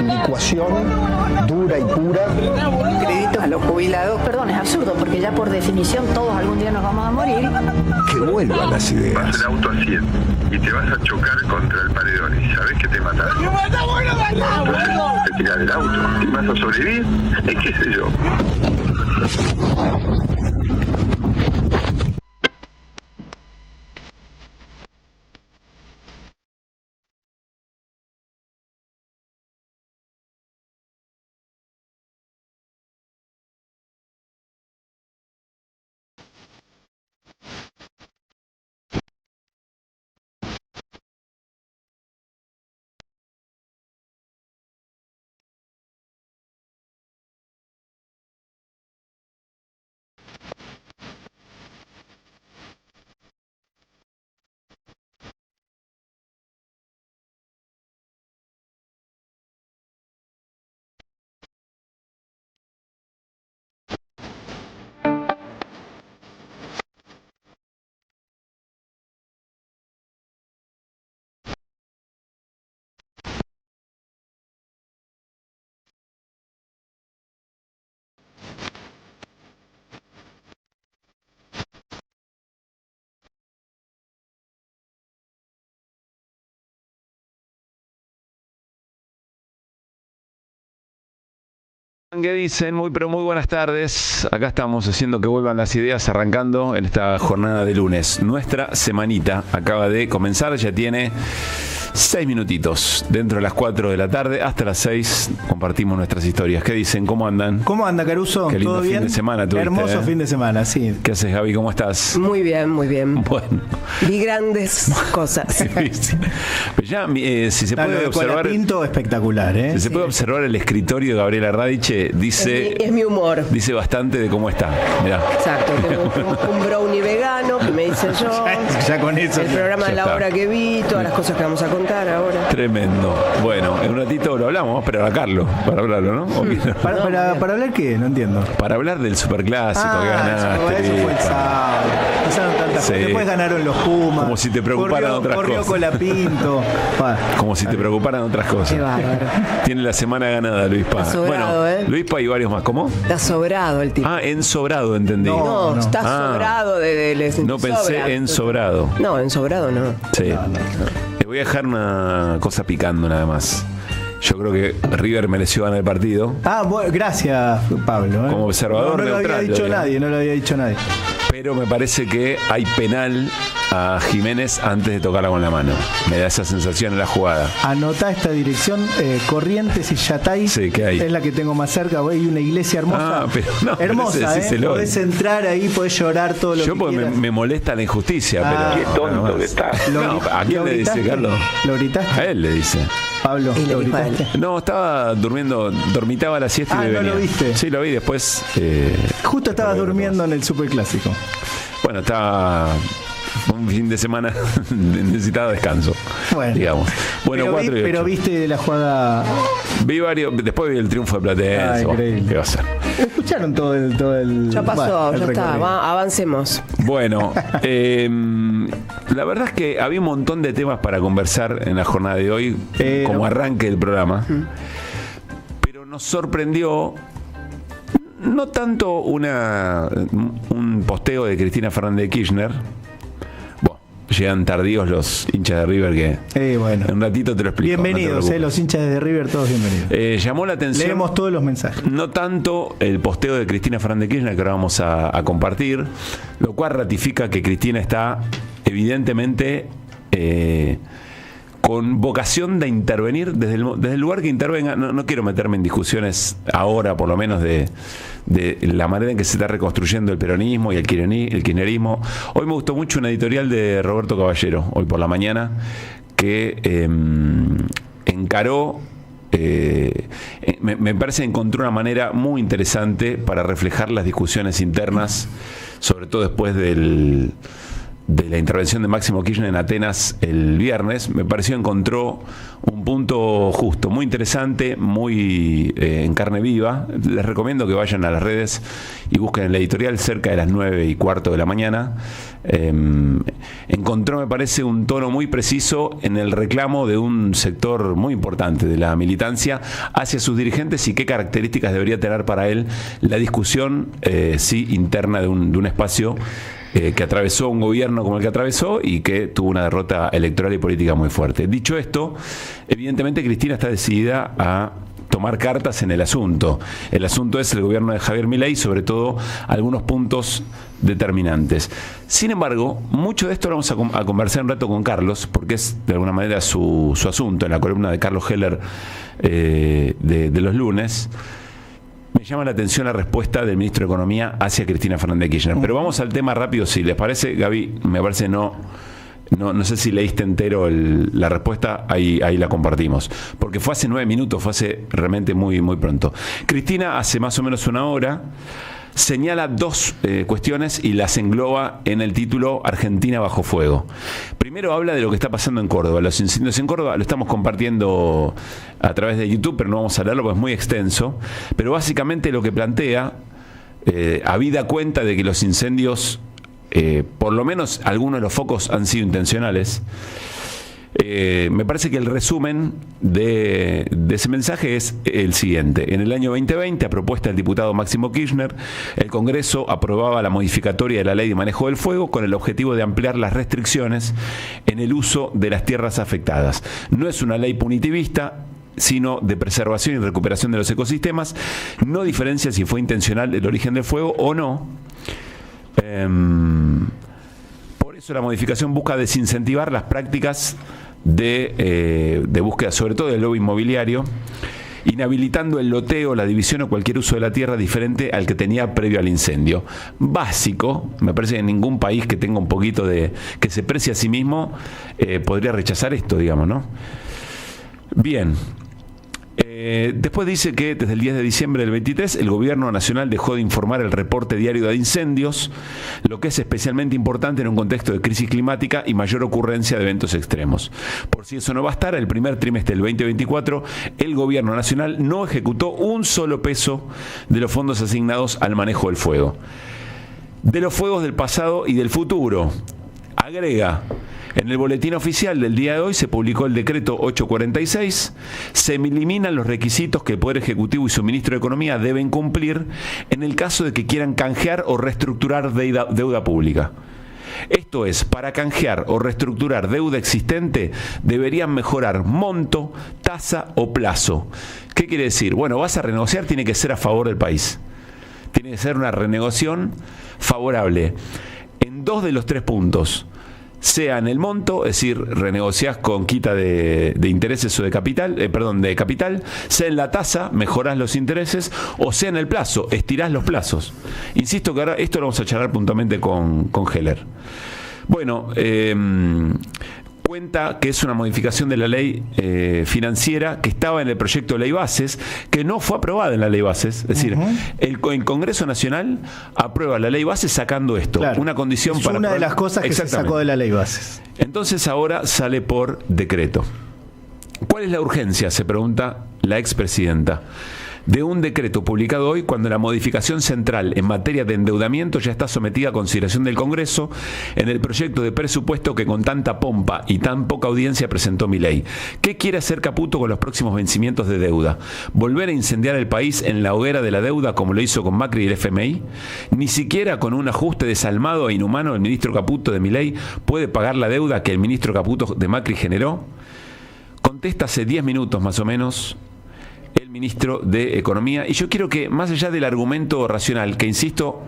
Licuación dura y pura. Crédito a los jubilados. Perdón, es absurdo, porque ya por definición todos algún día nos vamos a morir. Que vuelvan las ideas. El auto a 100 y te vas a chocar contra el paredón y sabes que te matas. Entonces te tirás del auto y vas a sobrevivir. ¿Qué sé yo? ¿Qué dicen? Muy buenas tardes. Acá estamos haciendo que vuelvan las ideas, arrancando en esta jornada de lunes. Nuestra semanita acaba de comenzar, ya tiene 6 minutitos. Dentro de las 4 de la tarde hasta las 6 compartimos nuestras historias. ¿Qué dicen? ¿Cómo andan? ¿Cómo anda, Caruso? Qué lindo ¿Todo bien? fin de semana tuviste, Hermoso fin de semana, sí. ¿Qué haces, Gaby? ¿Cómo estás? Muy bien, muy bien. Bueno. Vi grandes cosas. Sí. Ya, si se puede observar... Pinto espectacular, ¿eh? Si se puede observar el escritorio de Gabriela Radiche, dice... Es mi humor. Dice bastante de cómo está. Mirá. Exacto. Tengo un brownie vegano que me hice yo. Ya con eso. El programa de la está. hora que vi, todas las cosas que vamos a contar ahora. Tremendo. Bueno, en un ratito lo hablamos, vamos a esperar a Carlos para hablarlo, ¿no? ¿O qué? ¿Para hablar qué? No entiendo. Para hablar del superclásico que ganaste. Eso fue el sábado. Pasaron tantas Sí. cosas. Después ganaron los Pumas. Como si te preocuparan otras corrió cosas. Colapinto. Como si te preocuparan otras cosas. Qué bárbaro. Tiene la semana ganada Luis Pa. Está sobrado, bueno, Luis Pa y varios más. ¿Cómo? Está sobrado el tipo. Ah, ensobrado, entendí. No, está Ah. sobrado de No pensé sobra. en sobrado. No, en sobrado no. Sí. Le voy a dejar una cosa picando nada más. Yo creo que River mereció ganar el partido. Bueno, gracias, Pablo. Como observador no lo neutral, había dicho yo digo. nadie, no lo había dicho nadie. Pero me parece que hay penal a Jiménez antes de tocarla con la mano. Me da esa sensación en la jugada. Anotá esta dirección, Corrientes y Yatay. Sí, ¿qué hay? Es la que tengo más cerca. Hay una iglesia hermosa. Ah, pero no, pero hermosa, ese decíselo. Podés entrar ahí, podés llorar todo lo Yo que porque quieras. me molesta la injusticia, pero... Qué tonto que estás. No, ¿a quién le dice, gritaste? Carlos? ¿Lo gritaste? A él le dice. Pablo, Y le ¿lo dijo a él. gritaste? No, estaba durmiendo, dormitaba la siesta y le ¿no venía. lo viste? Sí, lo vi después. Justo estabas durmiendo en el Superclásico. Bueno, estaba un fin de semana, necesitaba descanso, digamos. Bueno, pero viste la jugada. Vi varios, después vi el triunfo de Platense. Increíble. ¿Qué va a ser? Escucharon todo el Ya pasó, el ya está. recorrido. Avancemos. Bueno, la verdad es que había un montón de temas para conversar en la jornada de hoy, como arranque del programa. Pero nos sorprendió no tanto un posteo de Cristina Fernández de Kirchner. Bueno, llegan tardíos los hinchas de River que Bueno. en un ratito te lo explico. Bienvenidos, no te preocupes. los hinchas de River, todos bienvenidos. Llamó la atención. Leemos todos los mensajes. No tanto el posteo de Cristina Fernández de Kirchner que ahora vamos a compartir, lo cual ratifica que Cristina está evidentemente con vocación de intervenir desde el lugar que intervenga. No quiero meterme en discusiones ahora, por lo menos, de la manera en que se está reconstruyendo el peronismo y el kirchnerismo. Hoy me gustó mucho una editorial de Roberto Caballero, hoy por la mañana, que encaró... me parece que encontró una manera muy interesante para reflejar las discusiones internas, sobre todo después de la intervención de Máximo Kirchner en Atenas el viernes. Me pareció encontró un punto justo, muy interesante, muy en carne viva. Les recomiendo que vayan a las redes y busquen el editorial cerca de las 9:15 de la mañana. Encontró, me parece, un tono muy preciso en el reclamo de un sector muy importante de la militancia hacia sus dirigentes y qué características debería tener para él la discusión interna de un espacio que atravesó un gobierno como el que atravesó y que tuvo una derrota electoral y política muy fuerte. Dicho esto, evidentemente Cristina está decidida a tomar cartas en el asunto. El asunto es el gobierno de Javier Milei, sobre todo algunos puntos determinantes. Sin embargo, mucho de esto lo vamos a conversar un rato con Carlos, porque es de alguna manera su asunto, en la columna de Carlos Heller de los lunes. Me llama la atención la respuesta del ministro de Economía hacia Cristina Fernández de Kirchner. Pero vamos al tema rápido, si les parece. Gaby, me parece no sé si leíste entero la respuesta, ahí la compartimos. Porque fue hace 9 minutos, fue hace realmente muy, muy pronto. Cristina, hace más o menos una hora, señala 2 cuestiones y las engloba en el título Argentina bajo fuego. Primero habla de lo que está pasando en Córdoba. Los incendios en Córdoba lo estamos compartiendo a través de YouTube, pero no vamos a leerlo porque es muy extenso. Pero básicamente lo que plantea, habida cuenta de que los incendios, por lo menos algunos de los focos han sido intencionales, me parece que el resumen de ese mensaje es el siguiente. En el año 2020, a propuesta del diputado Máximo Kirchner, el Congreso aprobaba la modificatoria de la Ley de Manejo del Fuego con el objetivo de ampliar las restricciones en el uso de las tierras afectadas. No es una ley punitivista, sino de preservación y recuperación de los ecosistemas. No diferencia si fue intencional el origen del fuego o no. Por eso la modificación busca desincentivar las prácticas de búsqueda, sobre todo del lobo inmobiliario, inhabilitando el loteo, la división o cualquier uso de la tierra diferente al que tenía previo al incendio. Básico, me parece que ningún país que tenga un poquito que se precie a sí mismo podría rechazar esto, digamos, ¿no? Bien. Después dice que desde el 10 de diciembre del 23 el gobierno nacional dejó de informar el reporte diario de incendios, lo que es especialmente importante en un contexto de crisis climática y mayor ocurrencia de eventos extremos. Por si eso no bastara, el primer trimestre del 2024 el gobierno nacional no ejecutó un solo peso de los fondos asignados al manejo del fuego. De los fuegos del pasado y del futuro, agrega: en el boletín oficial del día de hoy se publicó el decreto 846. Se eliminan los requisitos que el Poder Ejecutivo y su ministro de Economía deben cumplir en el caso de que quieran canjear o reestructurar deuda pública. Esto es, para canjear o reestructurar deuda existente deberían mejorar monto, tasa o plazo. ¿Qué quiere decir? Bueno, vas a renegociar, tiene que ser a favor del país. Tiene que ser una renegociación favorable en 2 de los 3 puntos. Sea en el monto, es decir, renegociás con quita de intereses o de capital, sea en la tasa, mejorás los intereses, o sea en el plazo, estirás los plazos. Insisto que ahora esto lo vamos a charlar puntualmente con Heller. Bueno, cuenta que es una modificación de la ley financiera que estaba en el proyecto de ley bases, que no fue aprobada en la ley bases. Es decir, el Congreso Nacional aprueba la ley bases sacando esto, claro, una condición para... Es una de las cosas que se sacó de la ley bases. Entonces ahora sale por decreto. ¿Cuál es la urgencia?, se pregunta la expresidenta, de un decreto publicado hoy cuando la modificación central en materia de endeudamiento ya está sometida a consideración del Congreso en el proyecto de presupuesto que con tanta pompa y tan poca audiencia presentó Milei. ¿Qué quiere hacer Caputo con los próximos vencimientos de deuda? ¿Volver a incendiar el país en la hoguera de la deuda como lo hizo con Macri y el FMI? Ni siquiera con un ajuste desalmado e inhumano el ministro Caputo de Milei puede pagar la deuda que el ministro Caputo de Macri generó. Contesta hace 10 minutos más o menos el ministro de Economía, y yo quiero que, más allá del argumento racional, que insisto,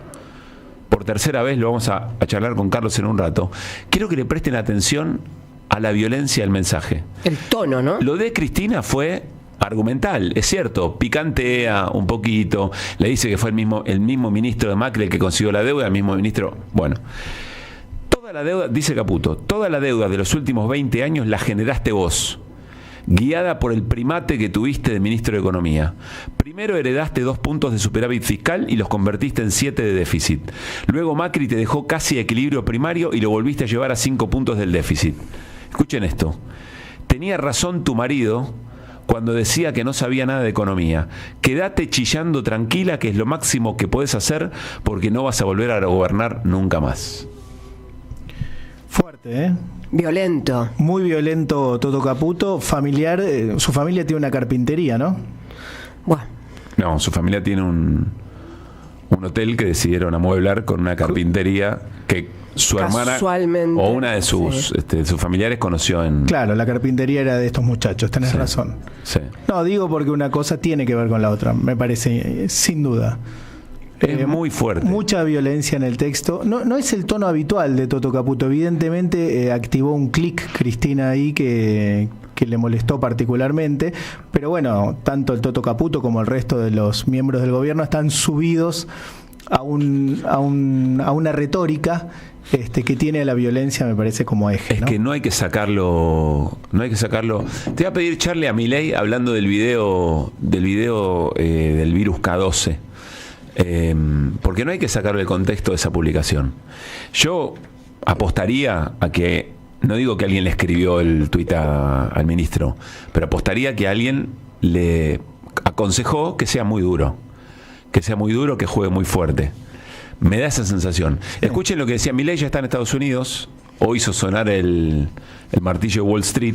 por tercera vez lo vamos a charlar con Carlos en un rato, quiero que le presten atención a la violencia del mensaje. El tono, ¿no? Lo de Cristina fue argumental, es cierto, picantea un poquito, le dice que fue el mismo ministro de Macri el que consiguió la deuda, el mismo ministro, bueno. Toda la deuda, dice Caputo, toda la deuda de los últimos 20 años la generaste vos, guiada por el primate que tuviste de ministro de Economía. Primero heredaste 2 puntos de superávit fiscal y los convertiste en 7 de déficit. Luego Macri te dejó casi a equilibrio primario y lo volviste a llevar a 5 puntos del déficit. Escuchen esto. tenía razón tu marido cuando decía que no sabía nada de economía. Quédate chillando tranquila, que es lo máximo que podés hacer, porque no vas a volver a gobernar nunca más. Fuerte, ¿eh? Violento. Muy violento Toto Caputo. Familiar, su familia tiene una carpintería, ¿no? Bueno. No, su familia tiene un hotel que decidieron amueblar con una carpintería que su hermana o una de sus familiares conoció en... Claro, la carpintería era de estos muchachos, tenés razón. Sí. No, digo porque una cosa tiene que ver con la otra, me parece, sin duda. Es muy fuerte. Mucha violencia en el texto. No es el tono habitual de Toto Caputo. Evidentemente activó un clic Cristina ahí que le molestó particularmente. Pero bueno, tanto el Toto Caputo como el resto de los miembros del gobierno están subidos a una retórica que tiene a la violencia, me parece, como eje. Es que no hay que sacarlo. Te voy a pedir, Charlie, a Milei, hablando del video del virus K12. Porque no hay que sacarlo del contexto de esa publicación. Yo apostaría a que, no digo que alguien le escribió el tuit al ministro, pero apostaría que alguien le aconsejó que sea muy duro, que juegue muy fuerte. Me da esa sensación. Escuchen lo que decía Milei, ya está en Estados Unidos, o hizo sonar el martillo de Wall Street.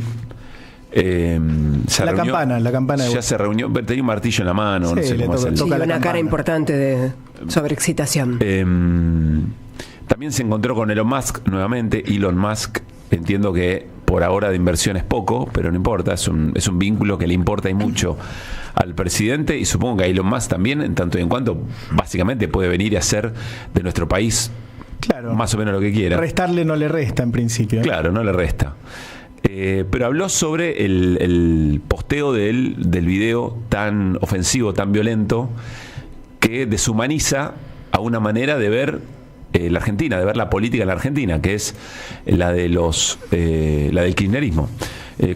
La campana de ya se reunió, tenía un martillo en la mano, no sé cómo hacerlo. Sí, una cara importante de sobreexcitación. También se encontró con Elon Musk nuevamente. Elon Musk, entiendo que por ahora de inversión es poco, pero no importa, es un vínculo que le importa y mucho al presidente, y supongo que a Elon Musk también, en tanto y en cuanto básicamente puede venir y hacer de nuestro país más o menos lo que quiera. Restarle no le resta en principio. Claro, no le resta. Pero habló sobre el posteo del video tan ofensivo, tan violento, que deshumaniza a una manera de ver la Argentina, de ver la política en la Argentina, que es la del kirchnerismo.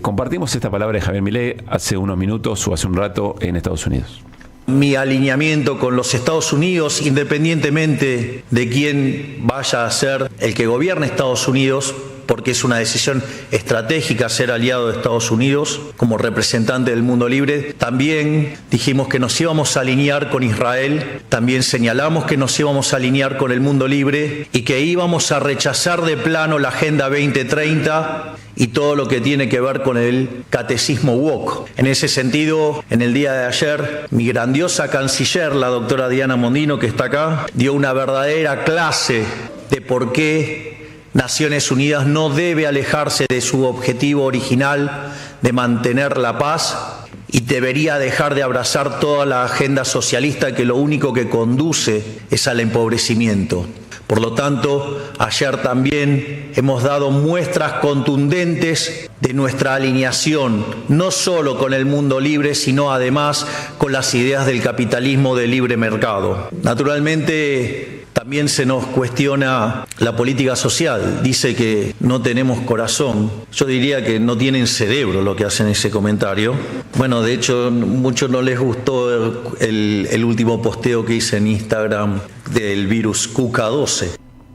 Compartimos esta palabra de Javier Milei hace unos minutos o hace un rato en Estados Unidos. Mi alineamiento con los Estados Unidos, independientemente de quién vaya a ser el que gobierne Estados Unidos, porque es una decisión estratégica ser aliado de Estados Unidos como representante del mundo libre. También dijimos que nos íbamos a alinear con Israel, también señalamos que nos íbamos a alinear con el mundo libre y que íbamos a rechazar de plano la Agenda 2030 y todo lo que tiene que ver con el catecismo woke. En ese sentido, en el día de ayer, mi grandiosa canciller, la doctora Diana Mondino, que está acá, dio una verdadera clase de por qué Naciones Unidas no debe alejarse de su objetivo original de mantener la paz y debería dejar de abrazar toda la agenda socialista que lo único que conduce es al empobrecimiento. Por lo tanto, ayer también hemos dado muestras contundentes de nuestra alineación, no solo con el mundo libre, sino además con las ideas del capitalismo de libre mercado. Naturalmente, también se nos cuestiona la política social. Dice que no tenemos corazón. Yo diría que no tienen cerebro lo que hacen ese comentario. Bueno, de hecho, muchos no les gustó el último posteo que hice en Instagram del virus K12.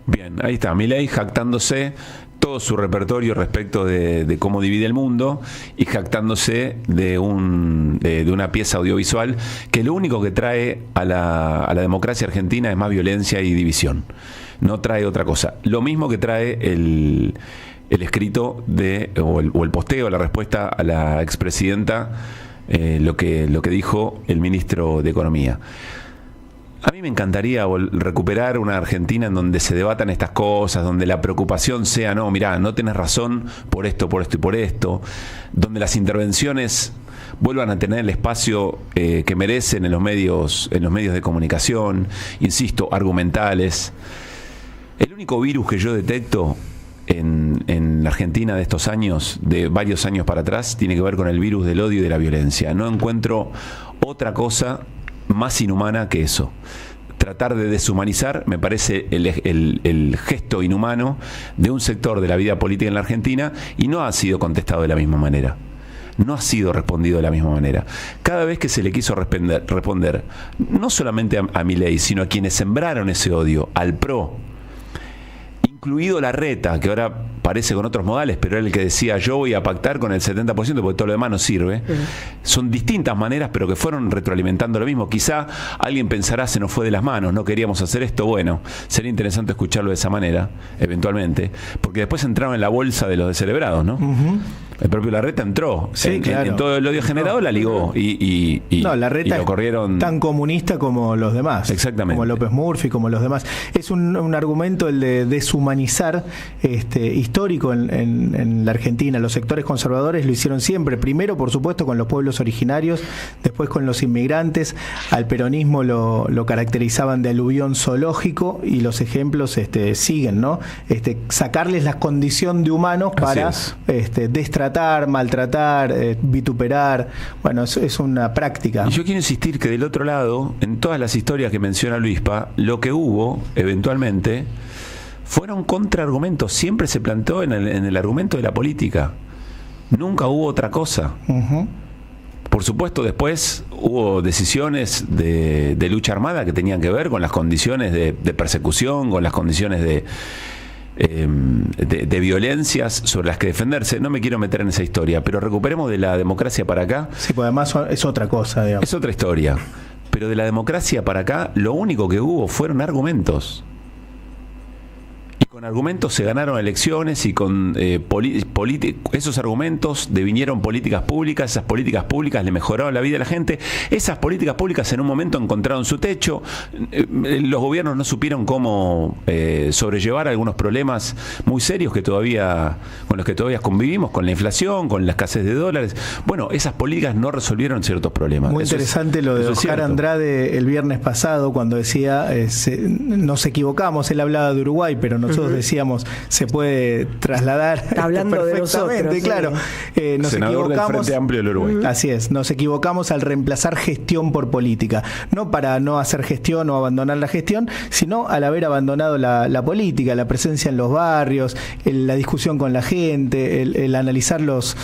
Bien, ahí está, Milei jactándose todo su repertorio respecto de cómo divide el mundo y jactándose de una pieza audiovisual que lo único que trae a la democracia argentina es más violencia y división. No trae otra cosa. Lo mismo que trae el escrito o el posteo, la respuesta a la expresidenta, lo que dijo el ministro de Economía. A mí me encantaría recuperar una Argentina en donde se debatan estas cosas, donde la preocupación sea, no, mirá, no tenés razón por esto y por esto, donde las intervenciones vuelvan a tener el espacio que merecen en los medios de comunicación, insisto, argumentales. El único virus que yo detecto en la Argentina de estos años, de varios años para atrás, tiene que ver con el virus del odio y de la violencia. No encuentro otra cosa más inhumana que eso. Tratar de deshumanizar me parece el gesto inhumano de un sector de la vida política en la Argentina, y no ha sido contestado de la misma manera. No ha sido respondido de la misma manera. Cada vez que se le quiso responder no solamente a Milei, sino a quienes sembraron ese odio, al PRO, incluido Larreta, que ahora parece con otros modales, pero era el que decía yo voy a pactar con el 70% porque todo lo demás no sirve. Son distintas maneras, pero que fueron retroalimentando lo mismo. Quizá alguien pensará se nos fue de las manos, no queríamos hacer esto. Bueno, sería interesante escucharlo de esa manera, eventualmente, porque después entraron en la bolsa de los descerebrados, ¿no? El propio Larreta entró en todo el odio generado, la ligó y Larreta y lo corrieron. Es tan comunista como los demás. Exactamente. Como López Murphy, como los demás. Es un argumento el de deshumanizar histórico en la Argentina. Los sectores conservadores lo hicieron siempre. Primero, por supuesto, con los pueblos originarios, después con los inmigrantes. Al peronismo lo caracterizaban de aluvión zoológico y los ejemplos siguen, ¿no? Sacarles la condición de humanos para destratar, maltratar, vituperar. Bueno, es una práctica. Y yo quiero insistir que del otro lado, en todas las historias que menciona Luispa, lo que hubo, eventualmente, fueron contraargumentos. Siempre se planteó en el argumento de la política. Nunca hubo otra cosa. Por supuesto, después hubo decisiones de lucha armada que tenían que ver con las condiciones de persecución, con las condiciones de violencias sobre las que defenderse. No me quiero meter en esa historia, pero recuperemos de la democracia para acá. Sí, pues además es otra cosa, digamos. Es otra historia. Pero de la democracia para acá, lo único que hubo fueron argumentos. Y con argumentos se ganaron elecciones y con esos argumentos devinieron políticas públicas. Esas políticas públicas le mejoraron la vida a la gente. Esas políticas públicas en un momento encontraron su techo. Los gobiernos no supieron cómo sobrellevar algunos problemas muy serios con los que todavía convivimos, con la inflación, con la escasez de dólares. Bueno, esas políticas no resolvieron ciertos problemas. Muy interesante lo de Oscar Andrade el viernes pasado, cuando decía nos equivocamos. Él hablaba de Uruguay, pero nosotros decíamos se puede trasladar. Está hablando perfectamente, de nosotros, claro. Nos senador equivocamos del Frente Amplio del Uruguay. Así es, nos equivocamos al reemplazar gestión por política. No para no hacer gestión o abandonar la gestión, sino al haber abandonado la política, la presencia en los barrios, la discusión con la gente, el analizar los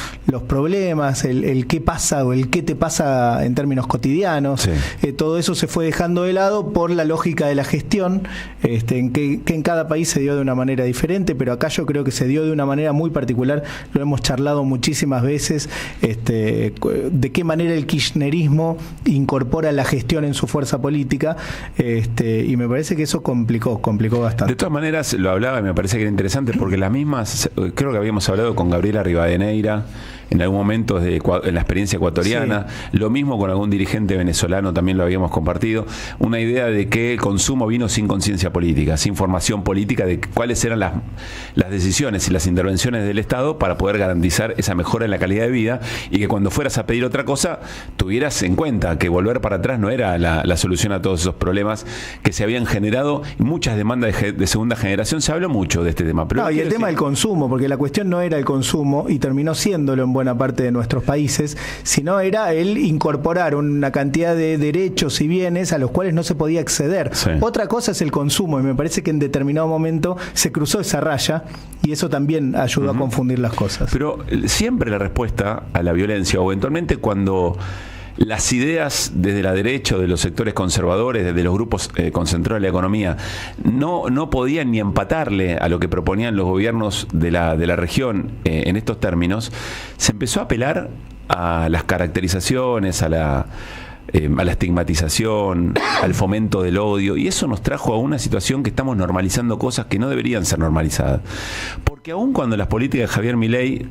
problemas, el qué pasa o el qué te pasa en términos cotidianos. Sí. Todo eso se fue dejando de lado por la lógica de la gestión, que en cada país se dio de una manera diferente, pero acá yo creo que se dio de una manera muy particular. Lo hemos charlado muchísimas veces, de qué manera el kirchnerismo incorpora la gestión en su fuerza política, y me parece que eso complicó bastante. De todas maneras, lo hablaba y me parece que era interesante porque las mismas, creo que habíamos hablado con Gabriela Rivadeneira en algún momento en la experiencia ecuatoriana, sí. Lo mismo con algún dirigente venezolano, también lo habíamos compartido, una idea de que el consumo vino sin conciencia política, sin formación política de cuáles eran las decisiones y las intervenciones del Estado para poder garantizar esa mejora en la calidad de vida, y que cuando fueras a pedir otra cosa tuvieras en cuenta que volver para atrás no era la solución a todos esos problemas que se habían generado. Muchas demandas de segunda generación, se habló mucho de este tema. Pero y el tema del consumo, porque la cuestión no era el consumo, y terminó siéndolo en buena parte de nuestros países, sino era el incorporar una cantidad de derechos y bienes a los cuales no se podía acceder. Sí. Otra cosa es el consumo, y me parece que en determinado momento se cruzó esa raya, y eso también ayudó a confundir las cosas. Pero siempre la respuesta a la violencia, o eventualmente cuando las ideas desde la derecha, de los sectores conservadores, desde los grupos concentrados en la economía, no podían ni empatarle a lo que proponían los gobiernos de la región en estos términos, se empezó a apelar a las caracterizaciones, a la estigmatización, al fomento del odio, y eso nos trajo a una situación que estamos normalizando cosas que no deberían ser normalizadas. Porque aun cuando las políticas de Javier Milei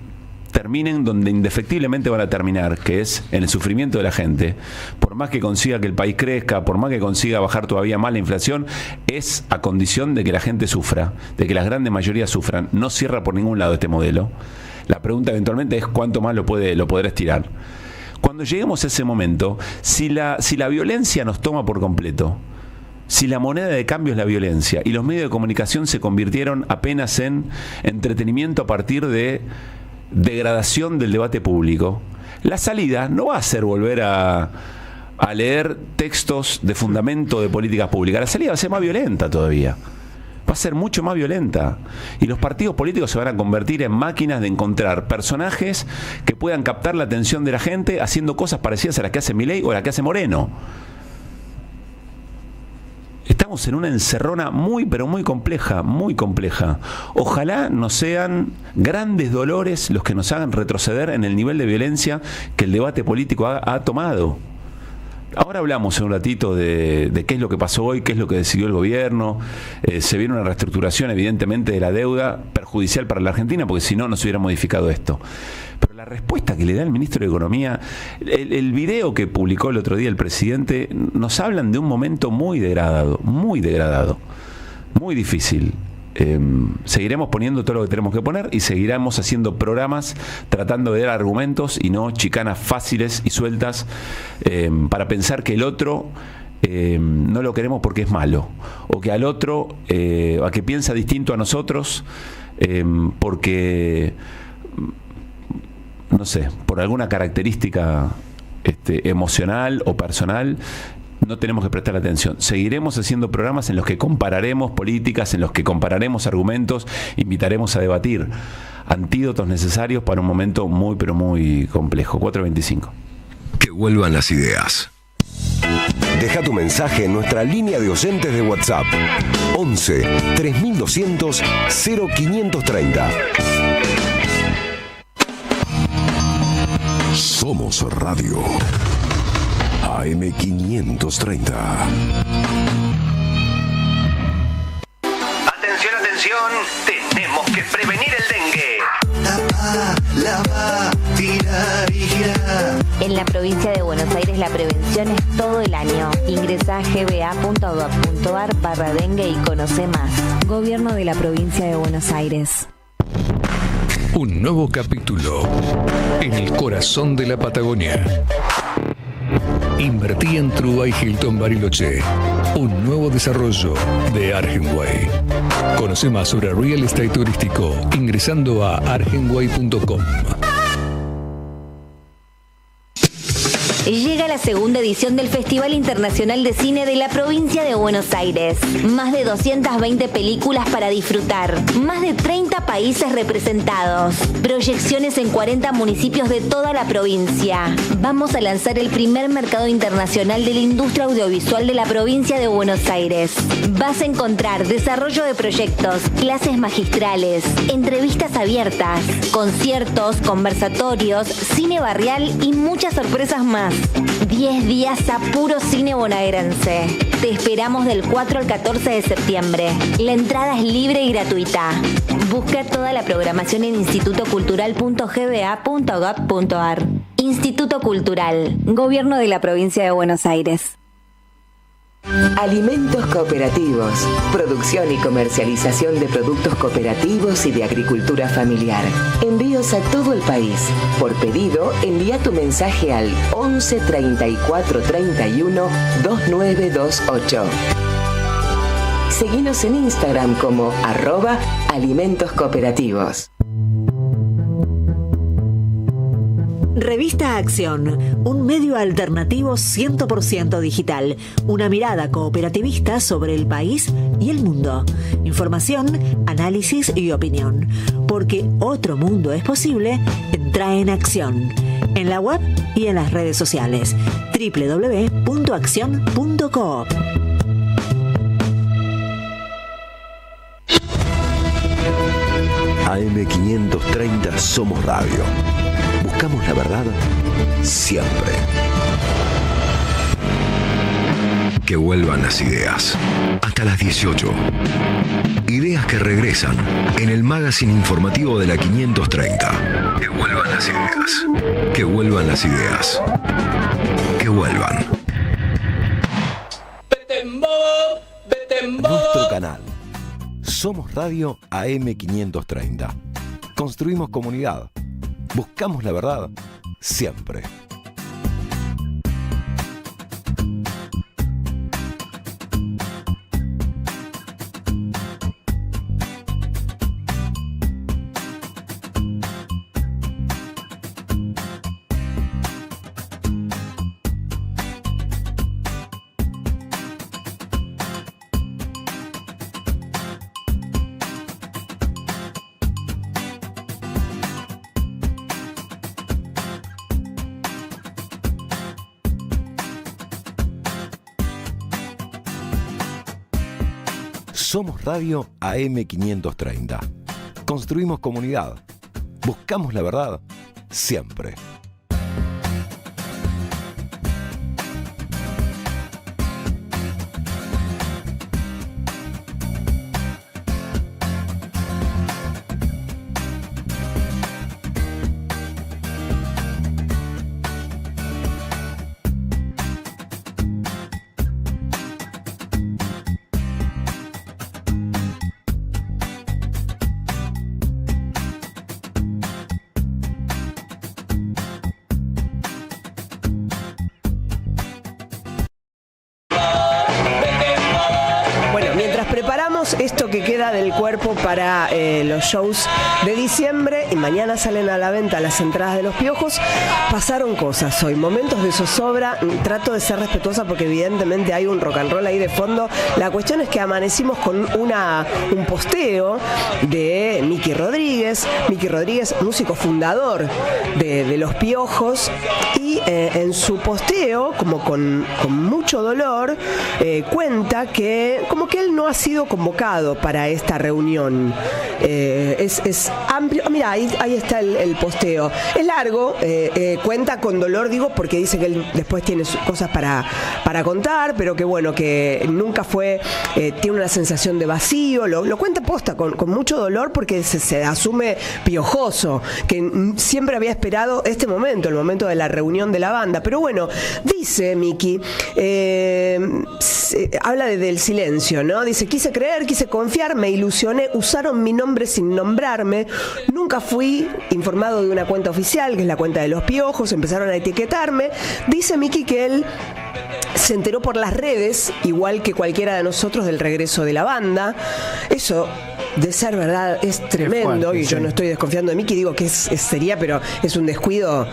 terminen donde indefectiblemente van a terminar, que es en el sufrimiento de la gente, por más que consiga que el país crezca, por más que consiga bajar todavía más la inflación, es a condición de que la gente sufra, de que las grandes mayorías sufran. No cierra por ningún lado este modelo. La pregunta eventualmente es cuánto más lo podrá estirar. Cuando lleguemos a ese momento, si la violencia nos toma por completo, si la moneda de cambio es la violencia y los medios de comunicación se convirtieron apenas en entretenimiento a partir de degradación del debate público, la salida no va a ser volver a leer textos de fundamento de políticas públicas. La salida va a ser más violenta todavía. Va a ser mucho más violenta. Y los partidos políticos se van a convertir en máquinas de encontrar personajes que puedan captar la atención de la gente haciendo cosas parecidas a las que hace Milei o a las que hace Moreno. Estamos estamos en una encerrona muy, pero muy compleja, muy compleja. Ojalá no sean grandes dolores los que nos hagan retroceder en el nivel de violencia que el debate político ha tomado. Ahora hablamos en un ratito de qué es lo que pasó hoy, qué es lo que decidió el gobierno. Se viene una reestructuración, evidentemente, de la deuda, perjudicial para la Argentina, porque si no, no se hubiera modificado esto. Pero la respuesta que le da el ministro de Economía, el video que publicó el otro día el presidente, nos hablan de un momento muy degradado, muy difícil. Seguiremos poniendo todo lo que tenemos que poner y seguiremos haciendo programas tratando de dar argumentos y no chicanas fáciles y sueltas para pensar que el otro no lo queremos porque es malo, o que al otro, a que piensa distinto a nosotros porque, no sé, por alguna característica emocional o personal. No tenemos que prestar atención. Seguiremos haciendo programas en los que compararemos políticas, en los que compararemos argumentos, invitaremos a debatir antídotos necesarios para un momento muy, pero muy complejo. 4:25. Que vuelvan las ideas. Deja tu mensaje en nuestra línea de oyentes de WhatsApp. 11 3200 0530. Somos Radio. AM530. Atención, atención, tenemos que prevenir el dengue. Tapa, lava, tira y gira. En la provincia de Buenos Aires la prevención es todo el año. Ingresa a gba.gov.ar/dengue y conoce más. Gobierno de la provincia de Buenos Aires. Un nuevo capítulo en el corazón de la Patagonia. Invertí en Trubay Hilton Bariloche, un nuevo desarrollo de Argenway. Conoce más sobre real estate turístico ingresando a argenway.com. Llega la segunda edición del Festival Internacional de Cine de la provincia de Buenos Aires. Más de 220 películas para disfrutar. Más de 30 países representados. Proyecciones en 40 municipios de toda la provincia. Vamos a lanzar el primer mercado internacional de la industria audiovisual de la provincia de Buenos Aires. Vas a encontrar desarrollo de proyectos, clases magistrales, entrevistas abiertas, conciertos, conversatorios, cine barrial y muchas sorpresas más. 10 días a puro cine bonaerense. Te esperamos del 4 al 14 de septiembre. La entrada es libre y gratuita. Busca toda la programación en institutocultural.gba.gov.ar. Instituto Cultural, Gobierno de la Provincia de Buenos Aires. Alimentos cooperativos, producción y comercialización de productos cooperativos y de agricultura familiar. Envíos a todo el país. Por pedido, envía tu mensaje al 11 34 31 2928. Seguinos en Instagram como @alimentoscooperativos. Revista Acción, un medio alternativo 100% digital, una mirada cooperativista sobre el país y el mundo. Información, análisis y opinión. Porque otro mundo es posible, entra en Acción. En la web y en las redes sociales. www.accion.coop. AM530 Somos Radio. Buscamos la verdad siempre. Que vuelvan las ideas. Hasta las 18. Ideas que regresan en el magazine informativo de la 530. Que vuelvan las ideas. Que vuelvan las ideas. Que vuelvan. Nuestro canal. Somos Radio AM530. Construimos comunidad. Buscamos la verdad siempre. Somos Radio AM530. Construimos comunidad. Buscamos la verdad siempre. Esto que queda del cuerpo para los shows de diciembre y mañana salen a la venta las entradas de Los Piojos. Pasaron cosas hoy, momentos de zozobra. Trato de ser respetuosa porque evidentemente hay un rock and roll ahí de fondo. La cuestión es que amanecimos con un posteo de Miki Rodríguez, músico fundador de Los Piojos, y en su posteo, como con mucho dolor, cuenta que como que él no ha sido convocado para esta reunión. Es amplio. Mira, ahí está el posteo. Es largo, cuenta con dolor, digo, porque dice que él después tiene cosas para contar, pero que bueno, que nunca fue, tiene una sensación de vacío. Lo cuenta posta con mucho dolor porque se asume piojoso, que siempre había esperado este momento, el momento de la reunión de la banda. Pero bueno, dice Miki, habla del silencio, ¿no? Dice: quise creer, quise confiar, me ilusioné, usaron mi nombre sin nombrarme, nunca fui informado de una cuenta oficial, que es la cuenta de Los Piojos, empezaron a etiquetarme. Dice Miki que él se enteró por las redes, igual que cualquiera de nosotros, del regreso de la banda. Eso, de ser verdad, es tremendo, fuerte, y yo no estoy desconfiando de Miki, digo que sería, pero es un descuido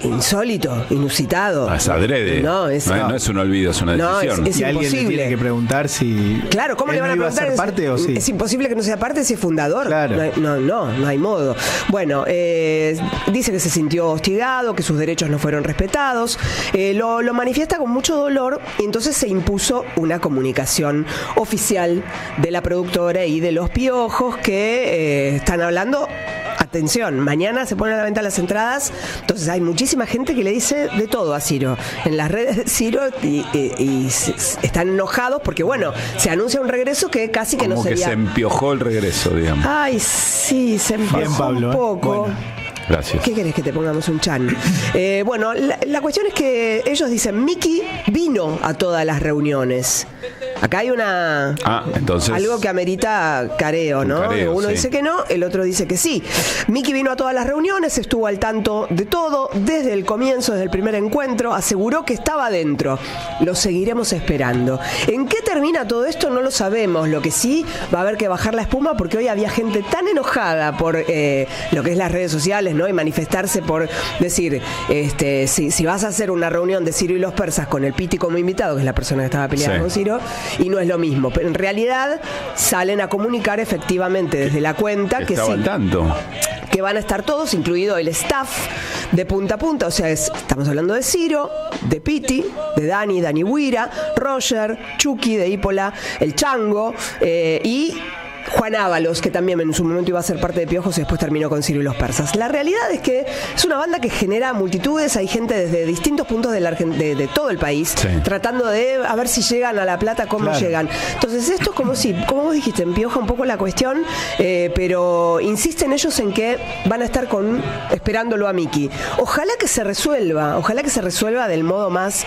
insólito, inusitado. Es adrede. No es un olvido, es una decisión. Es y imposible. Alguien le tiene que preguntar si. Claro, ¿cómo le van a preguntar? ¿Ser parte o sí? Es imposible que no sea parte si es fundador. Claro. No hay modo. Bueno, dice que se sintió hostigado, que sus derechos no fueron respetados. Lo manifiesta con mucho dolor, y entonces se impuso una comunicación oficial de la productora y de Los Piojos que están hablando. Atención, mañana se ponen a la venta las entradas, entonces hay muchísima gente que le dice de todo a Ciro en las redes de Ciro y están enojados porque, bueno, se anuncia un regreso que casi que como no sería. Que se empiojó el regreso, digamos. Ay, sí, se empiojó. Bien, Pablo, un poco. Bueno. Gracias. ¿Qué querés que te pongamos un chan? Bueno, la cuestión es que ellos dicen: Miki vino a todas las reuniones. Acá hay entonces, algo que amerita careo, ¿no? Uno dice que no, el otro dice que sí. Miki vino a todas las reuniones, estuvo al tanto de todo, desde el comienzo, desde el primer encuentro, aseguró que estaba dentro. Lo seguiremos esperando. ¿En qué termina todo esto? No lo sabemos. Lo que sí, va a haber que bajar la espuma porque hoy había gente tan enojada por lo que es las redes sociales, ¿no? Y manifestarse por decir, si vas a hacer una reunión de Ciro y los Persas con el Piti como invitado, que es la persona que estaba peleando con Ciro, y no es lo mismo. Pero en realidad salen a comunicar efectivamente desde la cuenta que sí, que van a estar todos, incluido el staff de punta a punta. O sea, estamos hablando de Ciro, de Piti, de Dani Huira, Roger, Chucky de Ípola, el Chango, y Juan Ábalos, que también en su momento iba a ser parte de Piojos y después terminó con Ciro y los Persas. La realidad es que es una banda que genera multitudes, hay gente desde distintos puntos de todo el país, tratando de a ver si llegan a La Plata, cómo llegan. Entonces esto es como vos dijiste, empioja un poco la cuestión, pero insisten ellos en que van a estar esperándolo a Miki. Ojalá que se resuelva del modo más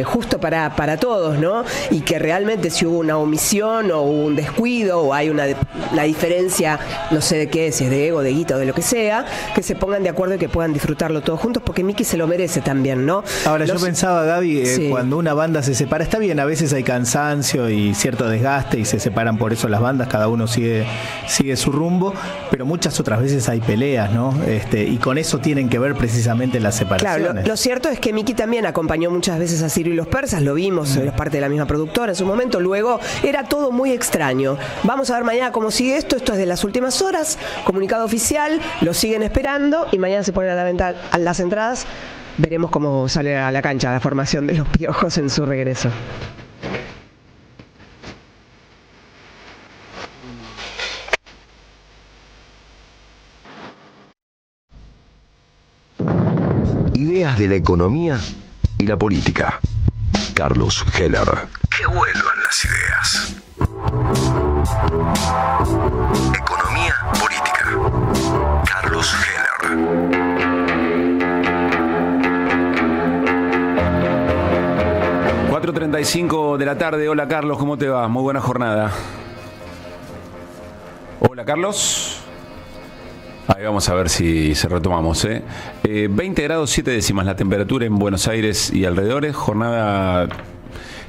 justo para todos, ¿no? Y que realmente si hubo una omisión o un descuido o hay la diferencia, no sé de qué, si es de ego, de guita o de lo que sea, que se pongan de acuerdo y que puedan disfrutarlo todos juntos, porque Miki se lo merece también, ¿no? Ahora, yo pensaba, Gaby, cuando una banda se separa, está bien, a veces hay cansancio y cierto desgaste y se separan por eso las bandas, cada uno sigue su rumbo, pero muchas otras veces hay peleas, ¿no? Y con eso tienen que ver precisamente las separaciones. Claro, lo cierto es que Miki también acompañó muchas veces a Ciro y los Persas, lo vimos, es parte de la misma productora en su momento, luego era todo muy extraño. Vamos a ver mañana cómo sigue esto es de las últimas horas, comunicado oficial, lo siguen esperando y mañana se ponen a la venta las entradas. Veremos cómo sale a la cancha la formación de Los Piojos en su regreso. Ideas de la economía y la política. Carlos Heller. Que vuelvan las ideas. Economía política. Carlos Heller. 4:35 de la tarde. Hola Carlos, ¿cómo te va? Muy buena jornada. Hola Carlos. Ahí vamos a ver si retomamos. 20 grados 7 décimas la temperatura en Buenos Aires y alrededores. Jornada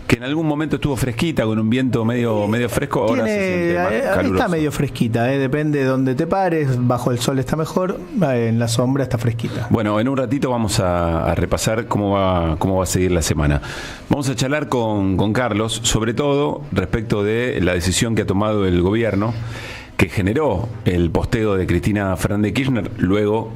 que en algún momento estuvo fresquita, con un viento medio fresco. Ahora se siente más caluroso. Está medio fresquita, depende de donde te pares. Bajo el sol está mejor, en la sombra está fresquita. Bueno, en un ratito vamos a repasar cómo va a seguir la semana. Vamos a charlar con Carlos, sobre todo respecto de la decisión que ha tomado el gobierno, que generó el posteo de Cristina Fernández de Kirchner, luego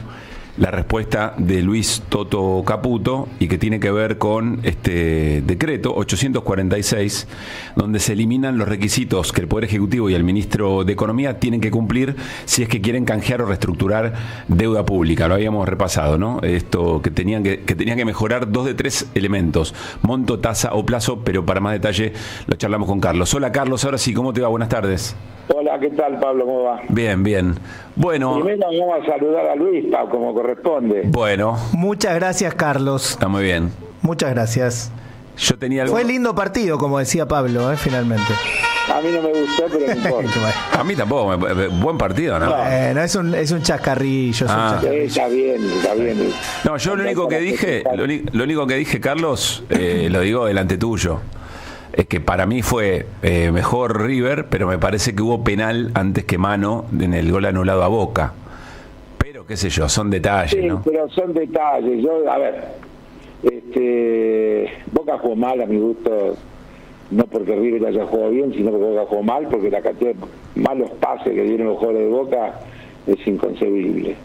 la respuesta de Luis Toto Caputo, y que tiene que ver con este decreto 846, donde se eliminan los requisitos que el Poder Ejecutivo y el Ministro de Economía tienen que cumplir si es que quieren canjear o reestructurar deuda pública. Lo habíamos repasado, ¿no? Esto que tenían que mejorar 2 de 3 elementos: monto, tasa o plazo, pero para más detalle lo charlamos con Carlos. Hola Carlos, ahora sí, ¿cómo te va? Buenas tardes. Hola, ¿qué tal, Pablo? ¿Cómo va? Bien, bien. Bueno. Primero vamos a saludar a Luis, Pablo, como corresponde. Bueno. Muchas gracias, Carlos. Está muy bien. Muchas gracias. Yo tenía algo... Fue lindo partido, como decía Pablo, finalmente. A mí no me gustó, pero no importa. A mí tampoco. Buen partido, ¿no? Bueno, es un chascarrillo. Está bien. No, yo lo único que dije, Carlos, lo digo delante tuyo. Es que para mí fue mejor River, pero me parece que hubo penal antes que mano en el gol anulado a Boca. Pero qué sé yo, son detalles, sí, ¿no? Pero son detalles. A ver, Boca jugó mal a mi gusto, no porque River haya jugado bien, sino porque Boca jugó mal, porque la cantidad de malos pases que dieron los jugadores de Boca es inconcebible.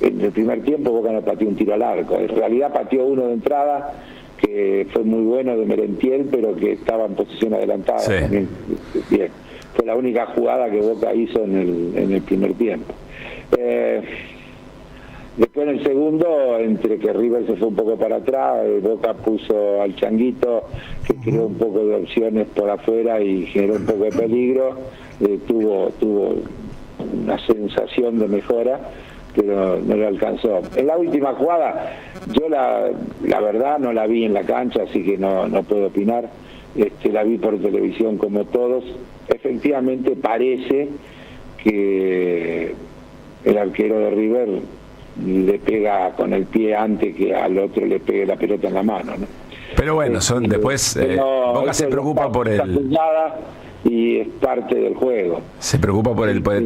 En el primer tiempo Boca no pateó un tiro al arco, en realidad pateó uno de entrada, que fue muy bueno, de Merentiel, pero que estaba en posición adelantada. Sí. También. Bien. Fue la única jugada que Boca hizo en el primer tiempo. Después en el segundo, entre que River se fue un poco para atrás, Boca puso al Changuito, que creó un poco de opciones por afuera y generó un poco de peligro. Tuvo una sensación de mejora, pero no lo alcanzó. En la última jugada, yo la verdad no la vi en la cancha, así que no puedo opinar. La vi por televisión como todos. Efectivamente parece que el arquero de River le pega con el pie antes que al otro le pegue la pelota en la mano, ¿no? Pero bueno, después Boca se preocupa por el... Y es parte del juego. Se preocupa por el... Casi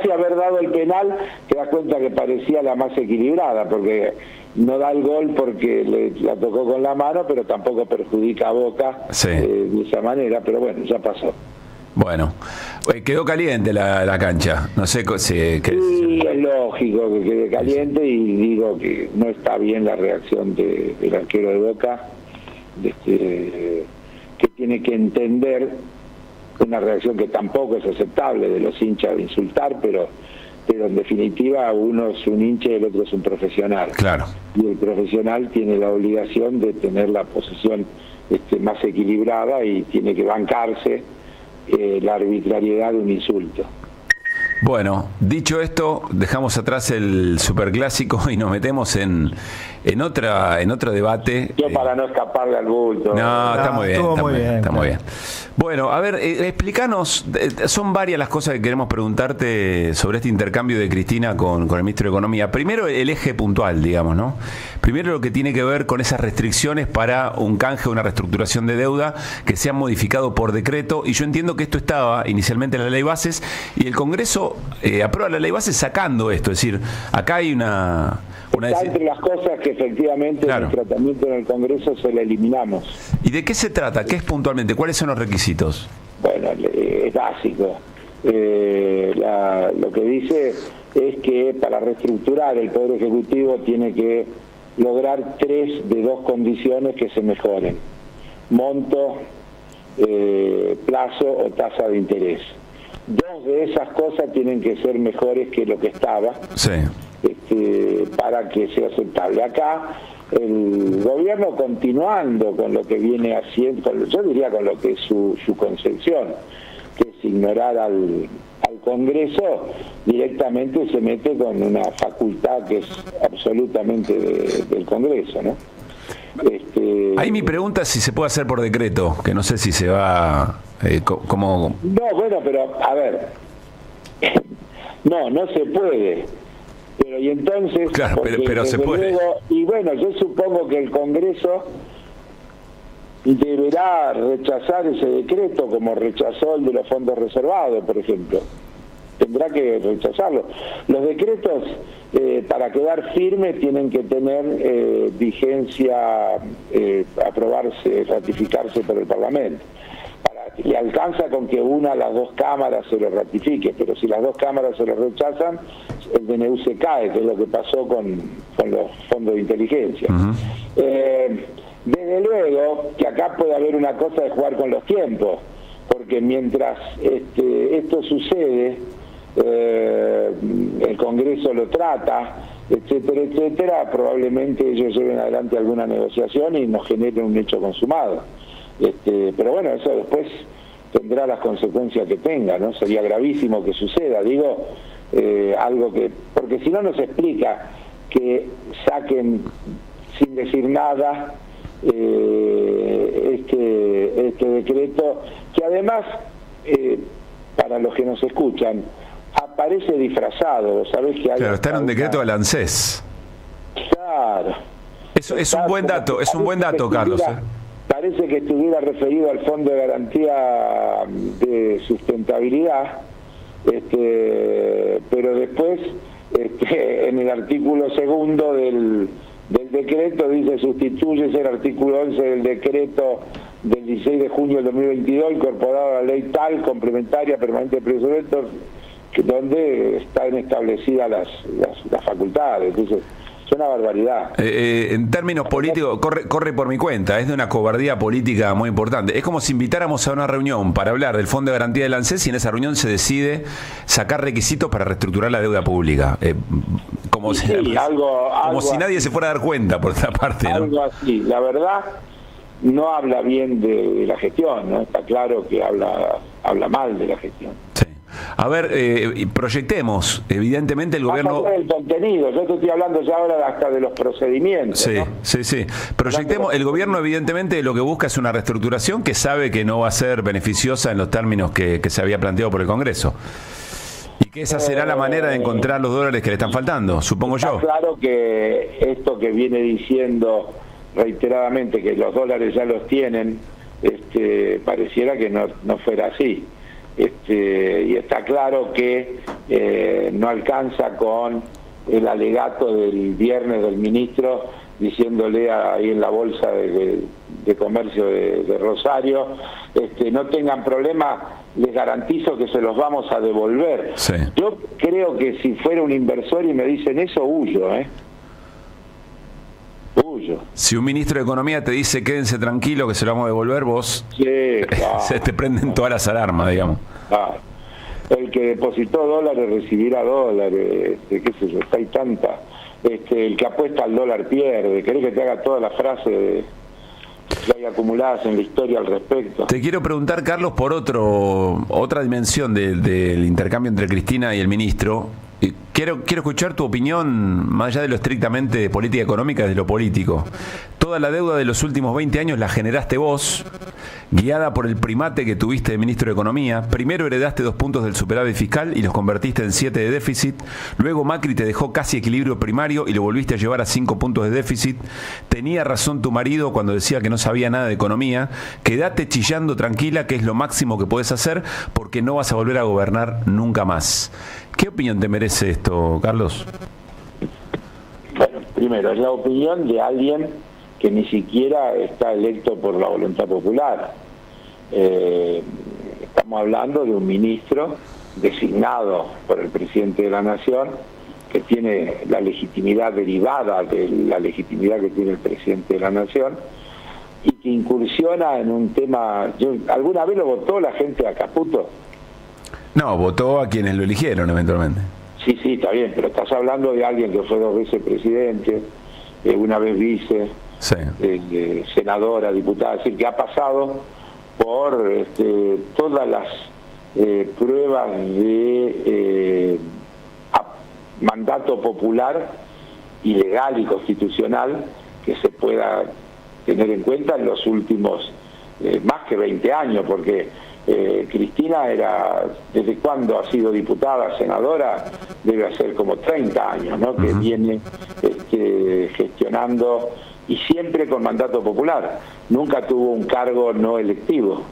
haber dado el penal, te das cuenta que parecía la más equilibrada, porque no da el gol porque la tocó con la mano, pero tampoco perjudica a Boca de esa manera, pero bueno, ya pasó. Bueno, quedó caliente la cancha, no sé si... es lógico que quede caliente, y digo que no está bien la reacción del arquero de Boca, que tiene que entender una reacción que tampoco es aceptable de los hinchas de insultar, pero en definitiva uno es un hincha y el otro es un profesional. Claro. Y el profesional tiene la obligación de tener la posición más equilibrada y tiene que bancarse la arbitrariedad de un insulto. Bueno, dicho esto, dejamos atrás el superclásico y nos metemos en otro debate. Yo para no escaparle al bulto. No, está muy bien, está muy bien. Bueno, a ver, explícanos, son varias las cosas que queremos preguntarte sobre este intercambio de Cristina con el Ministro de Economía. Primero, el eje puntual, digamos, ¿no? Primero lo que tiene que ver con esas restricciones para un canje, una reestructuración de deuda que se han modificado por decreto, y yo entiendo que esto estaba inicialmente en la Ley Bases, y el Congreso aprueba la Ley Bases sacando esto, es decir, acá hay una está entre las cosas que efectivamente en el tratamiento en el Congreso se la eliminamos. ¿Y de qué se trata? ¿Qué es puntualmente? ¿Cuáles son los requisitos? Bueno, es básico. Lo que dice es que para reestructurar el Poder Ejecutivo tiene que lograr 3 de 2 condiciones que se mejoren: monto, plazo o tasa de interés. 2 de esas cosas tienen que ser mejores que lo que estaba. Sí. para que sea aceptable. Acá el gobierno continuando con lo que viene haciendo, yo diría con lo que es su concepción, que es ignorar al Congreso, directamente se mete con una facultad que es absolutamente del Congreso, ¿no? Ahí mi pregunta es si se puede hacer por decreto, que no sé si se va como... No, bueno, pero a ver, no se puede. Pero y entonces, claro, pero se puede. Luego, y bueno, yo supongo que el Congreso deberá rechazar ese decreto como rechazó el de los fondos reservados, por ejemplo. Tendrá que rechazarlo. Los decretos, para quedar firmes, tienen que tener vigencia, aprobarse, ratificarse por el Parlamento. Y alcanza con que una de las dos cámaras se lo ratifique, pero si las dos cámaras se lo rechazan, el DNU se cae, que es lo que pasó con los fondos de inteligencia. Desde luego que acá puede haber una cosa de jugar con los tiempos, porque mientras esto sucede, el Congreso lo trata, etcétera, probablemente ellos lleven adelante alguna negociación y nos generen un hecho consumado. Pero bueno, eso después tendrá las consecuencias que tenga, ¿no? Sería gravísimo que suceda, digo, algo que, porque si no nos explica que saquen sin decir nada este decreto, que además, para los que nos escuchan, aparece disfrazado, ¿sabés que hay? Claro, está en un decreto del ANSES. Claro. Eso es un buen dato, Carlos. Parece que estuviera referido al Fondo de Garantía de Sustentabilidad, pero después, en el artículo segundo del decreto dice: sustituyese el artículo 11 del decreto del 16 de junio del 2022 incorporado a la ley tal, complementaria, permanente de presupuesto, donde están establecidas las facultades. Entonces, es una barbaridad. En términos políticos, corre por mi cuenta, es de una cobardía política muy importante. Es como si invitáramos a una reunión para hablar del Fondo de Garantía del ANSES y en esa reunión se decide sacar requisitos para reestructurar la deuda pública. Como si nadie se fuera a dar cuenta, por otra parte, ¿no? Algo así. La verdad, no habla bien de la gestión, ¿no? Está claro que habla mal de la gestión. Sí. A ver, proyectemos, evidentemente el gobierno... del contenido, yo te estoy hablando ya ahora hasta de los procedimientos. Sí, ¿no? sí. Proyectemos, el gobierno evidentemente lo que busca es una reestructuración que sabe que no va a ser beneficiosa en los términos que se había planteado por el Congreso. Y que esa será la manera de encontrar los dólares que le están faltando, supongo yo. Está claro que esto que viene diciendo reiteradamente, que los dólares ya los tienen, pareciera que no fuera así. Y está claro que no alcanza con el alegato del viernes del ministro diciéndole ahí en la bolsa de comercio de Rosario, no tengan problema, les garantizo que se los vamos a devolver. Sí. Yo creo que si fuera un inversor y me dicen eso, huyo, Huyo. Si un ministro de Economía te dice quédense tranquilo que se lo vamos a devolver, vos claro, se te prenden todas las alarmas, digamos. Claro. El que depositó dólares recibirá dólares, qué sé yo, hay tanta. El que apuesta al dólar pierde. ¿Querés que te haga toda la frase que hay acumuladas en la historia al respecto? Te quiero preguntar, Carlos, por otra dimensión del intercambio entre Cristina y el ministro. Quiero escuchar tu opinión, más allá de lo estrictamente de política económica, de lo político. Toda la deuda de los últimos 20 años la generaste vos, guiada por el primate que tuviste de ministro de Economía. Primero heredaste 2 puntos del superávit fiscal y los convertiste en 7 de déficit. Luego Macri te dejó casi equilibrio primario y lo volviste a llevar a 5 puntos de déficit. Tenía razón tu marido cuando decía que no sabía nada de economía. Quédate chillando tranquila, que es lo máximo que podés hacer, porque no vas a volver a gobernar nunca más. ¿Qué opinión te merece esto, Carlos? Bueno, primero, es la opinión de alguien que ni siquiera está electo por la voluntad popular. Estamos hablando de un ministro designado por el presidente de la Nación, que tiene la legitimidad derivada de la legitimidad que tiene el presidente de la Nación, y que incursiona en un tema... ¿Alguna vez lo votó la gente a Caputo? No, votó a quienes lo eligieron eventualmente. Sí, está bien, pero estás hablando de alguien que fue 2 veces presidente, una vez vice, senadora, diputada, es decir, que ha pasado por todas las pruebas de mandato popular y legal y constitucional que se pueda tener en cuenta en los últimos más que 20 años, porque Cristina era, ¿desde cuándo ha sido diputada, senadora? Debe hacer como 30 años, ¿no? Que viene gestionando, y siempre con mandato popular, nunca tuvo un cargo no electivo.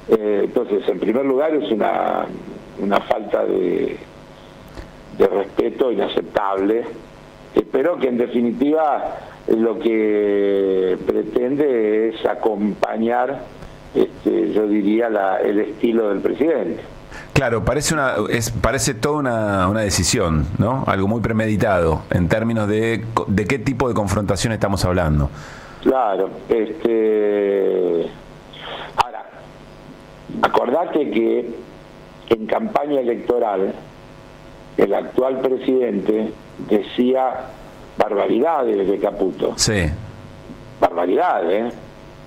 Entonces, en primer lugar, es una falta de respeto inaceptable, pero que en definitiva lo que pretende es acompañar, yo diría, el estilo del presidente. Claro, parece toda una decisión, ¿no? Algo muy premeditado en términos de qué tipo de confrontación estamos hablando. Claro, ahora, acordate que en campaña electoral el actual presidente decía barbaridades de Caputo. Sí. Barbaridades,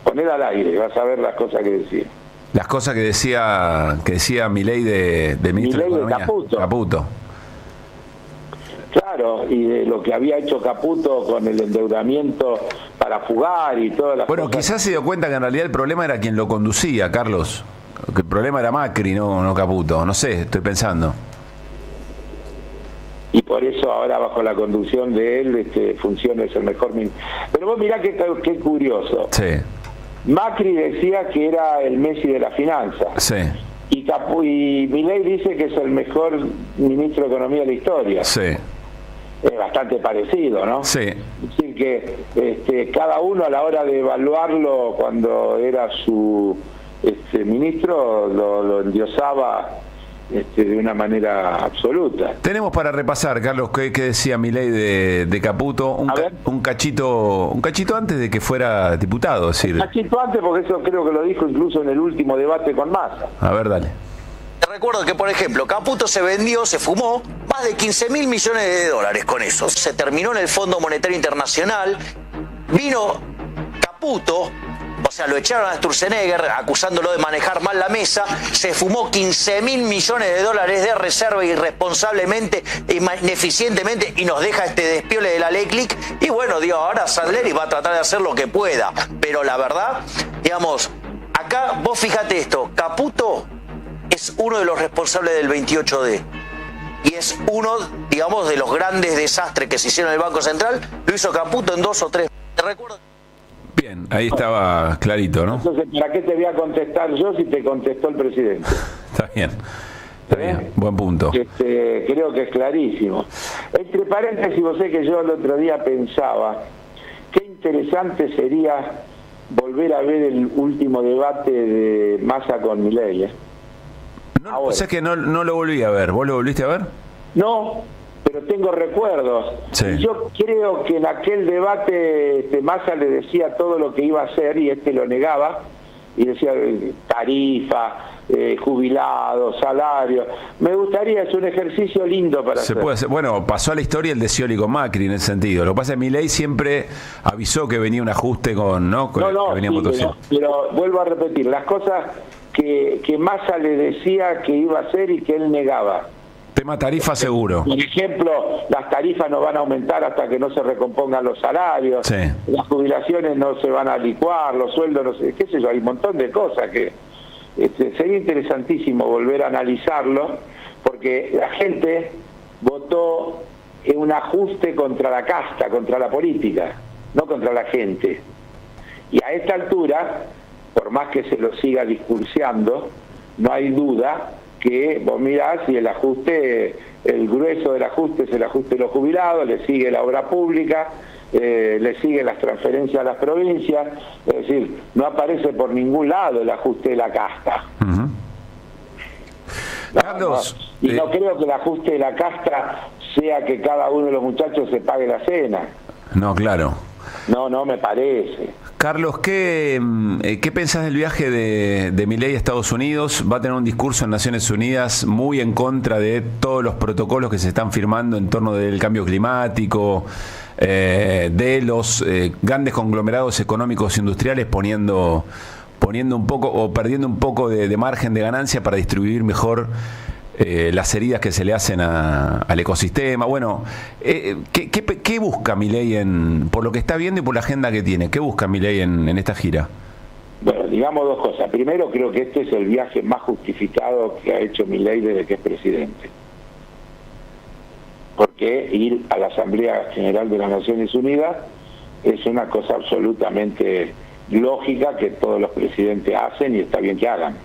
Poned al aire, vas a ver las cosas que decía. Las cosas que decía Milei de ministro de Economía. Caputo. Claro, y de lo que había hecho Caputo con el endeudamiento para fugar y todas las cosas. Quizás se dio cuenta que en realidad el problema era quien lo conducía, Carlos. Que el problema era Macri, no Caputo. No sé, estoy pensando. Y por eso ahora, bajo la conducción de él, Función es el mejor ministro. Pero vos mirá qué curioso. Sí. Macri decía que era el Messi de la finanza. Sí. Y Milei dice que es el mejor ministro de Economía de la historia. Sí. Es bastante parecido, ¿no? Sí. Es decir, que cada uno a la hora de evaluarlo, cuando era su ministro, lo endiosaba de una manera absoluta. Tenemos para repasar, Carlos, qué decía Milei de Caputo, un cachito antes de que fuera diputado. Es decir, un cachito antes, porque eso creo que lo dijo incluso en el último debate con Massa. A ver, dale. Te recuerdo que, por ejemplo, Caputo se fumó más de 15.000 millones de dólares con eso. Se terminó en el Fondo Monetario Internacional, vino Caputo, o sea, lo echaron a Sturzenegger acusándolo de manejar mal la mesa, se fumó 15.000 millones de dólares de reserva irresponsablemente, ineficientemente, y nos deja este despiole de la ley Click. Y bueno, ahora Sandleri va a tratar de hacer lo que pueda. Pero la verdad, acá vos fíjate esto, Caputo es uno de los responsables del 28D. Y es uno, de los grandes desastres que se hicieron en el Banco Central, lo hizo Caputo en 2 o 3. Te recuerdo. Bien, ahí estaba clarito, ¿no? Entonces, ¿para qué te voy a contestar yo si te contestó el presidente? Está bien, buen punto. Creo que es clarísimo. Entre paréntesis, vos sé que yo el otro día pensaba, qué interesante sería volver a ver el último debate de Massa con Milei. O sea que no lo volví a ver. ¿Vos lo volviste a ver? No, pero tengo recuerdos. Sí. Y yo creo que en aquel debate Massa le decía todo lo que iba a hacer y lo negaba, y decía tarifa, jubilados, salario. Me gustaría, es un ejercicio lindo para hacer. Puede hacer. Bueno, pasó a la historia el de Scioli con Macri en ese sentido. Lo que pasa es que Milei siempre avisó que venía un ajuste con que venía pero vuelvo a repetir, las cosas que Massa le decía que iba a hacer y que él negaba. Tema tarifa seguro. Por ejemplo, las tarifas no van a aumentar hasta que no se recompongan los salarios, sí. Las jubilaciones no se van a licuar, los sueldos, no sé, qué sé yo, hay un montón de cosas que sería interesantísimo volver a analizarlo, porque la gente votó en un ajuste contra la casta, contra la política, no contra la gente. Y a esta altura, por más que se lo siga discurseando, no hay duda que vos mirás y el ajuste, el grueso del ajuste es el ajuste de los jubilados, le sigue la obra pública, le siguen las transferencias a las provincias, es decir, no aparece por ningún lado el ajuste de la casta. Uh-huh. Carlos, y no creo que el ajuste de la casta sea que cada uno de los muchachos se pague la cena. No, claro. No me parece. Carlos, ¿qué pensás del viaje de Milei a Estados Unidos? Va a tener un discurso en Naciones Unidas muy en contra de todos los protocolos que se están firmando en torno del cambio climático, de los grandes conglomerados económicos e industriales poniendo un poco o perdiendo un poco de margen de ganancia para distribuir mejor las heridas que se le hacen al ecosistema. Bueno, ¿qué busca Milei por lo que está viendo y por la agenda que tiene? ¿Qué busca Milei en esta gira? Bueno, digamos dos cosas. Primero, creo que este es el viaje más justificado que ha hecho Milei desde que es presidente. Porque ir a la Asamblea General de las Naciones Unidas es una cosa absolutamente lógica que todos los presidentes hacen y está bien que hagan.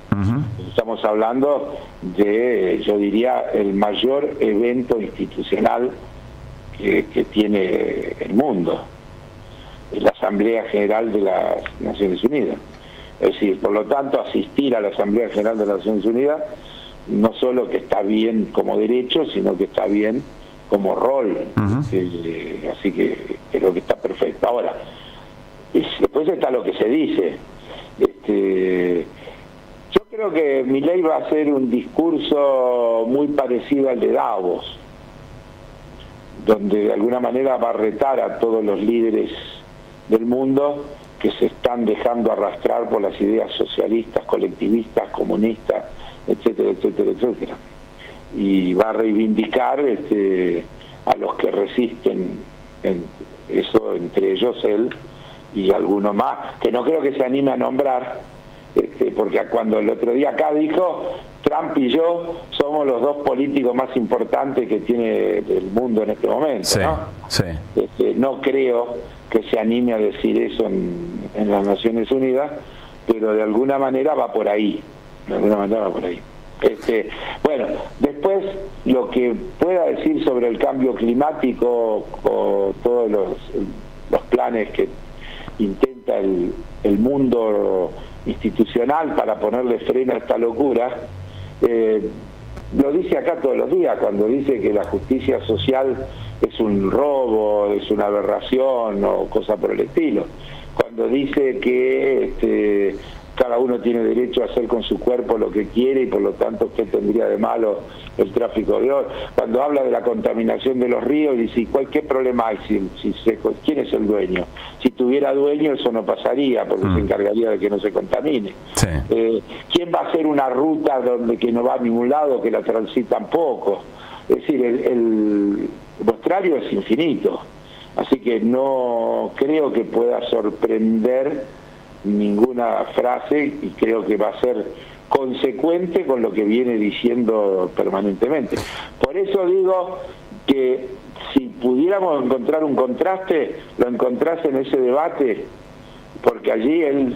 Estamos hablando de, yo diría, el mayor evento institucional que tiene el mundo, la Asamblea General de las Naciones Unidas. Es decir, por lo tanto, asistir a la Asamblea General de las Naciones Unidas no solo que está bien como derecho, sino que está bien como rol. Así que creo que está perfecto. Ahora, después está lo que se dice. Yo creo que Milei va a hacer un discurso muy parecido al de Davos, donde de alguna manera va a retar a todos los líderes del mundo que se están dejando arrastrar por las ideas socialistas, colectivistas, comunistas, etcétera, etcétera, etcétera. Y va a reivindicar a los que resisten eso, entre ellos él y alguno más, que no creo que se anime a nombrar, porque cuando el otro día acá dijo, Trump y yo somos los dos políticos más importantes que tiene el mundo en este momento, sí, ¿no? Sí. No creo que se anime a decir eso en las Naciones Unidas, pero de alguna manera va por ahí, Bueno, después lo que pueda decir sobre el cambio climático o todos los planes que intenta el mundo institucional para ponerle freno a esta locura, lo dice acá todos los días, cuando dice que la justicia social es un robo, es una aberración o cosa por el estilo, cuando dice que cada uno tiene derecho a hacer con su cuerpo lo que quiere y por lo tanto ¿qué tendría de malo el tráfico de oro? Cuando habla de la contaminación de los ríos, dice ¿qué problema hay? ¿Quién es el dueño? Si tuviera dueño eso no pasaría porque se encargaría de que no se contamine. Sí. ¿Quién va a hacer una ruta que no va a ningún lado, que la transitan poco? Es decir, el mostrario es infinito, así que no creo que pueda sorprender ninguna frase y creo que va a ser consecuente con lo que viene diciendo permanentemente. Por eso digo que si pudiéramos encontrar un contraste, lo encontrás en ese debate, porque allí él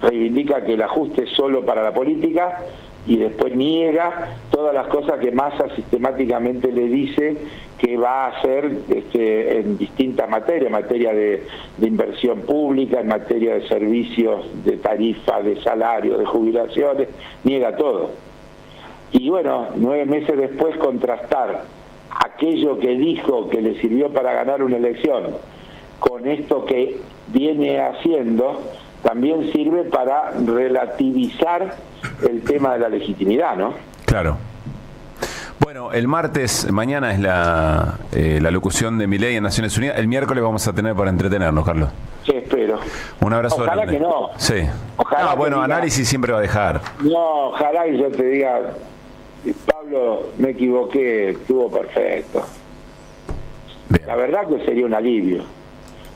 reivindica que el ajuste es solo para la política y después niega todas las cosas que Massa sistemáticamente le dice que va a hacer en distintas materias, en materia de inversión pública, en materia de servicios, de tarifa, de salario, de jubilaciones, niega todo. Y bueno, 9 meses después contrastar aquello que dijo que le sirvió para ganar una elección con esto que viene haciendo, también sirve para relativizar el tema de la legitimidad, ¿no? Claro. Bueno, el martes, mañana es la locución de Milei en Naciones Unidas. El miércoles vamos a tener para entretenernos, Carlos. Sí, espero. Un abrazo ojalá grande. Que no. Sí. Ojalá bueno, diga, análisis siempre va a dejar. No, ojalá que yo te diga, Pablo, me equivoqué, estuvo perfecto. Bien. La verdad que sería un alivio.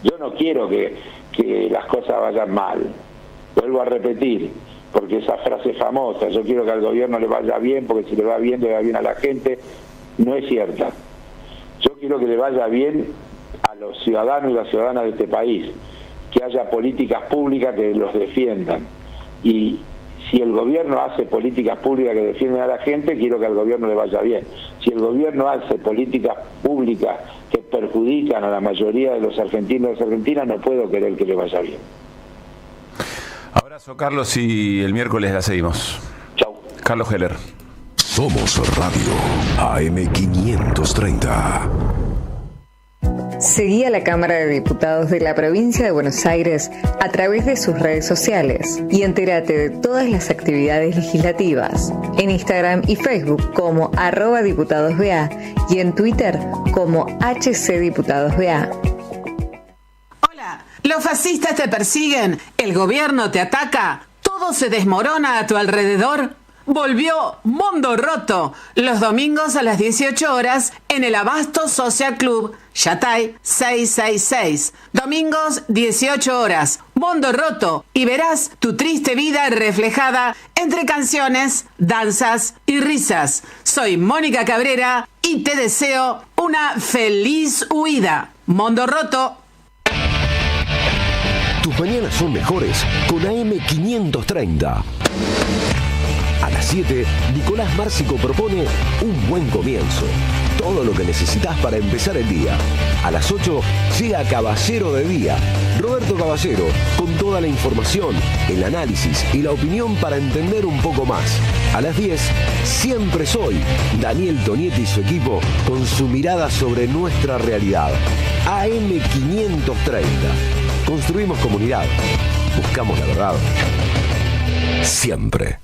Yo no quiero que las cosas vayan mal. Vuelvo a repetir, porque esa frase famosa, yo quiero que al gobierno le vaya bien, porque si le va bien a la gente, no es cierta. Yo quiero que le vaya bien a los ciudadanos y las ciudadanas de este país, que haya políticas públicas que los defiendan. Y si el gobierno hace políticas públicas que defienden a la gente, quiero que al gobierno le vaya bien. Si el gobierno hace políticas públicas que perjudican a la mayoría de los argentinos y las argentinas, no puedo querer que le vaya bien. Abrazo, Carlos, y el miércoles la seguimos. Chau. Carlos Heller. Somos Radio AM530. Seguí a la Cámara de Diputados de la Provincia de Buenos Aires a través de sus redes sociales y entérate de todas las actividades legislativas en Instagram y Facebook como @diputadosBA y en Twitter como HCDiputadosBA. Hola, los fascistas te persiguen, el gobierno te ataca, todo se desmorona a tu alrededor. Volvió Mundo Roto, los domingos a las 18 horas en el Abasto Social Club, Yatay 666. Domingos 18 horas, Mundo Roto, y verás tu triste vida reflejada entre canciones, danzas y risas. Soy Mónica Cabrera y te deseo una feliz huida. Mundo Roto. Tus mañanas son mejores con AM530. A las 7, Nicolás Márcico propone un buen comienzo. Todo lo que necesitas para empezar el día. A las 8, llega Caballero de Día. Roberto Caballero, con toda la información, el análisis y la opinión para entender un poco más. A las 10, Siempre Soy. Daniel Tonietti y su equipo con su mirada sobre nuestra realidad. AM530. Construimos comunidad. Buscamos la verdad. Siempre.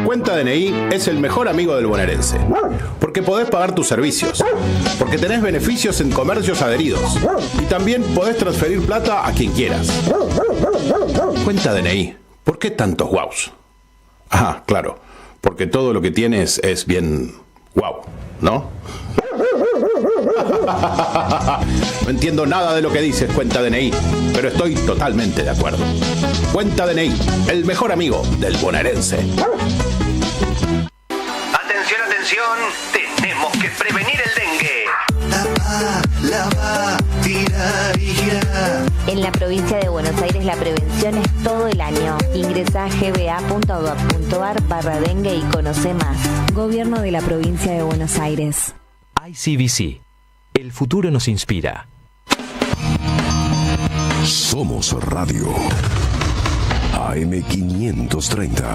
Cuenta DNI es el mejor amigo del bonaerense, porque podés pagar tus servicios, porque tenés beneficios en comercios adheridos y también podés transferir plata a quien quieras. Cuenta DNI, ¿por qué tantos guaus? Ah, claro, porque todo lo que tienes es bien guau, ¿no? No entiendo nada de lo que dices, Cuenta DNI, pero estoy totalmente de acuerdo. Cuenta DNI, el mejor amigo del bonaerense. Atención, atención, tenemos que prevenir el dengue. Lava, tirar y girar. En la provincia de Buenos Aires la prevención es todo el año. Ingresa a gba.gov.ar/dengue y conoce más. Gobierno de la provincia de Buenos Aires. ICBC. El futuro nos inspira. Somos Radio. AM530.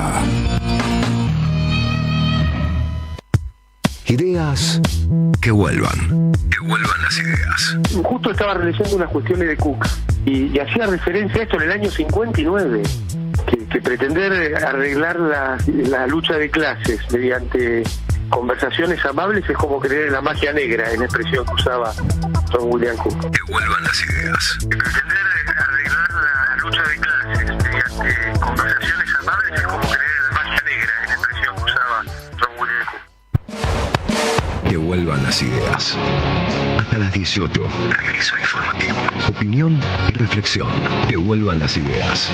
Ideas que vuelvan. Que vuelvan las ideas. Justo estaba realizando unas cuestiones de Cook y hacía referencia a esto en el año 59, que pretender arreglar la lucha de clases mediante conversaciones amables es como creer en la magia negra, en la expresión que usaba John William Cook. Que vuelvan las ideas. Pretender arreglar la lucha de clases mediante conversaciones amables es como creer en la magia negra, en la expresión que usaba John William Cook. Que vuelvan las ideas. Hasta las 18. Regreso informativo. Opinión y reflexión. Que vuelvan las ideas.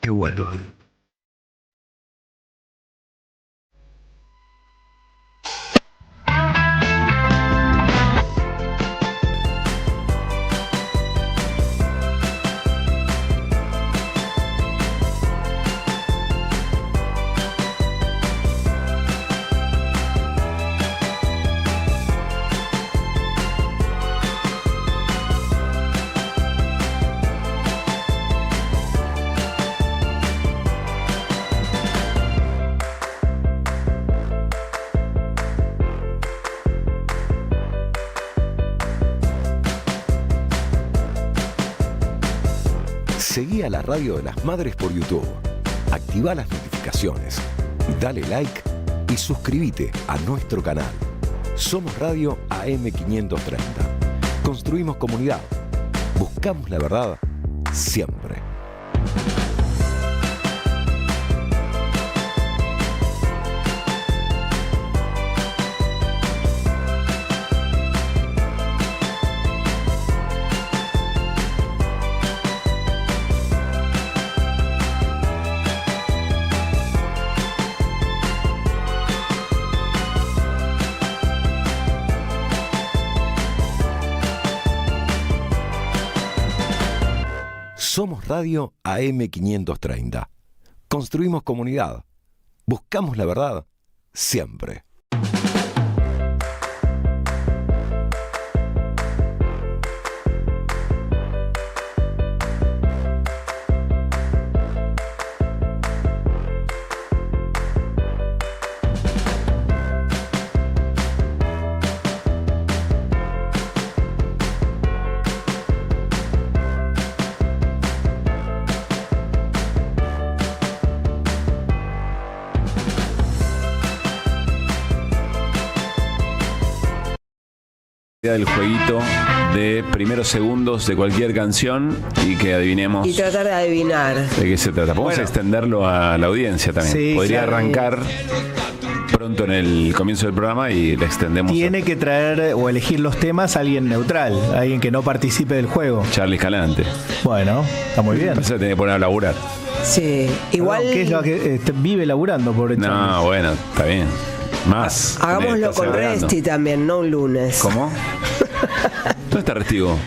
Que vuelvan. Seguí a la Radio de las Madres por YouTube. Activa las notificaciones. Dale like y suscríbete a nuestro canal. Somos Radio AM530. Construimos comunidad. Buscamos la verdad siempre. Somos Radio AM530. Construimos comunidad. Buscamos la verdad siempre. del jueguito de primeros segundos de cualquier canción y que adivinemos y tratar de adivinar de qué se trata. Podemos extenderlo a la audiencia también. Sí, podría claro. arrancar pronto en el comienzo del programa y le extendemos. Tiene que traer o elegir los temas a alguien neutral, alguien que no participe del juego. Charlie Escalante. Bueno, está muy bien. Se tiene que poner a laburar. Sí, igual. ¿Qué es lo que vive laburando, pobre Charlie? No, bueno, está bien. Más. Hagámoslo con Resti también, no un lunes. ¿Cómo? ¿Dónde está Restivo?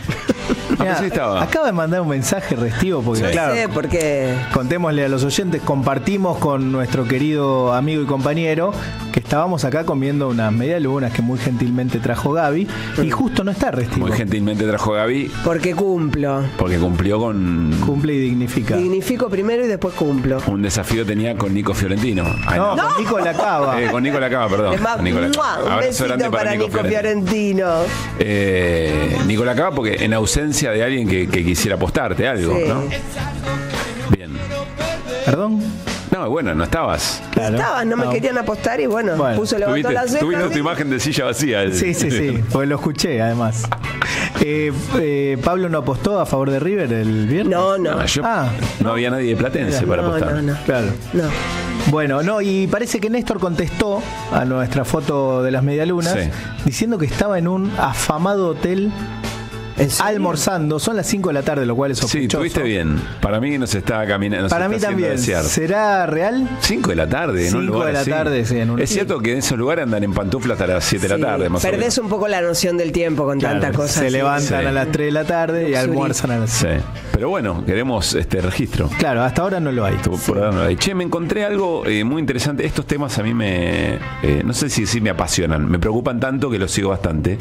Mirá, acaba de mandar un mensaje Restivo porque, no claro, sé, porque contémosle a los oyentes, compartimos con nuestro querido amigo y compañero que estábamos acá comiendo unas medialunas que muy gentilmente trajo Gaby y justo no está Restivo. Muy gentilmente trajo Gaby. Porque cumplo. Porque cumplió con... Cumple y dignifica. Dignifico primero y después cumplo. Un desafío tenía con Nico Fiorentino. Ay, no, con Nico Lacaba. Con Nico Lacaba, perdón. Un besito para Nico Fiorentino. Nico Lacaba porque en ausencia de alguien que quisiera apostarte algo, sí. ¿No? Bien. ¿Perdón? No, bueno, no estabas. Claro. No estabas, no me querían apostar y bueno. Puse levantó la ceja. Tuviste tu imagen de silla vacía. Sí, porque lo escuché además. ¿Pablo no apostó a favor de River el viernes? No. No había nadie de Platense para apostar. No. Claro. No. Bueno, y parece que Néstor contestó a nuestra foto de las medialunas diciendo que estaba en un afamado hotel almorzando. Son las 5 de la tarde, lo cual es sospechoso. Sí, tuviste bien. Para mí nos está caminando. Para mí también. ¿Será real? 5 de la tarde, 5 de la tarde, sí. Es cierto que en esos lugares andan en pantuflas hasta las 7 de la tarde. Más perdés un poco la noción del tiempo con tanta cosa. Se levantan a las 3 de la tarde y almuerzan a las 6. Sí. Pero bueno, queremos registro. Claro, hasta ahora no lo hay. Por ahora no lo hay. Che, me encontré algo muy interesante. Estos temas a mí no sé si me apasionan. Me preocupan tanto que los sigo bastante.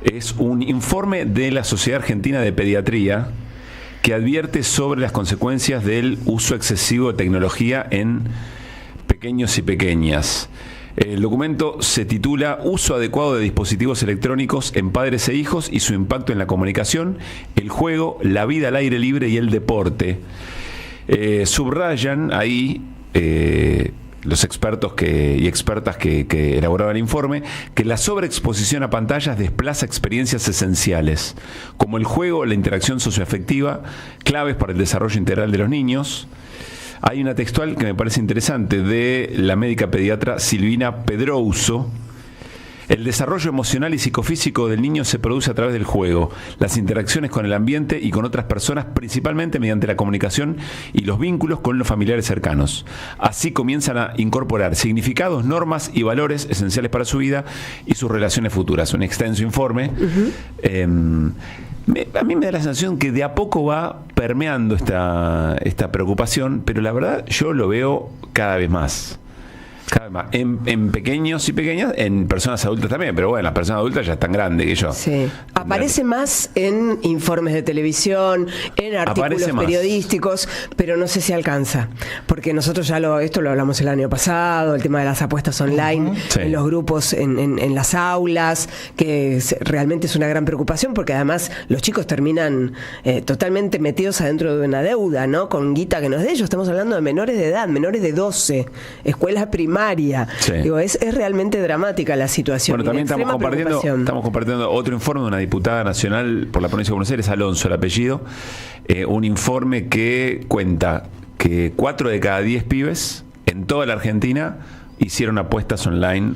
Es un informe de la Sociedad Argentina de Pediatría que advierte sobre las consecuencias del uso excesivo de tecnología en pequeños y pequeñas. El documento se titula Uso adecuado de dispositivos electrónicos en padres e hijos y su impacto en la comunicación, el juego, la vida al aire libre y el deporte. Subrayan ahí los expertos y expertas que elaboraban el informe, que la sobreexposición a pantallas desplaza experiencias esenciales, como el juego, la interacción socioafectiva, claves para el desarrollo integral de los niños. Hay una textual que me parece interesante de la médica pediatra Silvina Pedrouso. El desarrollo emocional y psicofísico del niño se produce a través del juego, las interacciones con el ambiente y con otras personas, principalmente mediante la comunicación y los vínculos con los familiares cercanos. Así comienzan a incorporar significados, normas y valores esenciales para su vida y sus relaciones futuras. Un extenso informe. A mí me da la sensación que de a poco va permeando esta preocupación, pero la verdad yo lo veo cada vez más. En pequeños y pequeñas, en personas adultas también, pero bueno, las personas adultas ya están grandes que yo. Sí. Aparece más en informes de televisión, en artículos periodísticos, pero no sé si alcanza, porque nosotros esto lo hablamos el año pasado, el tema de las apuestas online, en los grupos, en las aulas, que realmente es una gran preocupación, porque además los chicos terminan totalmente metidos adentro de una deuda, ¿no? Con guita que no es de ellos. Estamos hablando de menores de edad, menores de 12, escuelas primarias. Digo, es realmente dramática la situación. Bueno, también estamos compartiendo otro informe de una diputada nacional por la provincia de Buenos Aires, Alonso el apellido, un informe que cuenta que 4 de cada 10 pibes en toda la Argentina hicieron apuestas online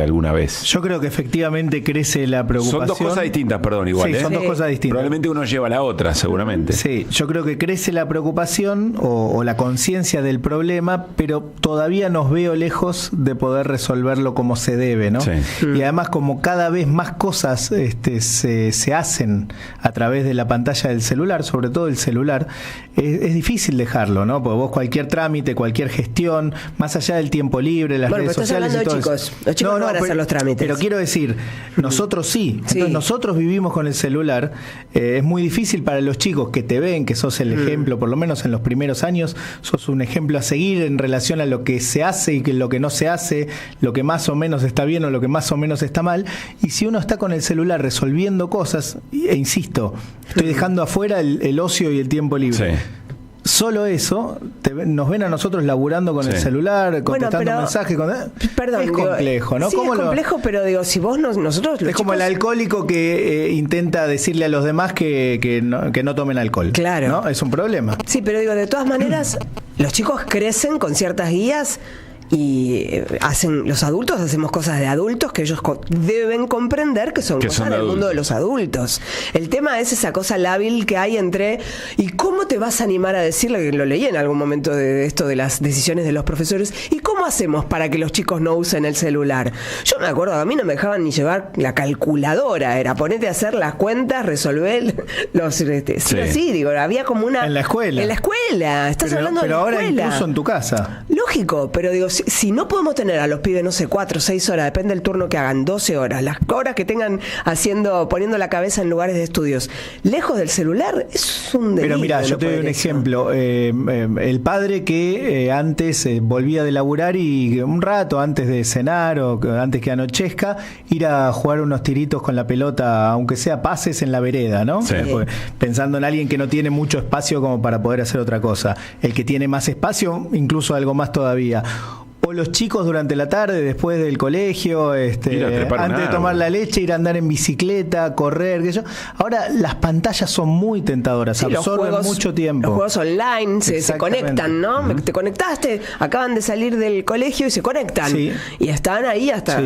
alguna vez. Yo creo que efectivamente crece la preocupación. Son dos cosas distintas, perdón, igual. Sí, son dos cosas distintas. Probablemente uno lleva a la otra, seguramente. Sí, yo creo que crece la preocupación o la conciencia del problema, pero todavía nos veo lejos de poder resolverlo como se debe, ¿no? Sí. Y además, como cada vez más cosas se hacen a través de la pantalla del celular, sobre todo el celular, es difícil dejarlo, ¿no? Porque vos cualquier trámite, cualquier gestión, más allá del tiempo libre, las redes sociales y todo chicos. Los chicos no van a hacer los trámites. Pero quiero decir, nosotros sí. Entonces, nosotros vivimos con el celular. Es muy difícil para los chicos que te ven, que sos el ejemplo, por lo menos en los primeros años, sos un ejemplo a seguir en relación a lo que se hace y lo que no se hace, lo que más o menos está bien o lo que más o menos está mal. Y si uno está con el celular resolviendo cosas, e insisto, estoy dejando afuera el ocio y el tiempo libre. Sí. solo eso, nos ven a nosotros laburando con el celular, contestando mensajes. Perdón, es complejo, ¿no? Sí, es complejo, pero digo, si vos nosotros... Es como el alcohólico que intenta decirle a los demás que no tomen alcohol. Claro. ¿No? Es un problema. Sí, pero digo, de todas maneras, los chicos crecen con ciertas guías y los adultos hacemos cosas de adultos que ellos deben comprender que son cosas del mundo de los adultos. El tema es esa cosa lábil que hay entre ¿y cómo te vas a animar a decirle? Que lo leí en algún momento de esto de las decisiones de los profesores. ¿Y cómo hacemos para que los chicos no usen el celular? Yo me acuerdo, a mí no me dejaban ni llevar la calculadora, era ponete a hacer las cuentas, resolver los sí, digo, había como una en la escuela. Estás hablando de la escuela. Pero ahora incluso en tu casa. Lógico, pero digo, si no podemos tener a los pibes, no sé, 4 o 6 horas, depende del turno que hagan, 12 horas, las horas que tengan poniendo la cabeza en lugares de estudios, lejos del celular, es un delito. Pero mira, yo te doy un ejemplo. El padre que antes volvía de laburar y un rato antes de cenar o antes que anochezca, ir a jugar unos tiritos con la pelota, aunque sea pases en la vereda, ¿no? Sí. Pensando en alguien que no tiene mucho espacio como para poder hacer otra cosa. El que tiene más espacio, incluso algo más todavía. O los chicos durante la tarde, después del colegio, antes de tomar la leche, ir a andar en bicicleta, correr, que yo. Ahora las pantallas son muy tentadoras, absorben mucho tiempo. Los juegos online se conectan, ¿no? Te conectaste, acaban de salir del colegio y se conectan. Sí. Y están ahí hasta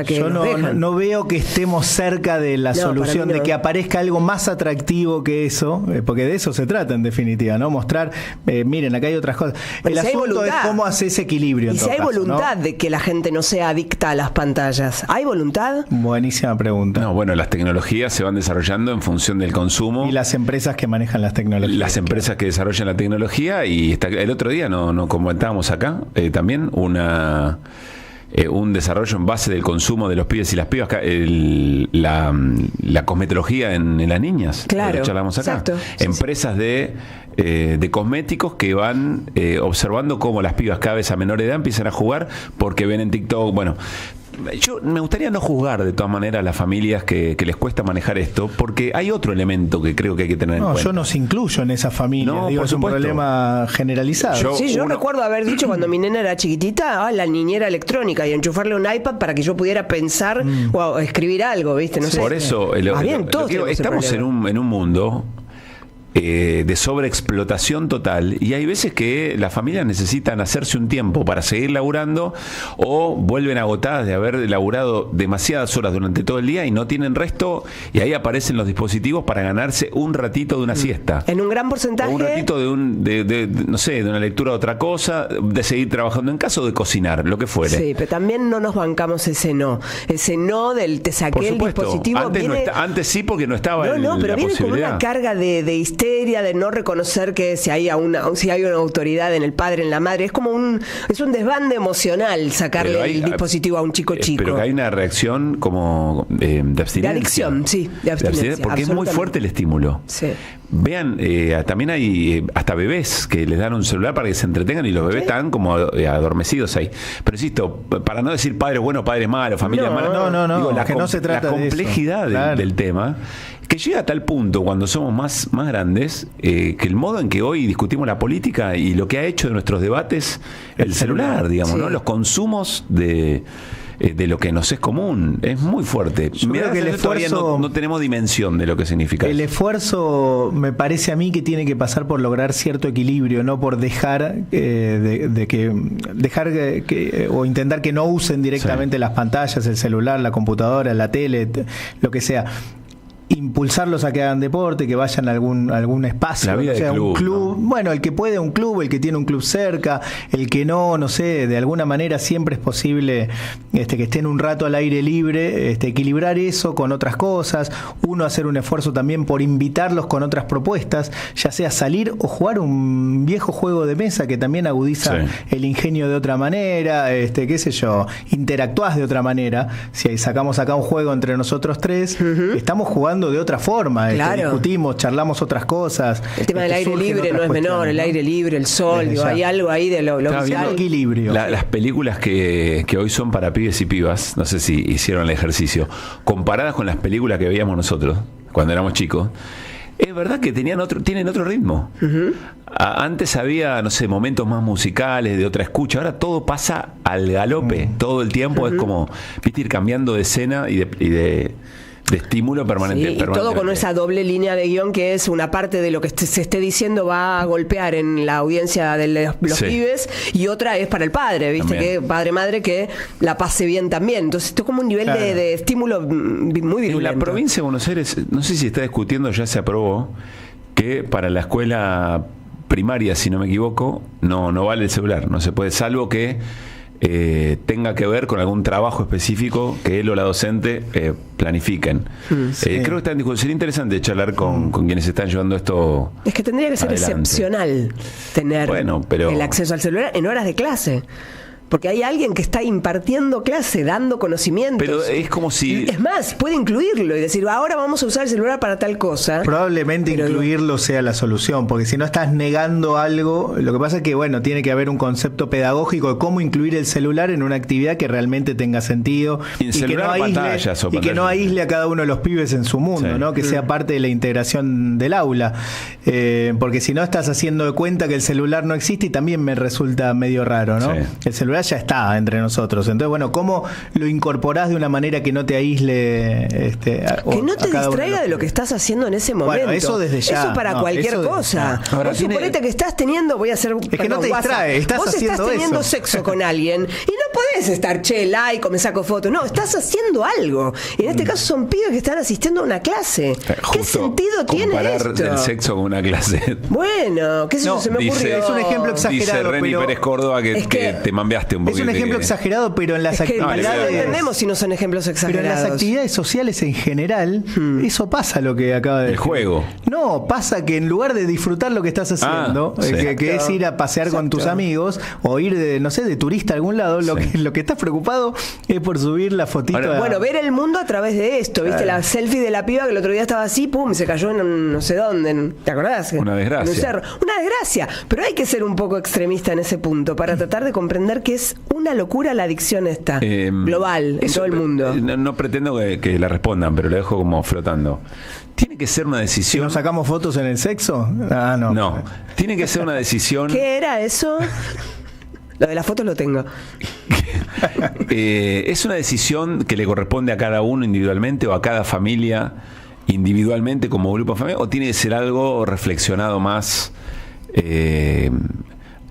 que yo no veo que estemos cerca de la solución de que aparezca algo más atractivo que eso, porque de eso se trata en definitiva, ¿no? Mostrar, miren, acá hay otras cosas. El asunto es cómo hacer ese equilibrio. Hay voluntad de que la gente no sea adicta a las pantallas. ¿Hay voluntad? Buenísima pregunta. No, bueno, las tecnologías se van desarrollando en función del consumo. Y las empresas que manejan las tecnologías. Las empresas que desarrollan la tecnología. Y el otro día, no comentábamos acá, también un desarrollo en base del consumo de los pibes y las pibas, la cosmetología en las niñas. Claro. Lo charlamos acá. Exacto. Empresas de cosméticos que van observando cómo las pibas cada vez a menor edad empiezan a jugar porque ven en TikTok. Bueno, yo me gustaría no juzgar de todas maneras a las familias que les cuesta manejar esto, porque hay otro elemento que creo que hay que tener en cuenta. Yo nos incluyo en esa familia. No, es un problema generalizado. Yo recuerdo haber dicho cuando mi nena era chiquitita, la niñera electrónica y enchufarle un iPad para que yo pudiera pensar o escribir algo, ¿viste? No sé. Por eso, estamos en un mundo de sobreexplotación total, y hay veces que las familias necesitan hacerse un tiempo para seguir laburando o vuelven agotadas de haber laburado demasiadas horas durante todo el día y no tienen resto, y ahí aparecen los dispositivos para ganarse un ratito de una siesta. En un gran porcentaje. O un ratito de una lectura de otra cosa, de seguir trabajando en casa o de cocinar, lo que fuere. Sí, pero también no nos bancamos ese no del te saqué el dispositivo. Antes sí, porque no estaba pero viene con una carga de histeria, de no reconocer que si hay una autoridad en el padre, en la madre, es como un desbande emocional sacarle el dispositivo a un chico. Pero que hay una reacción como de abstinencia. De adicción, sí, de abstinencia. Porque es muy fuerte el estímulo. Sí. Vean, también hay hasta bebés que les dan un celular para que se entretengan, y los bebés están como adormecidos ahí. Pero insisto, para no decir padres buenos, padres malos, familias malas. No, que no se trata de complejidad del tema, que llega a tal punto cuando somos más grandes, que el modo en que hoy discutimos la política y lo que ha hecho de nuestros debates el celular, digamos, ¿no? Los consumos de lo que nos es común es muy fuerte. Mirá que el esfuerzo, no tenemos dimensión de lo que significa. El esfuerzo me parece a mí que tiene que pasar por lograr cierto equilibrio, no por dejar o intentar que no usen directamente las pantallas, el celular, la computadora, la tele, lo que sea. Impulsarlos a que hagan deporte, que vayan a algún espacio, la vida de club, un club, ¿no? Bueno, el que puede un club, el que tiene un club cerca, el que no sé, de alguna manera siempre es posible que estén un rato al aire libre, equilibrar eso con otras cosas, uno hacer un esfuerzo también por invitarlos con otras propuestas, ya sea salir o jugar un viejo juego de mesa que también agudiza el ingenio de otra manera, qué sé yo, interactuás de otra manera. Si sacamos acá un juego entre nosotros tres, estamos jugando de otra forma, discutimos, charlamos otras cosas. El tema del aire libre no es menor, el aire libre, el sol, hay algo ahí de lo visual. Equilibrio. Las películas que hoy son para pibes y pibas, no sé si hicieron el ejercicio, comparadas con las películas que veíamos nosotros cuando éramos chicos, Es verdad que tienen otro ritmo. Antes había, no sé, momentos más musicales, de otra escucha. Ahora todo pasa al galope, todo el tiempo. Es como, viste, ir cambiando de escena y de estímulo permanente. Sí, y todo con esa doble línea de guión que es una parte de lo que se esté diciendo va a golpear en la audiencia de los pibes y otra es para el padre, ¿viste? Que padre-madre que la pase bien también. Entonces esto es como un nivel de estímulo muy virulento. En la provincia de Buenos Aires, no sé si está discutiendo, ya se aprobó, que para la escuela primaria, si no me equivoco, no vale el celular, no se puede, salvo que tenga que ver con algún trabajo específico que él o la docente planifiquen. Creo que está en discusión. Sería interesante charlar con quienes están llevando esto. Es que tendría que ser excepcional tener el acceso al celular en horas de clase. Porque hay alguien que está impartiendo clase, dando conocimientos. Pero es como si... Es más, puede incluirlo y decir, ahora vamos a usar el celular para tal cosa. Probablemente incluirlo sea la solución, porque si no estás negando algo, lo que pasa es que, bueno, tiene que haber un concepto pedagógico de cómo incluir el celular en una actividad que realmente tenga sentido y que no aísle a cada uno de los pibes en su mundo, ¿no? Que sea parte de la integración del aula. Porque si no estás haciendo de cuenta que el celular no existe y también me resulta medio raro, ¿no? El celular ya está entre nosotros. Entonces, bueno, ¿cómo lo incorporás de una manera que no te aísle? Que no te distraiga de lo que estás haciendo en ese momento. Bueno, eso desde ya. Eso para cualquier cosa. Ahora, vos suponete que estás teniendo, voy a hacer... Es que no te distrae, vos estás teniendo sexo con alguien y no podés estar, like, me saco fotos. No, estás haciendo algo. Y en este caso son pibes que están asistiendo a una clase. ¿Qué sentido tiene esto? Comparar el sexo con una clase. Bueno, qué sé yo, se me ocurrió. Es un ejemplo exagerado. Dice Reni Pérez Córdoba que te mambeaste un poquito. Es un ejemplo exagerado, pero en las actividades... No entendemos si no son ejemplos exagerados. Pero en las actividades sociales en general, eso pasa lo que acaba de decir. El juego. No, pasa que en lugar de disfrutar lo que estás haciendo, que es ir a pasear con tus amigos o ir de turista a algún lado, lo que estás preocupado es por subir la fotito. Bueno, ver el mundo a través de esto, ¿viste? La selfie de la piba que el otro día estaba así, pum, se cayó en no sé dónde. ¿Te acordás? Una desgracia. En un cerro. Una desgracia. Pero hay que ser un poco extremista en ese punto para tratar de comprender que es una locura la adicción esta, global, en todo el mundo. No pretendo que la respondan, pero lo dejo como flotando. Tiene que ser una decisión. ¿Nos sacamos fotos en el sexo? No. No, tiene que ser una decisión. ¿Qué era eso? Lo de las fotos lo tengo. ¿Es una decisión que le corresponde a cada uno individualmente o a cada familia individualmente como grupo familiar? ¿O tiene que ser algo reflexionado más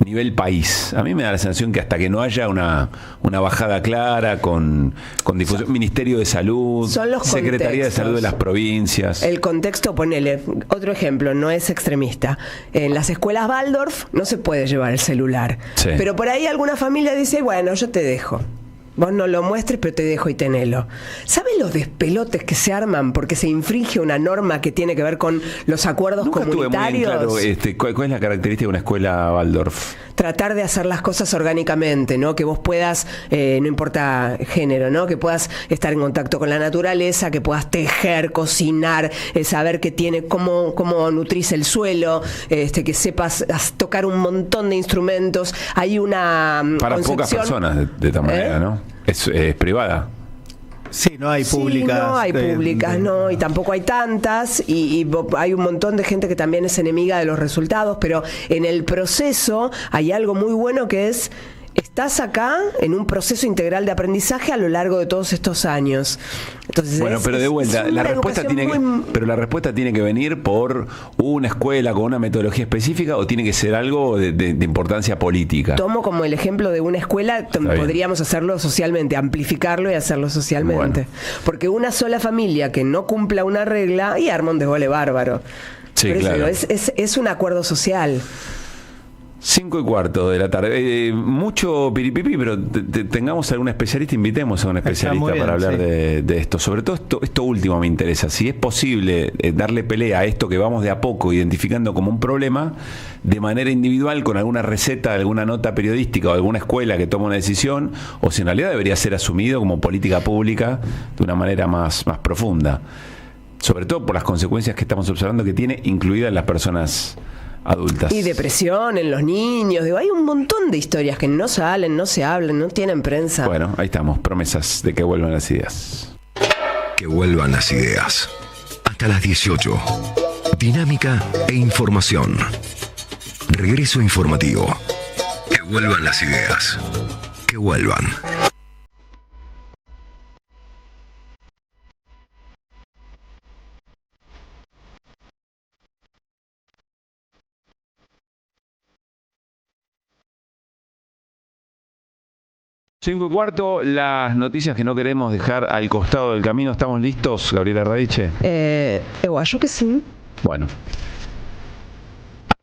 nivel país? A mí me da la sensación que hasta que no haya una bajada clara con difusión, Ministerio de Salud, Secretaría de Salud de las provincias. El contexto, ponele, otro ejemplo, no es extremista. En las escuelas Waldorf no se puede llevar el celular. Pero por ahí alguna familia dice, bueno, yo te dejo. Vos no lo muestres, pero te dejo y tenelo. ¿Sabes los despelotes que se arman porque se infringe una norma que tiene que ver con los acuerdos comunitarios? Nunca estuve muy claro, ¿cuál es la característica de una escuela Waldorf? Tratar de hacer las cosas orgánicamente, ¿no? Que vos puedas, no importa género, ¿no? Que puedas estar en contacto con la naturaleza, que puedas tejer, cocinar, saber que tiene cómo nutrirse el suelo, que sepas tocar un montón de instrumentos. Hay una para pocas personas de esta manera, ¿no? Es privada. Sí, no hay públicas. No hay públicas, no, y tampoco hay tantas, y hay un montón de gente que también es enemiga de los resultados, pero en el proceso hay algo muy bueno que es... Estás acá en un proceso integral de aprendizaje a lo largo de todos estos años. Entonces, bueno, pero de vuelta, la respuesta tiene que venir por una escuela con una metodología específica o tiene que ser algo de importancia política. Tomo como el ejemplo de una escuela, podríamos hacerlo socialmente, amplificarlo y hacerlo socialmente. Bueno. Porque una sola familia que no cumpla una regla y arma un desvole bárbaro. Sí, claro. Es un acuerdo social. 5:15 de la tarde. Mucho piripipi, pero tengamos algún especialista, invitemos a un especialista para hablar de esto. Sobre todo esto último me interesa. Si es posible darle pelea a esto que vamos de a poco identificando como un problema, de manera individual, con alguna receta, alguna nota periodística o alguna escuela que toma una decisión, o si en realidad debería ser asumido como política pública de una manera más profunda. Sobre todo por las consecuencias que estamos observando que tiene, incluidas las personas adultas. Y depresión en los niños. Hay un montón de historias que no salen, no se hablan, no tienen prensa. Bueno, ahí estamos. Promesas de que vuelvan las ideas. Que vuelvan las ideas. Hasta las 18. dinámica e información. Regreso informativo. Que vuelvan las ideas. Que vuelvan. Cinco y cuarto, las noticias que no queremos dejar al costado del camino. ¿Estamos listos, Gabriela Radiche? Eu acho que sí. Bueno.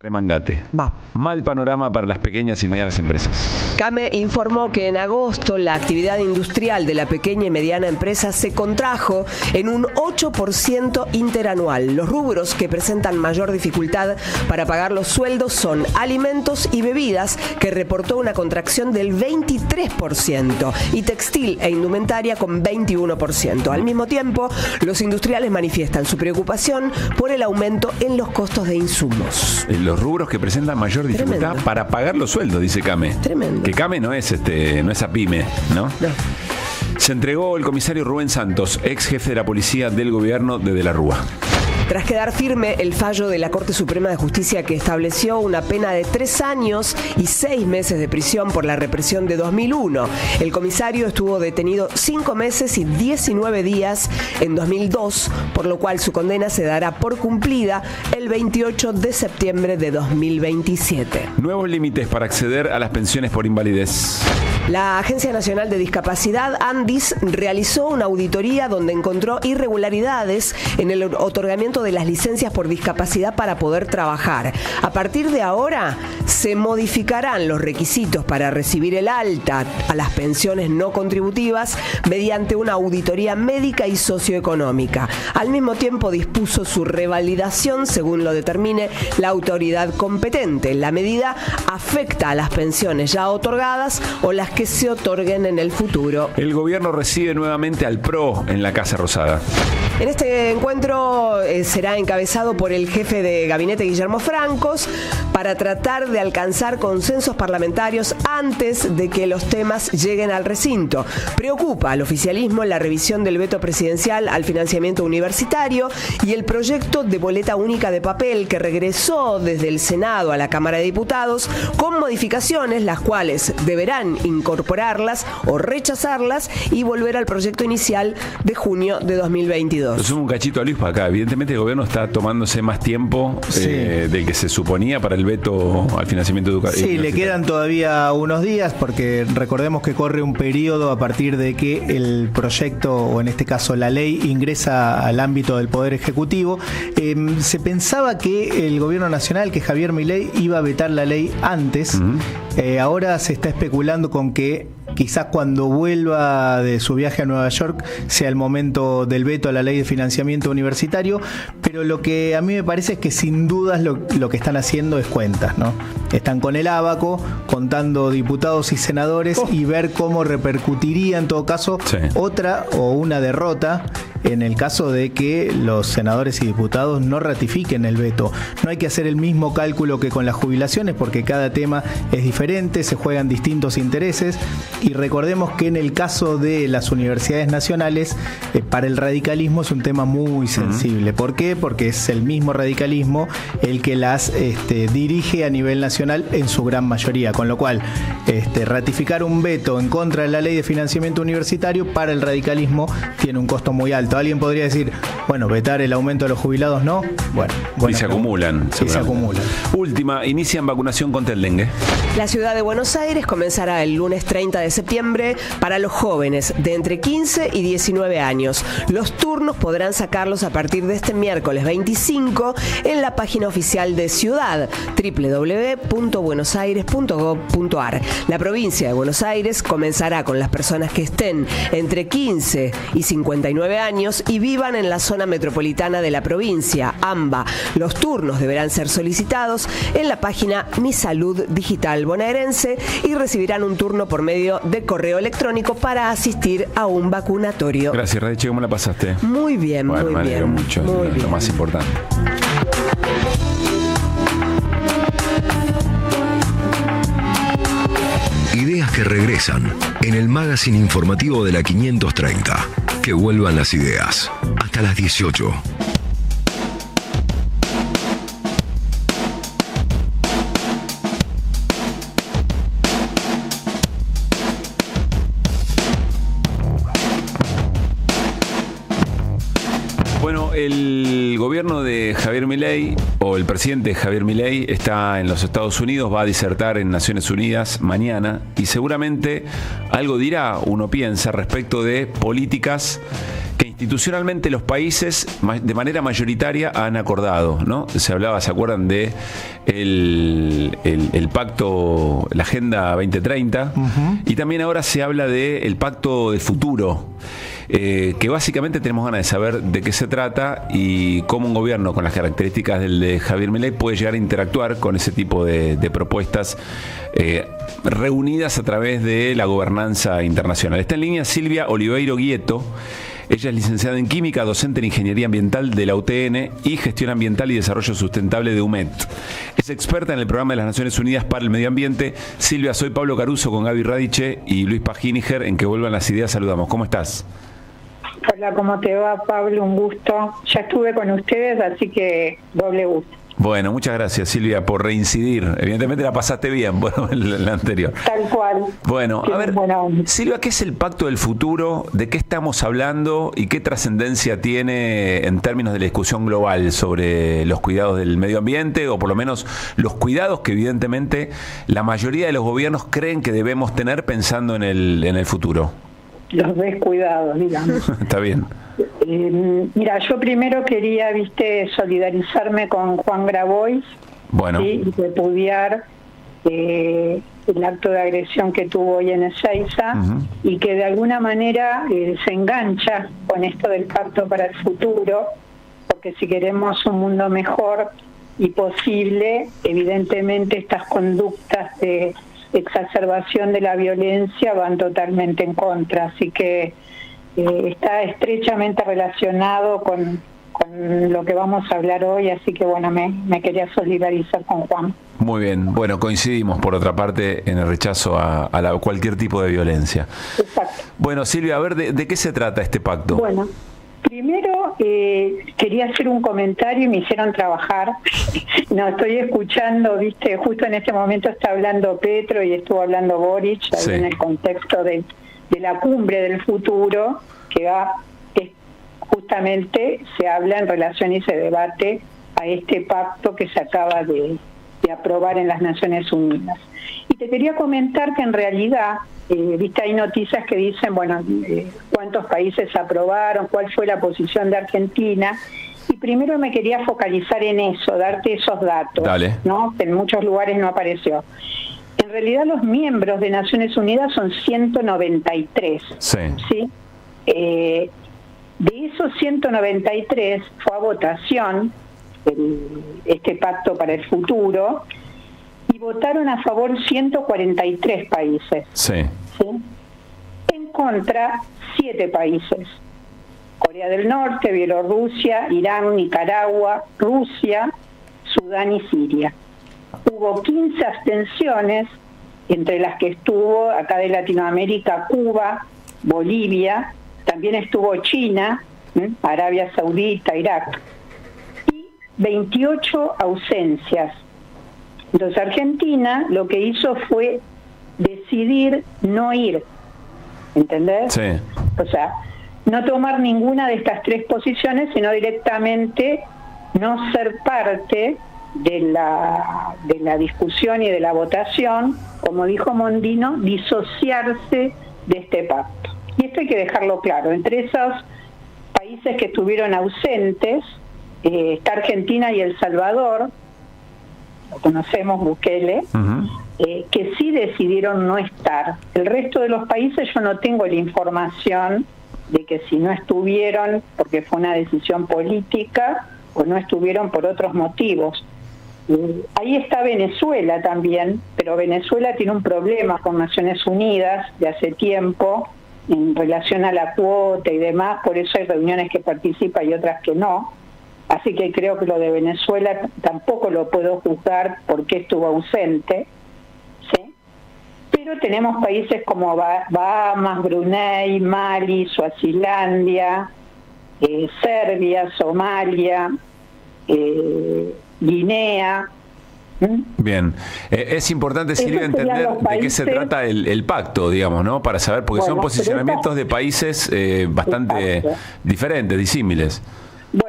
Remangate. Va. Mal panorama para las pequeñas y medianas empresas. CAME informó que en agosto la actividad industrial de la pequeña y mediana empresa se contrajo en un 8% interanual. Los rubros que presentan mayor dificultad para pagar los sueldos son alimentos y bebidas, que reportó una contracción del 23%, y textil e indumentaria con 21%. Al mismo tiempo, los industriales manifiestan su preocupación por el aumento en los costos de insumos. Los rubros que presentan mayor dificultad Tremendo. para pagar los sueldos, dice CAME. Tremendo. Que CAME no es APYME, ¿no? Se entregó el comisario Rubén Santos, ex jefe de la policía del gobierno de la Rúa. Tras quedar firme el fallo de la Corte Suprema de Justicia que estableció una pena de 3 años y 6 meses de prisión por la represión de 2001, el comisario estuvo detenido 5 meses y 19 días en 2002, por lo cual su condena se dará por cumplida el 28 de septiembre de 2027. Nuevos límites para acceder a las pensiones por invalidez. La Agencia Nacional de Discapacidad, ANDIS, realizó una auditoría donde encontró irregularidades en el otorgamiento de las licencias por discapacidad para poder trabajar. A partir de ahora, se modificarán los requisitos para recibir el alta a las pensiones no contributivas mediante una auditoría médica y socioeconómica. Al mismo tiempo, dispuso su revalidación según lo determine la autoridad competente. La medida afecta a las pensiones ya otorgadas o las que se otorguen en el futuro. El gobierno recibe nuevamente al PRO en la Casa Rosada. En este encuentro será encabezado por el jefe de gabinete, Guillermo Francos, para tratar de alcanzar consensos parlamentarios antes de que los temas lleguen al recinto. Preocupa al oficialismo la revisión del veto presidencial al financiamiento universitario y el proyecto de boleta única de papel que regresó desde el Senado a la Cámara de Diputados con modificaciones, las cuales deberán incorporarlas o rechazarlas y volver al proyecto inicial de junio de 2022. Lo sumo un cachito a Luis para acá. Evidentemente el gobierno está tomándose más tiempo del que se suponía para el veto al financiamiento educativo. Sí, le quedan todavía unos días porque recordemos que corre un periodo a partir de que el proyecto, o en este caso la ley, ingresa al ámbito del Poder Ejecutivo. Se pensaba que el gobierno nacional, que Javier Milei, iba a vetar la ley antes. Ahora se está especulando con que quizás cuando vuelva de su viaje a Nueva York sea el momento del veto a la ley de financiamiento universitario, pero lo que a mí me parece es que sin dudas lo que están haciendo es cuentas, ¿no? Están con el ábaco, contando diputados y senadores y ver cómo repercutiría en todo caso otra o una derrota en el caso de que los senadores y diputados no ratifiquen el veto. No hay que hacer el mismo cálculo que con las jubilaciones porque cada tema es diferente, se juegan distintos intereses, y recordemos que en el caso de las universidades nacionales, para el radicalismo es un tema muy sensible. ¿Por qué? Porque es el mismo radicalismo el que las dirige a nivel nacional en su gran mayoría, con lo cual ratificar un veto en contra de la ley de financiamiento universitario para el radicalismo tiene un costo muy alto. Alguien podría decir, bueno, vetar el aumento de los jubilados, ¿no? Bueno, y se acumulan. Sí, se acumulan. Última, inician vacunación contra el dengue. La ciudad de Buenos Aires comenzará el lunes 30 de septiembre para los jóvenes de entre 15 y 19 años. Los turnos podrán sacarlos a partir de este miércoles 25 en la página oficial de Ciudad, www.buenosaires.gov.ar. La provincia de Buenos Aires comenzará con las personas que estén entre 15 y 59 años y vivan en la zona metropolitana de la provincia, AMBA. Los turnos deberán ser solicitados en la página Mi Salud Digital Bonaerense y recibirán un turno por medio de correo electrónico para asistir a un vacunatorio. Gracias, Radiche, ¿cómo la pasaste? Muy bien, bueno, muy me alegro bien. mucho, muy es bien. lo más importante. Ideas que regresan en el magazine informativo de la 530. Que vuelvan las ideas. Hasta las 18. Bueno, el gobierno de Javier Milei, o el presidente Javier Milei, está en los Estados Unidos, va a disertar en Naciones Unidas mañana y seguramente algo dirá, uno piensa, respecto de políticas que institucionalmente los países de manera mayoritaria han acordado, ¿no? Se hablaba, ¿se acuerdan de el pacto, la Agenda 2030? Y también ahora se habla del pacto de futuro, que básicamente tenemos ganas de saber de qué se trata y cómo un gobierno con las características del de Javier Milei puede llegar a interactuar con ese tipo de propuestas reunidas a través de la gobernanza internacional. Está en línea Silvia Oliveiro Guieto. Ella es licenciada en Química, docente en Ingeniería Ambiental de la UTN y Gestión Ambiental y Desarrollo Sustentable de UMET. Es experta en el Programa de las Naciones Unidas para el Medio Ambiente. Silvia, soy Pablo Caruso con Gaby Radiche y Luis Paginiger en Que Vuelvan las Ideas. Saludamos. ¿Cómo estás? Hola, ¿cómo te va, Pablo? Un gusto. Ya estuve con ustedes, así que doble gusto. Bueno, muchas gracias, Silvia, por reincidir. Evidentemente la pasaste bien, bueno, en la anterior. Tal cual. Bueno, a ver, Silvia, ¿qué es el Pacto del Futuro? ¿De qué estamos hablando? ¿Y qué trascendencia tiene en términos de la discusión global sobre los cuidados del medio ambiente? O por lo menos los cuidados que evidentemente la mayoría de los gobiernos creen que debemos tener pensando en el futuro. Los descuidados, digamos. Está bien. Mira, yo primero quería, solidarizarme con Juan Grabois, bueno, ¿sí? Y repudiar el acto de agresión que tuvo hoy en Ezeiza, y que de alguna manera se engancha con esto del pacto para el futuro, porque si queremos un mundo mejor y posible, evidentemente estas conductas de exacerbación de la violencia van totalmente en contra, así que está estrechamente relacionado con lo que vamos a hablar hoy, así que bueno, me quería solidarizar con Juan. Muy bien, bueno, coincidimos por otra parte en el rechazo a cualquier tipo de violencia. Exacto. Bueno, Silvia, a ver, ¿de qué se trata este pacto? Bueno, primero quería hacer un comentario y me hicieron trabajar. No, estoy escuchando, justo en este momento está hablando Petro y estuvo hablando Boric, sí, en el contexto de la cumbre del futuro, que justamente se habla en relación y se debate a este pacto que se acaba de aprobar en las Naciones Unidas. Y te quería comentar que en realidad, hay noticias que dicen, cuántos países aprobaron, cuál fue la posición de Argentina, y primero me quería focalizar en eso, darte esos datos, ¿no? Que en muchos lugares no apareció. En realidad los miembros de Naciones Unidas son 193. Sí. ¿Sí? De esos 193 fue a votación este pacto para el futuro y votaron a favor 143 países. Sí. ¿Sí? En contra 7 países. Corea del Norte, Bielorrusia, Irán, Nicaragua, Rusia, Sudán y Siria. Hubo 15 abstenciones, entre las que estuvo acá de Latinoamérica Cuba, Bolivia, también estuvo China, Arabia Saudita, Irak, y 28 ausencias. Entonces Argentina lo que hizo fue decidir no ir, ¿entendés? Sí. O sea, no tomar ninguna de estas 3 posiciones, sino directamente no ser parte de la discusión y de la votación, como dijo Mondino, disociarse de este pacto. Y esto hay que dejarlo claro. Entre esos países que estuvieron ausentes, está Argentina y El Salvador, lo conocemos, Bukele, que sí decidieron no estar. El resto de los países yo no tengo la información de que si no estuvieron porque fue una decisión política o no estuvieron por otros motivos. Ahí está Venezuela también, pero Venezuela tiene un problema con Naciones Unidas de hace tiempo en relación a la cuota y demás, por eso hay reuniones que participa y otras que no. Así que creo que lo de Venezuela tampoco lo puedo juzgar porque estuvo ausente, ¿sí? Pero tenemos países como Bahamas, Brunei, Mali, Suazilandia, Serbia, Somalia, Guinea. Bien, es importante, Silvia, entender de qué se trata el pacto, digamos, ¿no? Para saber, porque son posicionamientos de países bastante diferentes, disímiles.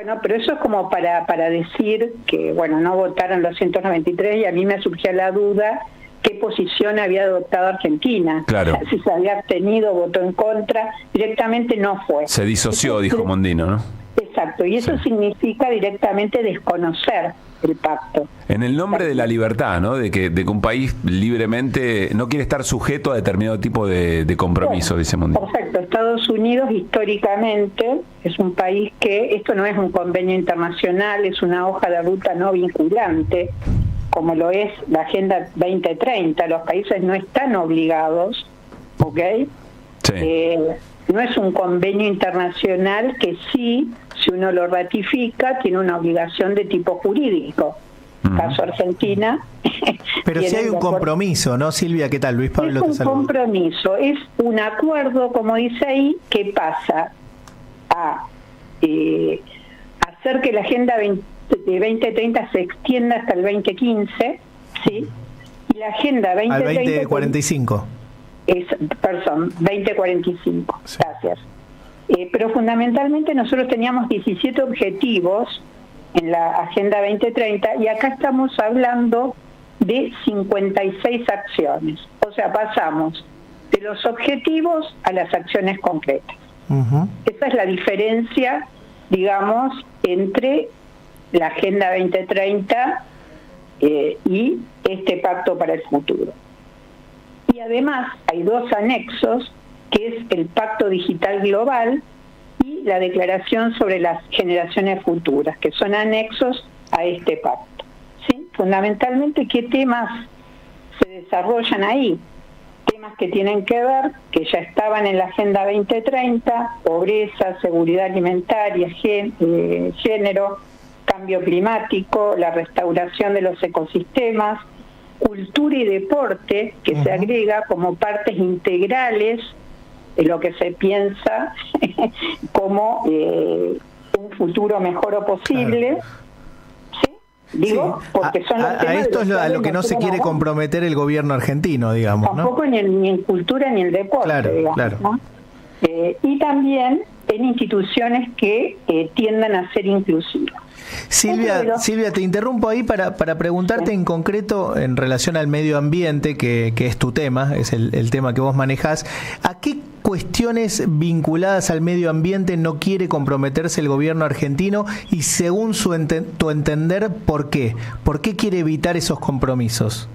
Bueno, pero eso es como para decir que, bueno, no votaron los 193 y a mí me surgía la duda qué posición había adoptado Argentina. Claro. O sea, si se había abstenido, votó en contra, directamente no fue. Se disoció, dijo Mondino, ¿no? Exacto, y eso significa directamente desconocer el pacto. En el nombre de la libertad, ¿no? De que un país libremente no quiere estar sujeto a determinado tipo de compromiso, dice Mondino. Perfecto. Estados Unidos históricamente es un país que, esto no es un convenio internacional, es una hoja de ruta no vinculante, como lo es la Agenda 2030. Los países no están obligados, ¿ok? Sí. No es un convenio internacional que sí, si uno lo ratifica, tiene una obligación de tipo jurídico. Caso Argentina. Pero sí hay un compromiso, ¿no, Silvia? ¿Qué tal? Luis Pablo te saluda. Es un compromiso, es un acuerdo, como dice ahí, que pasa a hacer que la Agenda 2030 se extienda hasta el 2015, ¿sí? Y la Agenda 2030... Al 2045. Perdón, 2045, sí. Gracias. Pero fundamentalmente nosotros teníamos 17 objetivos en la Agenda 2030 y acá estamos hablando de 56 acciones. O sea, pasamos de los objetivos a las acciones concretas. Esa es la diferencia, digamos, entre la Agenda 2030 y este Pacto para el Futuro. Y además hay dos anexos, que es el Pacto Digital Global y la Declaración sobre las Generaciones Futuras, que son anexos a este pacto. ¿Sí? Fundamentalmente, ¿qué temas se desarrollan ahí? Temas que tienen que ver, que ya estaban en la Agenda 2030, pobreza, seguridad alimentaria, género, cambio climático, la restauración de los ecosistemas, cultura y deporte, que se agrega como partes integrales de lo que se piensa como un futuro mejor o posible. ¿Sí? Digo, porque son los temas esto es a lo que no se quiere comprometer el gobierno argentino, digamos. Tampoco, ¿no? ni en cultura ni en deporte, claro, digamos, claro. ¿no? Y también en instituciones que tiendan a ser inclusivas. Silvia, te interrumpo ahí para preguntarte en concreto en relación al medio ambiente, que es tu tema, es el tema que vos manejás. ¿A qué cuestiones vinculadas al medio ambiente no quiere comprometerse el gobierno argentino? Y según tu entender, ¿por qué? ¿Por qué quiere evitar esos compromisos?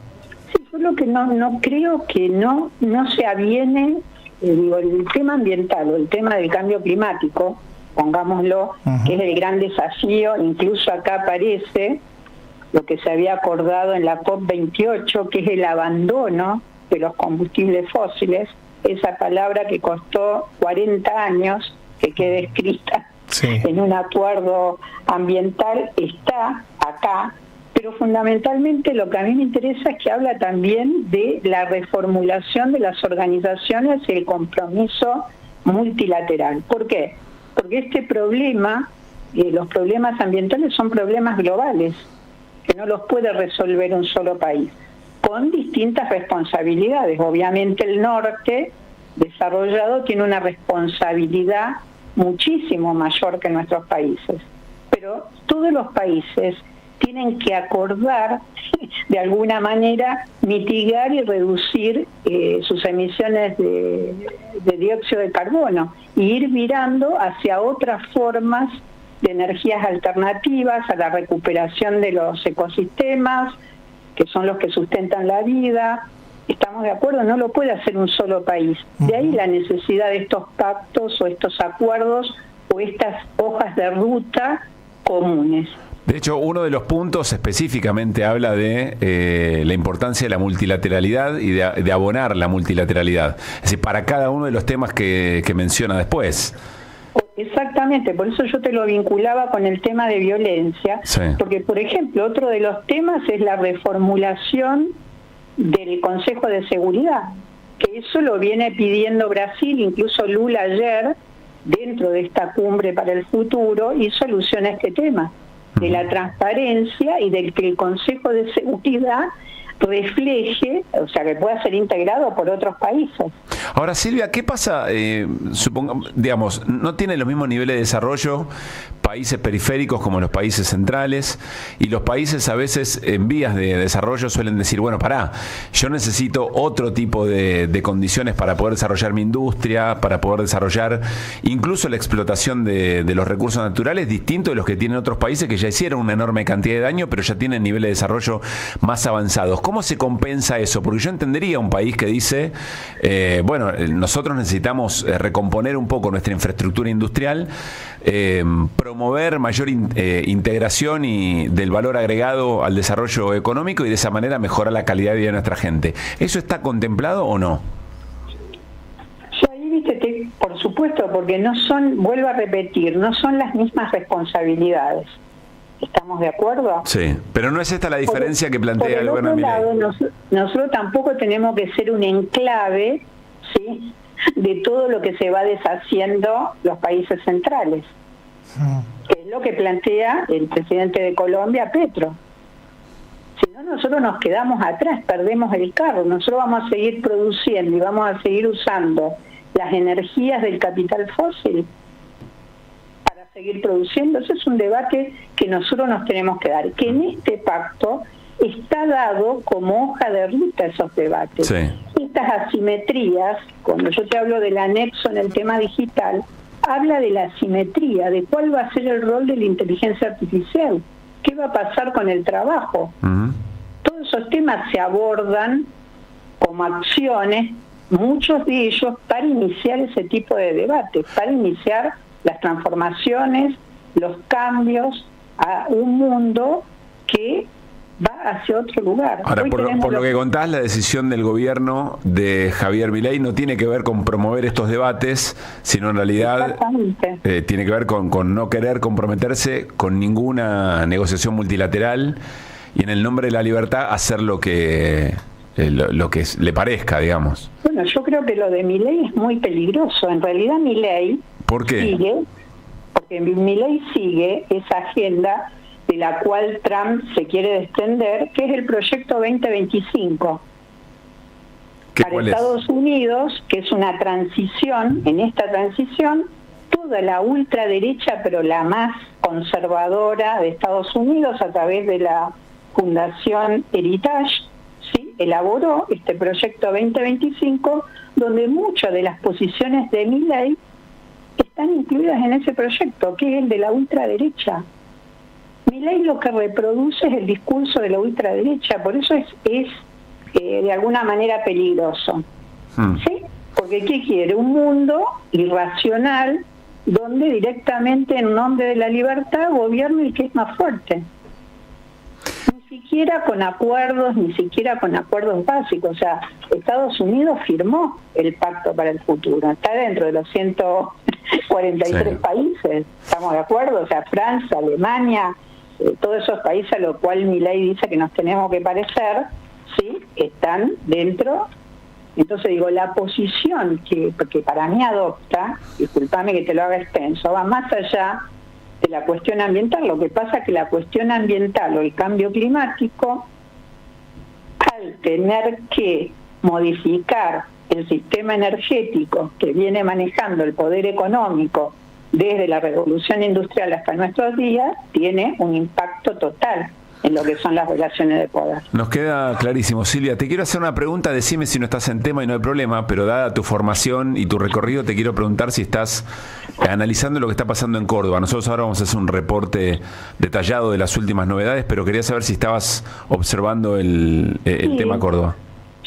Sí, yo lo que no creo que no se aviene, el tema ambiental o el tema del cambio climático, pongámoslo, que es el gran desafío. Incluso acá aparece lo que se había acordado en la COP28, que es el abandono de los combustibles fósiles, esa palabra que costó 40 años que quede escrita en un acuerdo ambiental, está acá. Pero fundamentalmente lo que a mí me interesa es que habla también de la reformulación de las organizaciones y el compromiso multilateral. ¿Por qué? Porque este problema, los problemas ambientales son problemas globales, que no los puede resolver un solo país, con distintas responsabilidades. Obviamente el norte desarrollado tiene una responsabilidad muchísimo mayor que nuestros países, pero todos los países tienen que acordar de alguna manera mitigar y reducir sus emisiones de dióxido de carbono e ir virando hacia otras formas de energías alternativas, a la recuperación de los ecosistemas, que son los que sustentan la vida. ¿Estamos de acuerdo? No lo puede hacer un solo país. De ahí la necesidad de estos pactos o estos acuerdos o estas hojas de ruta comunes. De hecho, uno de los puntos específicamente habla de la importancia de la multilateralidad y de abonar la multilateralidad. Es decir, para cada uno de los temas que menciona después. Exactamente, por eso yo te lo vinculaba con el tema de violencia, porque, por ejemplo, otro de los temas es la reformulación del Consejo de Seguridad, que eso lo viene pidiendo Brasil, incluso Lula ayer, dentro de esta cumbre para el futuro, hizo alusión a este tema, de la transparencia y del que el Consejo de Seguridad refleje, o sea, que pueda ser integrado por otros países. Ahora, Silvia, ¿qué pasa? Digamos, no tiene los mismos niveles de desarrollo países periféricos como los países centrales, y los países a veces en vías de desarrollo suelen decir, bueno, pará, yo necesito otro tipo de condiciones para poder desarrollar mi industria, para poder desarrollar incluso la explotación de los recursos naturales, distinto de los que tienen otros países que ya hicieron una enorme cantidad de daño, pero ya tienen niveles de desarrollo más avanzados. ¿Cómo se compensa eso? Porque yo entendería un país que dice, bueno, nosotros necesitamos recomponer un poco nuestra infraestructura industrial, promover mayor integración y del valor agregado al desarrollo económico, y de esa manera mejorar la calidad de vida de nuestra gente. ¿Eso está contemplado o no? Por supuesto, porque no son, vuelvo a repetir, no son las mismas responsabilidades. ¿Estamos de acuerdo? Sí, pero no es esta la diferencia que plantea el gobierno de Milei. Nosotros tampoco tenemos que ser un enclave, ¿sí?, de todo lo que se va deshaciendo los países centrales, que es lo que plantea el presidente de Colombia, Petro. Si no, nosotros nos quedamos atrás, perdemos el carro. Nosotros vamos a seguir produciendo y vamos a seguir usando las energías del capital fósil para seguir produciendo. Ese es un debate que nosotros nos tenemos que dar, que en este pacto está dado como hoja de ruta esos debates. Sí. Estas asimetrías, cuando yo te hablo del anexo en el tema digital, habla de la asimetría, de cuál va a ser el rol de la inteligencia artificial, qué va a pasar con el trabajo. Todos esos temas se abordan como acciones, muchos de ellos para iniciar ese tipo de debate, para iniciar las transformaciones, los cambios a un mundo que va hacia otro lugar. Ahora, por lo que contás, la decisión del gobierno de Javier Milei no tiene que ver con promover estos debates, sino en realidad tiene que ver con no querer comprometerse con ninguna negociación multilateral y en el nombre de la libertad hacer lo que le parezca, digamos. Bueno, yo creo que lo de Milei es muy peligroso. En realidad Milei ¿Por qué? Porque Milei sigue esa agenda de la cual Trump se quiere desprender, que es el proyecto 2025 para Estados Unidos, que es una transición. En esta transición, toda la ultraderecha, pero la más conservadora de Estados Unidos, a través de la Fundación Heritage, ¿sí?, elaboró este proyecto 2025, donde muchas de las posiciones de Milei están incluidas en ese proyecto, que es el de la ultraderecha. Milei lo que reproduce es el discurso de la ultraderecha, por eso es de alguna manera peligroso. ¿Sí? Porque ¿qué quiere? Un mundo irracional donde directamente en nombre de la libertad gobierna el que es más fuerte. Ni siquiera con acuerdos básicos. O sea, Estados Unidos firmó el Pacto para el Futuro, está dentro de los 143 países, ¿estamos de acuerdo? O sea, Francia, Alemania, todos esos países a los cuales Milei dice que nos tenemos que parecer, ¿sí?, están dentro. Entonces digo, la posición que para mí adopta, discúlpame que te lo haga extenso, va más allá de la cuestión ambiental. Lo que pasa es que la cuestión ambiental o el cambio climático, al tener que modificar el sistema energético que viene manejando el poder económico desde la revolución industrial hasta nuestros días, tiene un impacto total en lo que son las relaciones de poder. Nos queda clarísimo. Silvia, te quiero hacer una pregunta, decime si no estás en tema y no hay problema, pero dada tu formación y tu recorrido, te quiero preguntar si estás analizando lo que está pasando en Córdoba. Nosotros ahora vamos a hacer un reporte detallado de las últimas novedades, pero quería saber si estabas observando el tema Córdoba.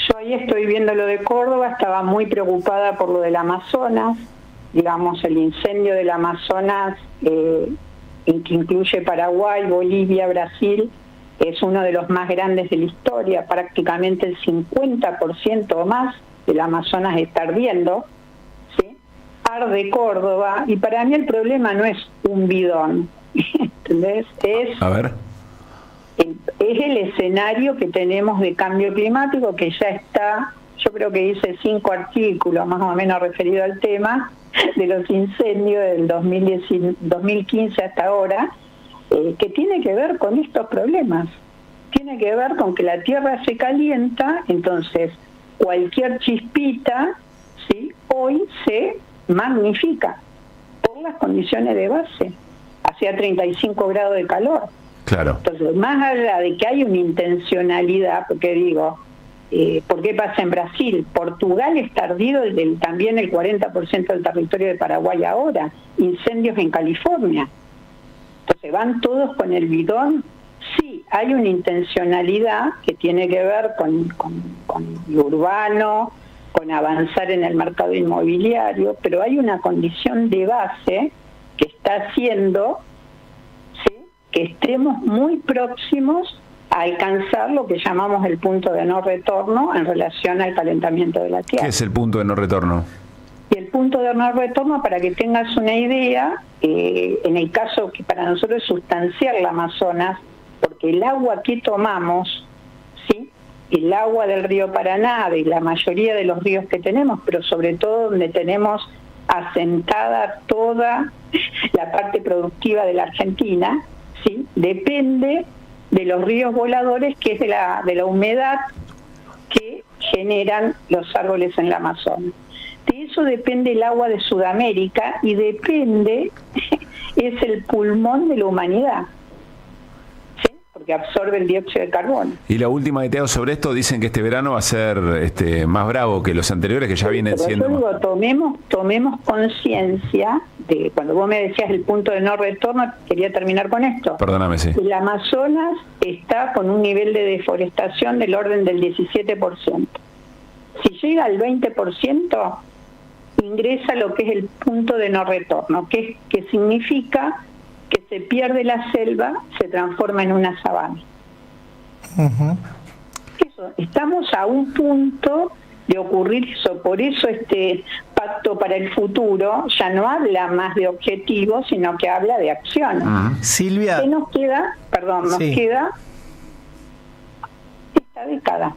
Yo ahí estoy viendo lo de Córdoba, estaba muy preocupada por lo del Amazonas, digamos, el incendio del Amazonas, que incluye Paraguay, Bolivia, Brasil, es uno de los más grandes de la historia, prácticamente el 50% o más del Amazonas está ardiendo, ¿sí? Arde Córdoba, y para mí el problema no es un bidón, ¿entendés? Es el escenario que tenemos de cambio climático, que ya está, yo creo que hice 5 artículos más o menos referidos al tema, de los incendios del 2015 hasta ahora, que tiene que ver con estos problemas. Tiene que ver con que la tierra se calienta, entonces cualquier chispita, ¿sí?, hoy se magnifica por las condiciones de base. Así hacía 35 grados de calor. Claro. Entonces, más allá de que hay una intencionalidad, porque digo, ¿por qué pasa en Brasil? Portugal está ardido también el 40% del territorio de Paraguay ahora, incendios en California. Entonces van todos con el bidón. Sí, hay una intencionalidad que tiene que ver con lo urbano, con avanzar en el mercado inmobiliario, pero hay una condición de base que está haciendo, ¿sí?, que estemos muy próximos a alcanzar lo que llamamos el punto de no retorno en relación al calentamiento de la Tierra. ¿Qué es el punto de no retorno? Y el punto de no retorno, para que tengas una idea, en el caso que para nosotros es sustancial la Amazonas, porque el agua que tomamos, ¿sí?, el agua del río Paraná, de la mayoría de los ríos que tenemos, pero sobre todo donde tenemos asentada toda la parte productiva de la Argentina, ¿sí?, depende de los ríos voladores, que es de la humedad que generan los árboles en la Amazonas. De eso depende el agua de Sudamérica y depende, es el pulmón de la humanidad, ¿sí?, porque absorbe el dióxido de carbono. Y la última que te hago sobre esto, dicen que este verano va a ser más bravo que los anteriores, que ya vienen siendo... Yo digo, tomemos conciencia de, cuando vos me decías el punto de no retorno, quería terminar con esto. Perdóname, sí. El Amazonas está con un nivel de deforestación del orden del 17%. Si llega al 20%, ingresa lo que es el punto de no retorno, que significa que se pierde la selva, se transforma en una sabana. Uh-huh. Eso, estamos a un punto de ocurrir eso, por eso este pacto para el futuro ya no habla más de objetivos, sino que habla de acciones. Silvia. ¿Qué nos queda? Nos queda esta década.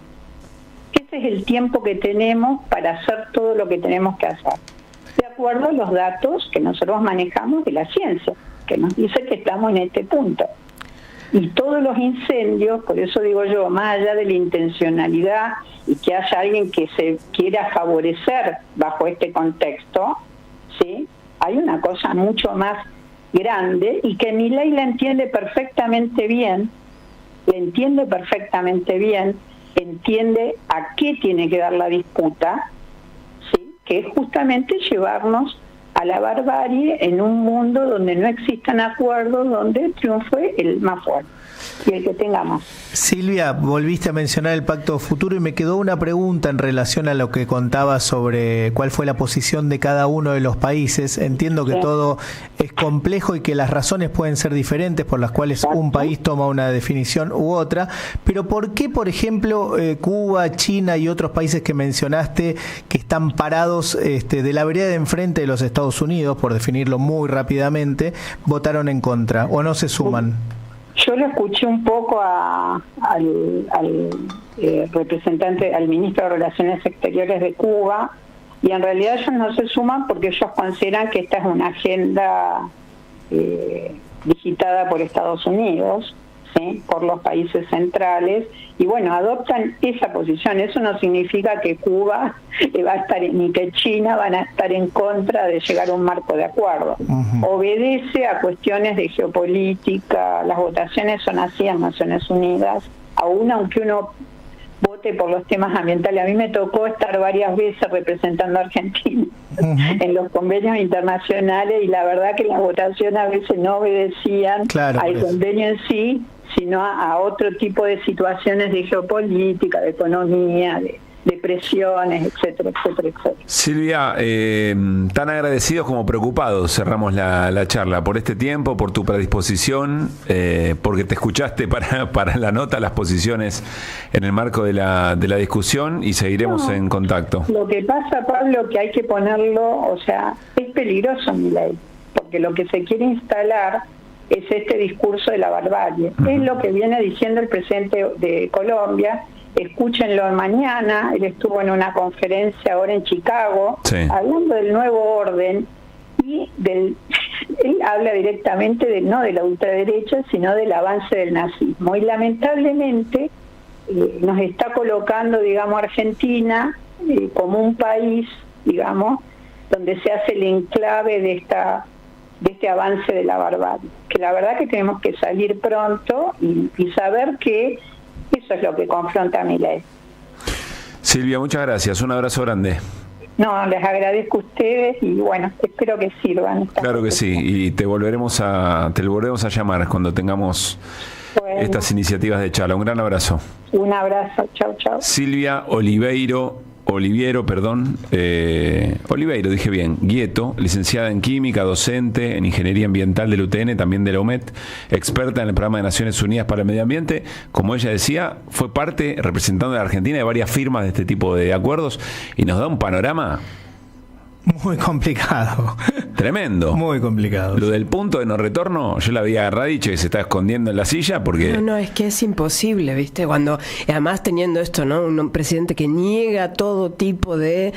Ese es el tiempo que tenemos para hacer todo lo que tenemos que hacer, de acuerdo a los datos que nosotros manejamos de la ciencia, que nos dice que estamos en este punto. Y todos los incendios, por eso digo yo, más allá de la intencionalidad y que haya alguien que se quiera favorecer bajo este contexto, ¿sí?, hay una cosa mucho más grande y que Milei la entiende perfectamente bien, entiende a qué tiene que dar la disputa, ¿sí?, que es justamente llevarnos a la barbarie en un mundo donde no existan acuerdos, donde triunfe el más fuerte y el que tenga más. Silvia, volviste a mencionar el Pacto Futuro y me quedó una pregunta en relación a lo que contabas sobre cuál fue la posición de cada uno de los países. Entiendo que todo es complejo y que las razones pueden ser diferentes por las cuales un país toma una definición u otra, pero ¿por qué, por ejemplo, Cuba, China y otros países que mencionaste que están parados de la vereda de enfrente de los Estados Unidos, por definirlo muy rápidamente, votaron en contra o no se suman? Yo lo escuché un poco al representante, al ministro de Relaciones Exteriores de Cuba, y en realidad ellos no se suman porque ellos consideran que esta es una agenda digitada por Estados Unidos, ¿sí?, por los países centrales, y bueno, adoptan esa posición. Eso no significa que Cuba va a estar, ni que China van a estar en contra de llegar a un marco de acuerdo. Uh-huh. Obedece a cuestiones de geopolítica, las votaciones son así en Naciones Unidas, aún aunque uno vote por los temas ambientales. A mí me tocó estar varias veces representando a Argentina en los convenios internacionales y la verdad que las votaciones a veces no obedecían al convenio en sí, sino a otro tipo de situaciones de geopolítica, de economía, de presiones, etcétera, etcétera, etcétera. Silvia, tan agradecidos como preocupados cerramos la charla por este tiempo, por tu predisposición, porque te escuchaste para la nota las posiciones en el marco de la discusión y seguiremos en contacto. Lo que pasa, Pablo, que hay que ponerlo, o sea, es peligroso Milei, porque lo que se quiere instalar es este discurso de la barbarie. Uh-huh. Es lo que viene diciendo el presidente de Colombia. Escúchenlo mañana, él estuvo en una conferencia ahora en Chicago, hablando del nuevo orden, y él habla directamente no de la ultraderecha, sino del avance del nazismo. Y lamentablemente nos está colocando, digamos, Argentina como un país, digamos, donde se hace el enclave de esta de este avance de la barbarie. Que la verdad que tenemos que salir pronto y saber que eso es lo que confronta a Milei. Silvia, muchas gracias. Un abrazo grande. No, les agradezco a ustedes y bueno, espero que sirvan. Claro que sí, y te volveremos a llamar cuando tengamos estas iniciativas de charla. Un gran abrazo. Un abrazo, chau, chau. Silvia Oliveiro, dije bien, Guieto, licenciada en Química, docente en Ingeniería Ambiental del UTN, también de la UMED, experta en el Programa de Naciones Unidas para el Medio Ambiente. Como ella decía, fue parte, representando a la Argentina, de varias firmas de este tipo de acuerdos y nos da un panorama muy complicado. Tremendo. Muy complicado. Lo del punto de no retorno, yo la vi a Radiche que se está escondiendo en la silla porque... No, es que es imposible, ¿viste? Cuando, además teniendo esto, ¿no? Un presidente que niega todo tipo de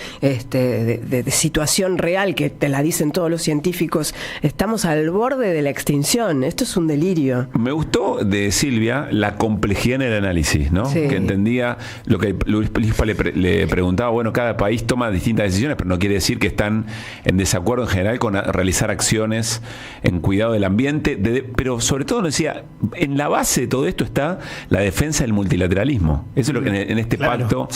situación real, que te la dicen todos los científicos, estamos al borde de la extinción. Esto es un delirio. Me gustó de Silvia la complejidad en el análisis, ¿no? Sí. Que entendía lo que Luis Lispa le preguntaba, bueno, cada país toma distintas decisiones, pero no quiere decir que están en desacuerdo en general con realizar acciones en cuidado del ambiente, pero sobre todo nos decía, en la base de todo esto está la defensa del multilateralismo. Eso es lo que en este pacto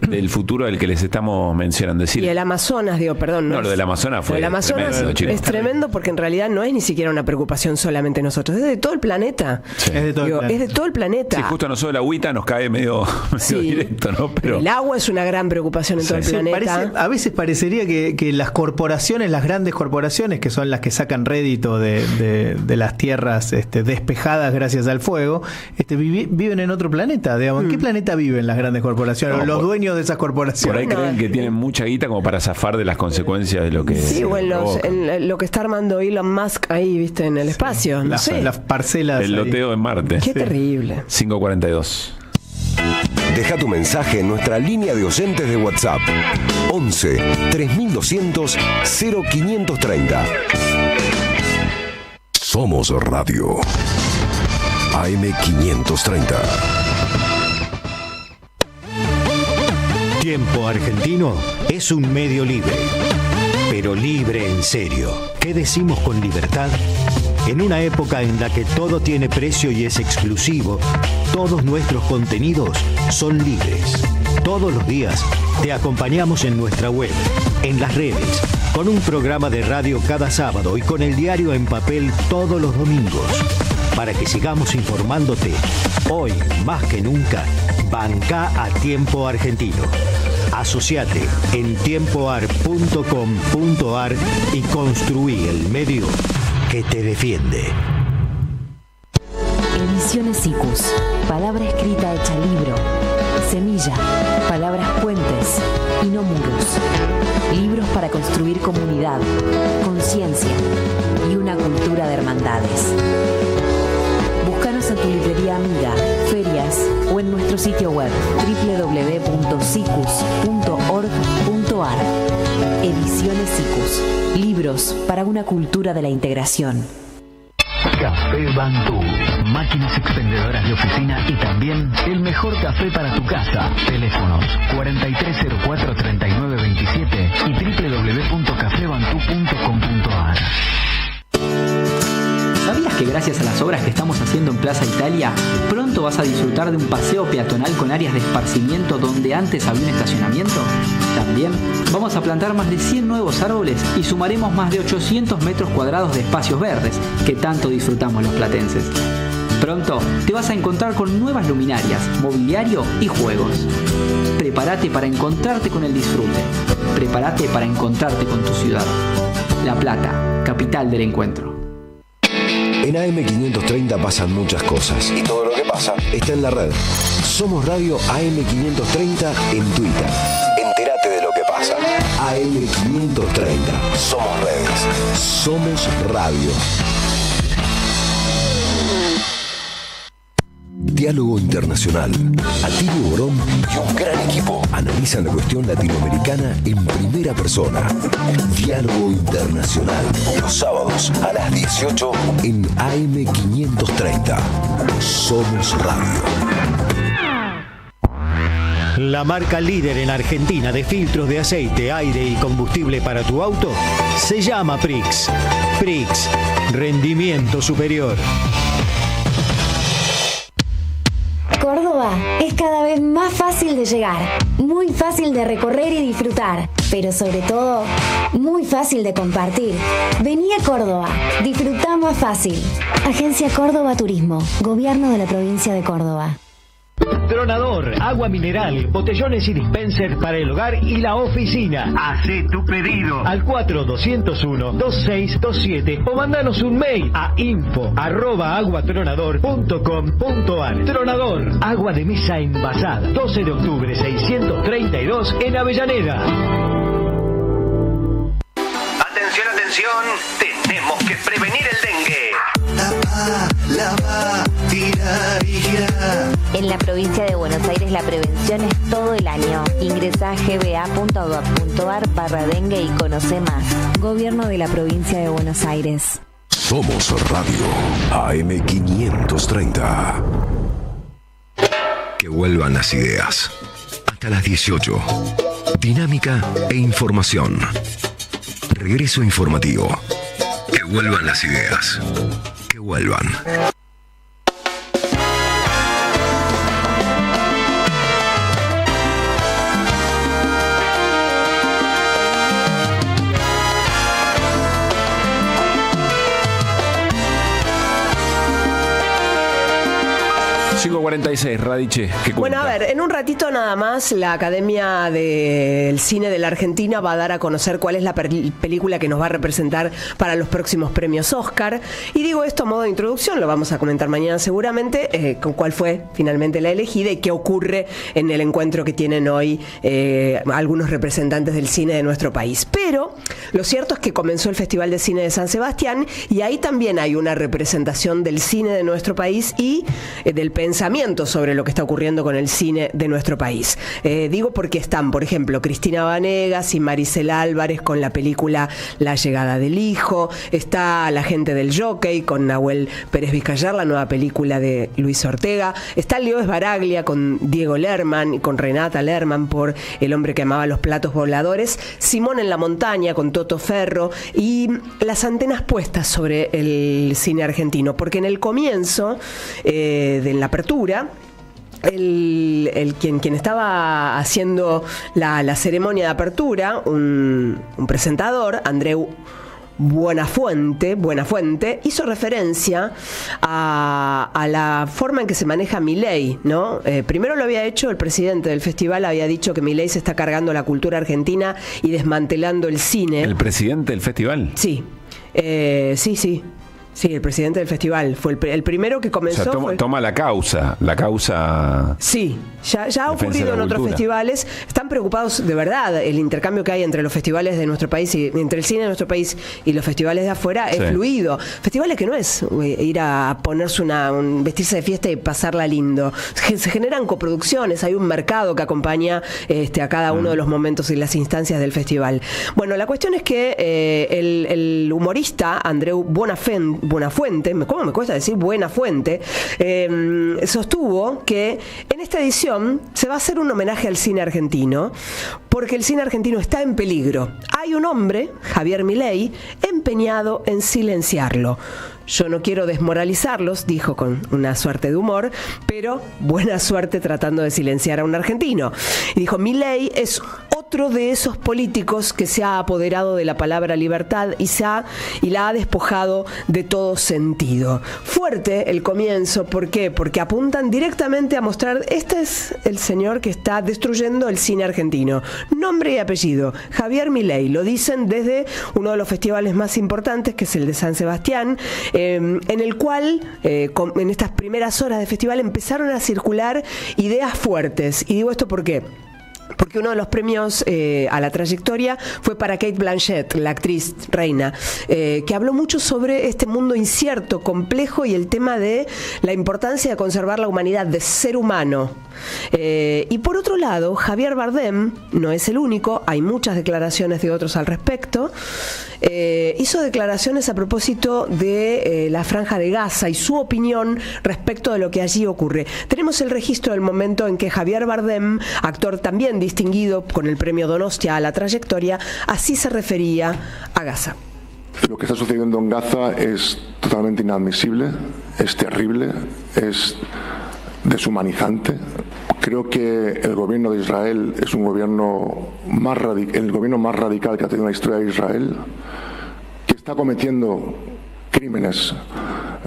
del futuro del que les estamos mencionando. Decir, y el Amazonas, lo del Amazonas fue tremendo porque en realidad no es ni siquiera una preocupación solamente nosotros, es de todo el planeta. Sí. Es de todo el planeta. Sí, justo a nosotros la agüita nos cae medio directo, ¿no? Pero el agua es una gran preocupación en todo el planeta. A veces parecería que las corporaciones, las grandes corporaciones, que son las que sacan rédito de las tierras despejadas gracias al fuego, viven en otro planeta. Digamos. ¿En qué planeta viven las grandes corporaciones? Los dueños de esas corporaciones. Por ahí creen que tienen mucha guita como para zafar de las consecuencias de lo que... Sí, o en lo que está armando Elon Musk ahí, viste, en el espacio. No sé. Las parcelas. El loteo en Marte. Qué terrible. 542. Deja tu mensaje en nuestra línea de oyentes de WhatsApp 11 3200 0530. Somos Radio AM530. Tiempo Argentino es un medio libre, pero libre en serio. ¿Qué decimos con libertad? En una época en la que todo tiene precio y es exclusivo, todos nuestros contenidos son libres. Todos los días te acompañamos en nuestra web, en las redes, con un programa de radio cada sábado y con el diario en papel todos los domingos. Para que sigamos informándote, hoy más que nunca, banca a Tiempo Argentino. Asociate en tiempoar.com.ar y construí el medio que te defiende. Ediciones Cicus. Palabra escrita hecha libro. Semilla. Palabras puentes y no muros. Libros para construir comunidad, conciencia y una cultura de hermandades. Búscanos en tu librería amiga, ferias o en nuestro sitio web www.cicus.org.ar. Ediciones Cicus. Libros para una cultura de la integración. Café Bantú. Máquinas expendedoras de oficina y también el mejor café para tu casa. Teléfonos 4304-3927 y www.cafebantú.com.ar. ¿Sabías que gracias a las obras que estamos haciendo en Plaza Italia, pronto vas a disfrutar de un paseo peatonal con áreas de esparcimiento donde antes había un estacionamiento? También vamos a plantar más de 100 nuevos árboles y sumaremos más de 800 metros cuadrados de espacios verdes que tanto disfrutamos los platenses. Pronto te vas a encontrar con nuevas luminarias, mobiliario y juegos. Prepárate para encontrarte con el disfrute. Prepárate para encontrarte con tu ciudad. La Plata, capital del encuentro. En AM530 pasan muchas cosas. Y todo lo que pasa está en la red. Somos Radio AM530 en Twitter. Entérate de lo que pasa. AM530. Somos redes. Somos radio. Diálogo Internacional. Atilio Borón y un gran equipo analizan la cuestión latinoamericana en primera persona. Diálogo Internacional. Los sábados a las 18 en AM530. Somos Radio. la marca líder en Argentina de filtros de aceite, aire y combustible para tu auto, se llama Prix. Prix, rendimiento superior. Córdoba es cada vez más fácil de llegar, muy fácil de recorrer y disfrutar, pero sobre todo, muy fácil de compartir. Vení a Córdoba, disfrutá más fácil. Agencia Córdoba Turismo, Gobierno de la Provincia de Córdoba. Tronador, agua mineral, botellones y dispensers para el hogar y la oficina. Hacé tu pedido al 4201-2627 o mandanos un mail a info@aguatronador.com.ar. Tronador, agua de mesa envasada, 12 de octubre 632 en Avellaneda. Atención, atención, tenemos que prevenir el dengue. Lava, tira y gira. En la provincia de Buenos Aires la prevención es todo el año. Ingresá a gba.gov.ar/dengue y conoce más. Gobierno de la provincia de Buenos Aires. Somos Radio AM530. Que vuelvan las ideas. Hasta las 18. Dinámica e información. Regreso informativo. Que vuelvan las ideas. Que vuelvan. 5:46, Radiche. Bueno, a ver, en un ratito nada más la Academia del Cine de la Argentina va a dar a conocer cuál es la película que nos va a representar para los próximos premios Oscar. Y digo esto a modo de introducción, lo vamos a comentar mañana seguramente, con cuál fue finalmente la elegida y qué ocurre en el encuentro que tienen hoy algunos representantes del cine de nuestro país. Pero lo cierto es que comenzó el Festival de Cine de San Sebastián y ahí también hay una representación del cine de nuestro país y del pensamiento sobre lo que está ocurriendo con el cine de nuestro país. Digo porque están, por ejemplo, Cristina Vanegas y Maricela Álvarez con la película La llegada del hijo, está La gente del jockey con Nahuel Pérez Vizcayar, la nueva película de Luis Ortega, está Leo Esbaraglia con Diego Lerman y con Renata Lerman por El hombre que amaba los platos voladores, Simón en la montaña con Toto Ferro y las antenas puestas sobre el cine argentino, porque en el comienzo de la apertura, quien estaba haciendo la ceremonia de apertura, un presentador, Andreu Buenafuente, hizo referencia a la forma en que se maneja Milei, ¿no? Primero lo había hecho el presidente del festival, había dicho que Milei se está cargando la cultura argentina y desmantelando el cine. ¿El presidente del festival? Sí, sí. Sí, el presidente del festival fue el primero que comenzó. O sea, toma la causa. Sí, ya ha ocurrido en otros festivales. Están preocupados de verdad. El intercambio que hay entre los festivales de nuestro país y entre el cine de nuestro país y los festivales de afuera es fluido. Festivales que no es ir a ponerse vestirse de fiesta y pasarla lindo. Se generan coproducciones, hay un mercado que acompaña a cada uno de los momentos y las instancias del festival. Bueno, la cuestión es que el humorista Andreu Buenafuente, ¿cómo me cuesta decir Buenafuente? Sostuvo que en esta edición se va a hacer un homenaje al cine argentino porque el cine argentino está en peligro. Hay un hombre, Javier Milei, empeñado en silenciarlo. Yo no quiero desmoralizarlos, dijo con una suerte de humor, pero buena suerte tratando de silenciar a un argentino. Y dijo, Milei es otro de esos políticos que se ha apoderado de la palabra libertad y la ha despojado de todo sentido. Fuerte el comienzo, ¿por qué? Porque apuntan directamente a mostrar, este es el señor que está destruyendo el cine argentino. Nombre y apellido, Javier Milei, lo dicen desde uno de los festivales más importantes, que es el de San Sebastián, en el cual, en estas primeras horas de festival, empezaron a circular ideas fuertes. Y digo esto porque porque uno de los premios a la trayectoria fue para Cate Blanchett, la actriz reina, que habló mucho sobre este mundo incierto, complejo y el tema de la importancia de conservar la humanidad, de ser humano. Y por otro lado, Javier Bardem no es el único, hay muchas declaraciones de otros al respecto. Hizo declaraciones a propósito de la Franja de Gaza y su opinión respecto de lo que allí ocurre. Tenemos el registro del momento en que Javier Bardem, actor también distinguido con el premio Donostia a la trayectoria, así se refería a Gaza. Lo que está sucediendo en Gaza es totalmente inadmisible, es terrible, es deshumanizante. Creo que el gobierno de Israel es un gobierno el gobierno más radical que ha tenido la historia de Israel, que está cometiendo crímenes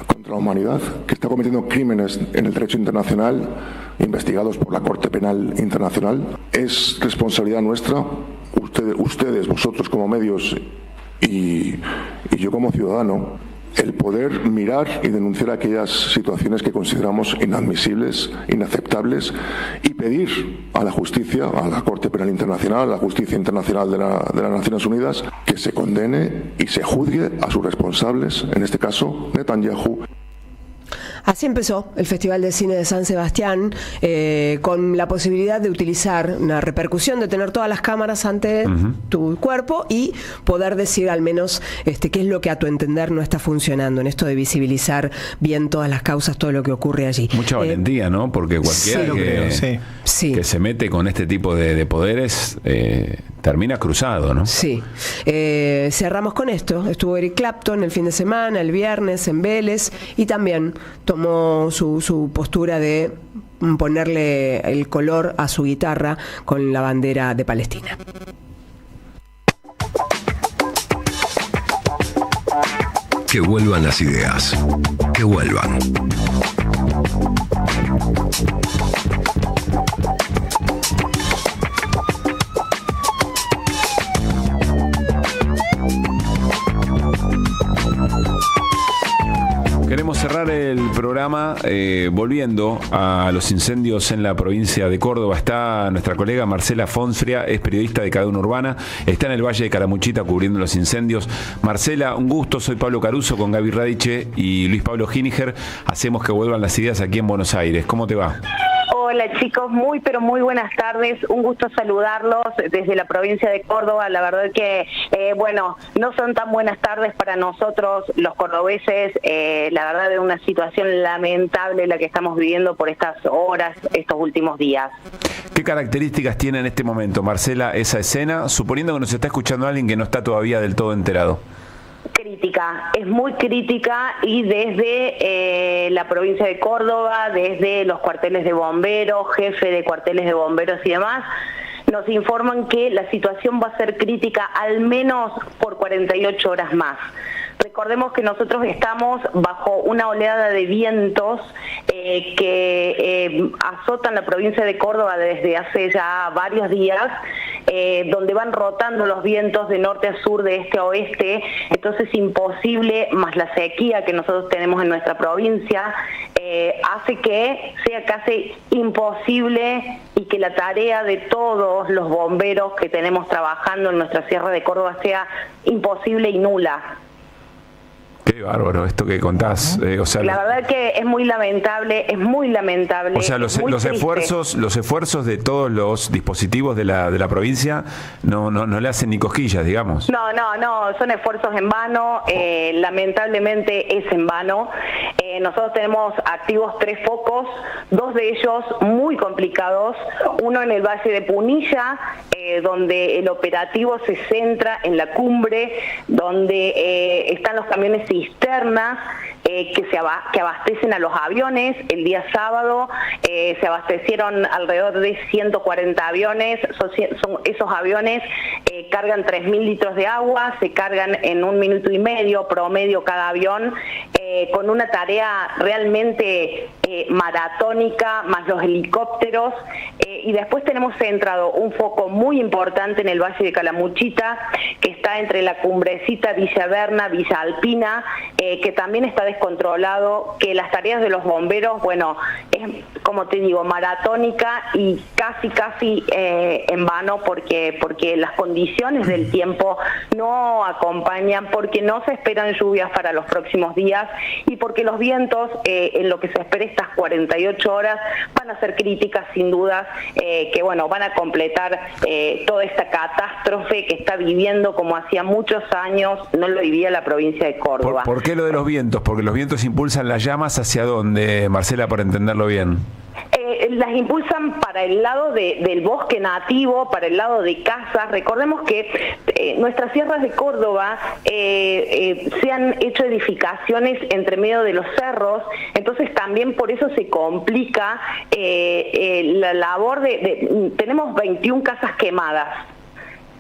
contra la humanidad, que está cometiendo crímenes en el derecho internacional, investigados por la Corte Penal Internacional. Es responsabilidad nuestra, ustedes, vosotros como medios y yo como ciudadano, el poder mirar y denunciar aquellas situaciones que consideramos inadmisibles, inaceptables, y pedir a la justicia, a la Corte Penal Internacional, a la Justicia Internacional de las Naciones Unidas, que se condene y se juzgue a sus responsables, en este caso Netanyahu. Así empezó el Festival de Cine de San Sebastián, con la posibilidad de utilizar una repercusión, de tener todas las cámaras ante tu cuerpo y poder decir al menos qué es lo que a tu entender no está funcionando en esto de visibilizar bien todas las causas, todo lo que ocurre allí. Mucha valentía, ¿no? Porque cualquiera que se mete con este tipo de poderes termina cruzado, ¿no? Sí. Cerramos con esto. Estuvo Eric Clapton el fin de semana, el viernes en Vélez, y también tomó su postura de ponerle el color a su guitarra con la bandera de Palestina. Que vuelvan las ideas. Que vuelvan. Queremos cerrar el programa volviendo a los incendios en la provincia de Córdoba. Está nuestra colega Marcela Fonsfria, es periodista de Cadena Urbana, está en el Valle de Calamuchita cubriendo los incendios. Marcela, un gusto, soy Pablo Caruso con Gaby Radiche y Luis Pablo Giniger. Hacemos que vuelvan las ideas aquí en Buenos Aires. ¿Cómo te va? Hola chicos, muy pero muy buenas tardes, un gusto saludarlos desde la provincia de Córdoba. La verdad que, no son tan buenas tardes para nosotros los cordobeses, la verdad es una situación lamentable la que estamos viviendo por estas horas, estos últimos días. ¿Qué características tiene en este momento, Marcela, esa escena, suponiendo que nos está escuchando alguien que no está todavía del todo enterado? Crítica, es muy crítica, y desde la provincia de Córdoba, desde los cuarteles de bomberos, jefe de cuarteles de bomberos y demás, nos informan que la situación va a ser crítica al menos por 48 horas más. Recordemos que nosotros estamos bajo una oleada de vientos que azotan la provincia de Córdoba desde hace ya varios días, donde van rotando los vientos de norte a sur, de este a oeste. Entonces imposible, más la sequía que nosotros tenemos en nuestra provincia, hace que sea casi imposible y que la tarea de todos los bomberos que tenemos trabajando en nuestra Sierra de Córdoba sea imposible y nula. Qué bárbaro esto que contás. La verdad que es muy lamentable, es muy lamentable. O sea, los esfuerzos de todos los dispositivos de la provincia no le hacen ni cosquillas, digamos. No, son esfuerzos en vano, lamentablemente es en vano. Nosotros tenemos activos 3 focos, 2 de ellos muy complicados, uno en el Valle de Punilla, donde el operativo se centra en la cumbre, donde están los camiones cisternas que abastecen a los aviones. El día sábado se abastecieron alrededor de 140 aviones. Esos aviones cargan 3.000 litros de agua, se cargan en 1 minuto y medio promedio cada avión, con una tarea realmente maratónica, más los helicópteros. Y después tenemos centrado un foco muy importante en el Valle de Calamuchita, que está entre la cumbrecita Villa Berna, Villa Alpina, que también está descontrolado, que las tareas de los bomberos, bueno, es, como te digo, maratónica y casi en vano porque las condiciones del tiempo no acompañan, porque no se esperan lluvias para los próximos días y porque los vientos, en lo que se espera estas 48 horas, van a ser críticas sin dudas, que bueno, van a completar toda esta catástrofe que está viviendo como hacía muchos años no lo vivía la provincia de Córdoba. ¿Por qué lo de los vientos? Porque los vientos impulsan las llamas ¿hacia dónde, Marcela, para entenderlo bien? Las impulsan para el lado del bosque nativo, para el lado de casas. Recordemos que nuestras sierras de Córdoba se han hecho edificaciones entre medio de los cerros, entonces también por eso se complica la labor tenemos 21 casas quemadas.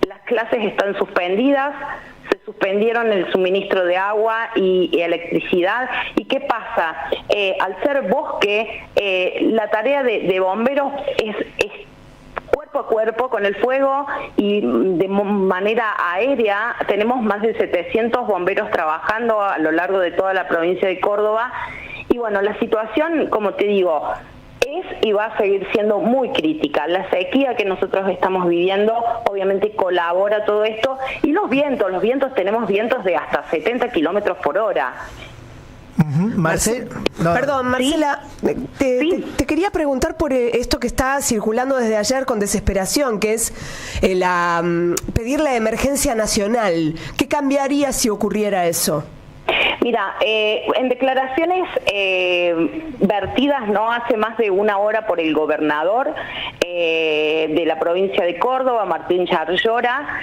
Las clases están suspendidas, se suspendieron el suministro de agua y electricidad. ¿Y qué pasa? Al ser bosque, la tarea de bomberos es cuerpo a cuerpo con el fuego y de manera aérea. Tenemos más de 700 bomberos trabajando a lo largo de toda la provincia de Córdoba. Y bueno, la situación, como te digo, es y va a seguir siendo muy crítica. La sequía que nosotros estamos viviendo obviamente colabora a todo esto, y los vientos tenemos vientos de hasta 70 kilómetros por hora. Perdón, Marcela, te quería preguntar por esto que está circulando desde ayer con desesperación, que es pedir la emergencia nacional. ¿Qué cambiaría si ocurriera eso? Mira, en declaraciones vertidas no hace más de una hora por el gobernador de la provincia de Córdoba, Martín Yarlora,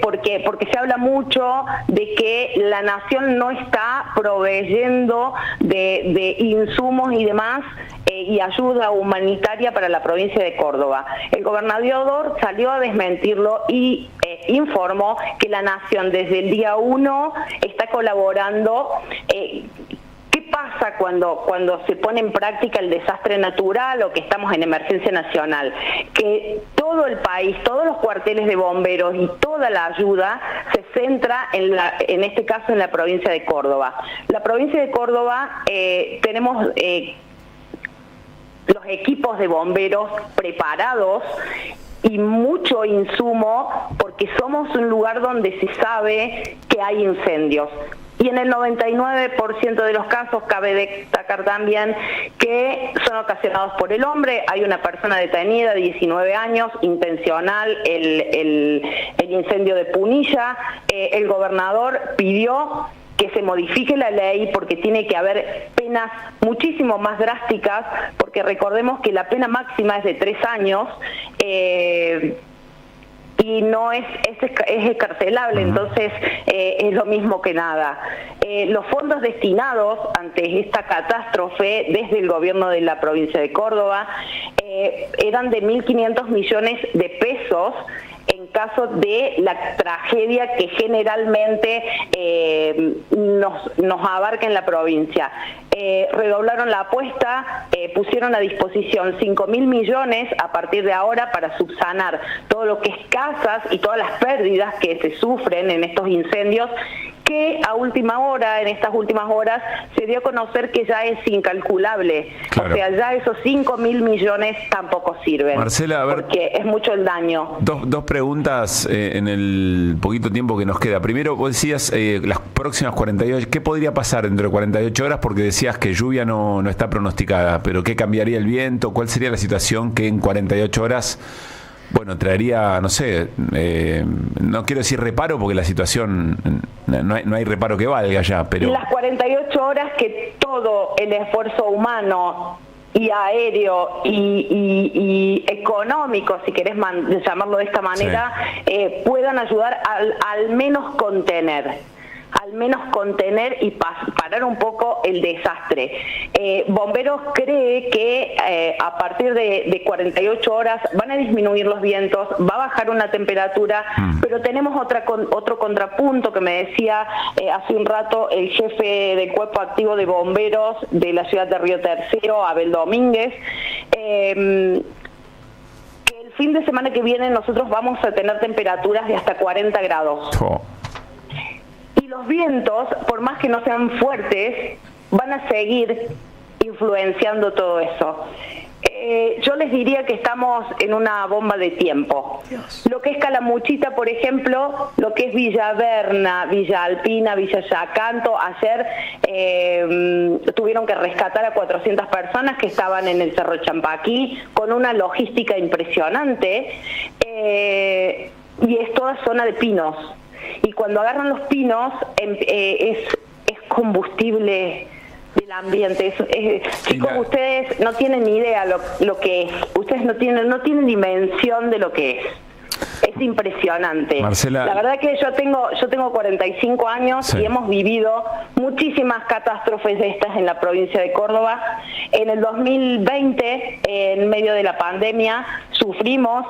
porque se habla mucho de que la nación no está proveyendo de insumos y demás y ayuda humanitaria para la provincia de Córdoba. El gobernador salió a desmentirlo y informó que la nación desde el día 1 está colaborando. ¿Qué pasa cuando se pone en práctica el desastre natural o que estamos en emergencia nacional? Que todo el país, todos los cuarteles de bomberos y toda la ayuda se centra en este caso en la provincia de Córdoba. La provincia de Córdoba tenemos los equipos de bomberos preparados y mucho insumo, porque somos un lugar donde se sabe que hay incendios. Y en el 99% de los casos cabe destacar también que son ocasionados por el hombre. Hay una persona detenida de 19 años, intencional, el incendio de Punilla. El gobernador pidió que se modifique la ley porque tiene que haber penas muchísimo más drásticas, porque recordemos que la pena máxima es de 3 años y no es excarcelable, entonces es lo mismo que nada. Los fondos destinados ante esta catástrofe desde el gobierno de la provincia de Córdoba eran de 1.500 millones de pesos en caso de la tragedia que generalmente nos abarca en la provincia. Redoblaron la apuesta, pusieron a disposición 5.000 millones a partir de ahora para subsanar todo lo que es casas y todas las pérdidas que se sufren en estos incendios, que a última hora, en estas últimas horas, se dio a conocer que ya es incalculable. Claro. O sea, ya esos 5.000 millones tampoco sirven. Marcela, a ver, porque es mucho el daño. Dos preguntas en el poquito tiempo que nos queda. Primero, vos decías las próximas 48, ¿qué podría pasar dentro de 48 horas? Porque decías que lluvia no está pronosticada, pero ¿qué cambiaría el viento? ¿Cuál sería la situación que en 48 horas... Bueno, traería, no sé, no quiero decir reparo porque la situación, no hay reparo que valga ya, pero... Las 48 horas que todo el esfuerzo humano y aéreo y económico, si querés llamarlo de esta manera, sí, puedan ayudar al menos contener y parar un poco el desastre. Bomberos cree que a partir de 48 horas van a disminuir los vientos, va a bajar una temperatura, pero tenemos otro contrapunto que me decía hace un rato el jefe del Cuerpo Activo de Bomberos de la ciudad de Río Tercero, Abel Domínguez, que el fin de semana que viene nosotros vamos a tener temperaturas de hasta 40 grados. los vientos, por más que no sean fuertes, van a seguir influenciando todo eso. Yo les diría que estamos en una bomba de tiempo. Dios. Lo que es Calamuchita, por ejemplo, lo que es Villa Berna, Villa Alpina, Villa Yacanto, ayer tuvieron que rescatar a 400 personas que estaban en el Cerro Champaquí con una logística impresionante, y es toda zona de pinos. Y cuando agarran los pinos es combustible del ambiente. Chicos, ustedes no tienen ni idea lo que es. Ustedes no tienen dimensión de lo que es. Es impresionante. Marcela, la verdad que yo tengo 45 años, sí, y hemos vivido muchísimas catástrofes de estas en la provincia de Córdoba. En el 2020, en medio de la pandemia, sufrimos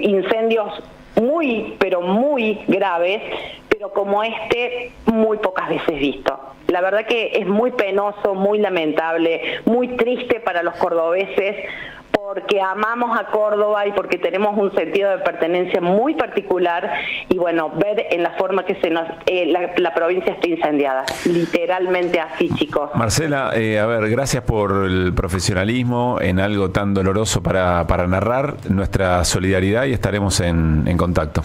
incendios muy, pero muy graves, pero como este, muy pocas veces visto. La verdad que es muy penoso, muy lamentable, muy triste para los cordobeses, porque amamos a Córdoba y porque tenemos un sentido de pertenencia muy particular, y bueno, ver en la forma que la provincia está incendiada, literalmente así, chicos. Marcela, a ver, gracias por el profesionalismo en algo tan doloroso para narrar, nuestra solidaridad, y estaremos en contacto.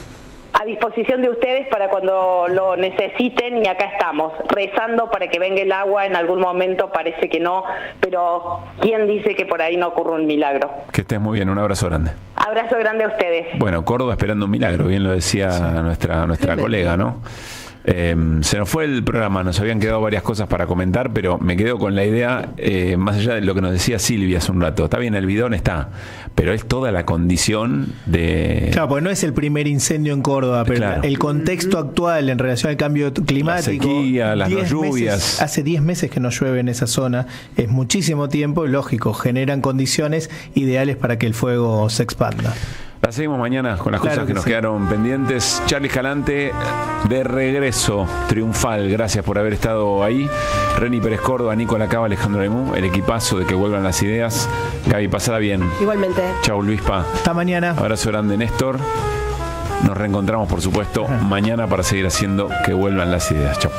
A disposición de ustedes para cuando lo necesiten, y acá estamos, rezando para que venga el agua en algún momento. Parece que no, pero ¿quién dice que por ahí no ocurre un milagro? Que estés muy bien, un abrazo grande. Abrazo grande a ustedes. Bueno, Córdoba esperando un milagro, bien lo decía nuestra colega, ¿no? Se nos fue el programa, nos habían quedado varias cosas para comentar, pero me quedo con la idea, más allá de lo que nos decía Silvia hace un rato. Está bien, el bidón está, pero es toda la condición de... Claro, porque no es el primer incendio en Córdoba, pero claro, el contexto actual en relación al cambio climático, la sequía, las no lluvias. Hace 10 meses que no llueve en esa zona, es muchísimo tiempo, lógico, generan condiciones ideales para que el fuego se expanda. La seguimos mañana con las cosas que nos quedaron pendientes. Charly Escalante de regreso triunfal. Gracias por haber estado ahí. Reni Pérez Córdoba, Nico Lacaba, Alejandro Aymú, el equipazo de Que Vuelvan las Ideas. Gaby, pasala bien. Igualmente. Chau, Luispa. Hasta mañana. Abrazo grande, Néstor. Nos reencontramos, por supuesto, mañana para seguir haciendo Que Vuelvan las Ideas. Chau.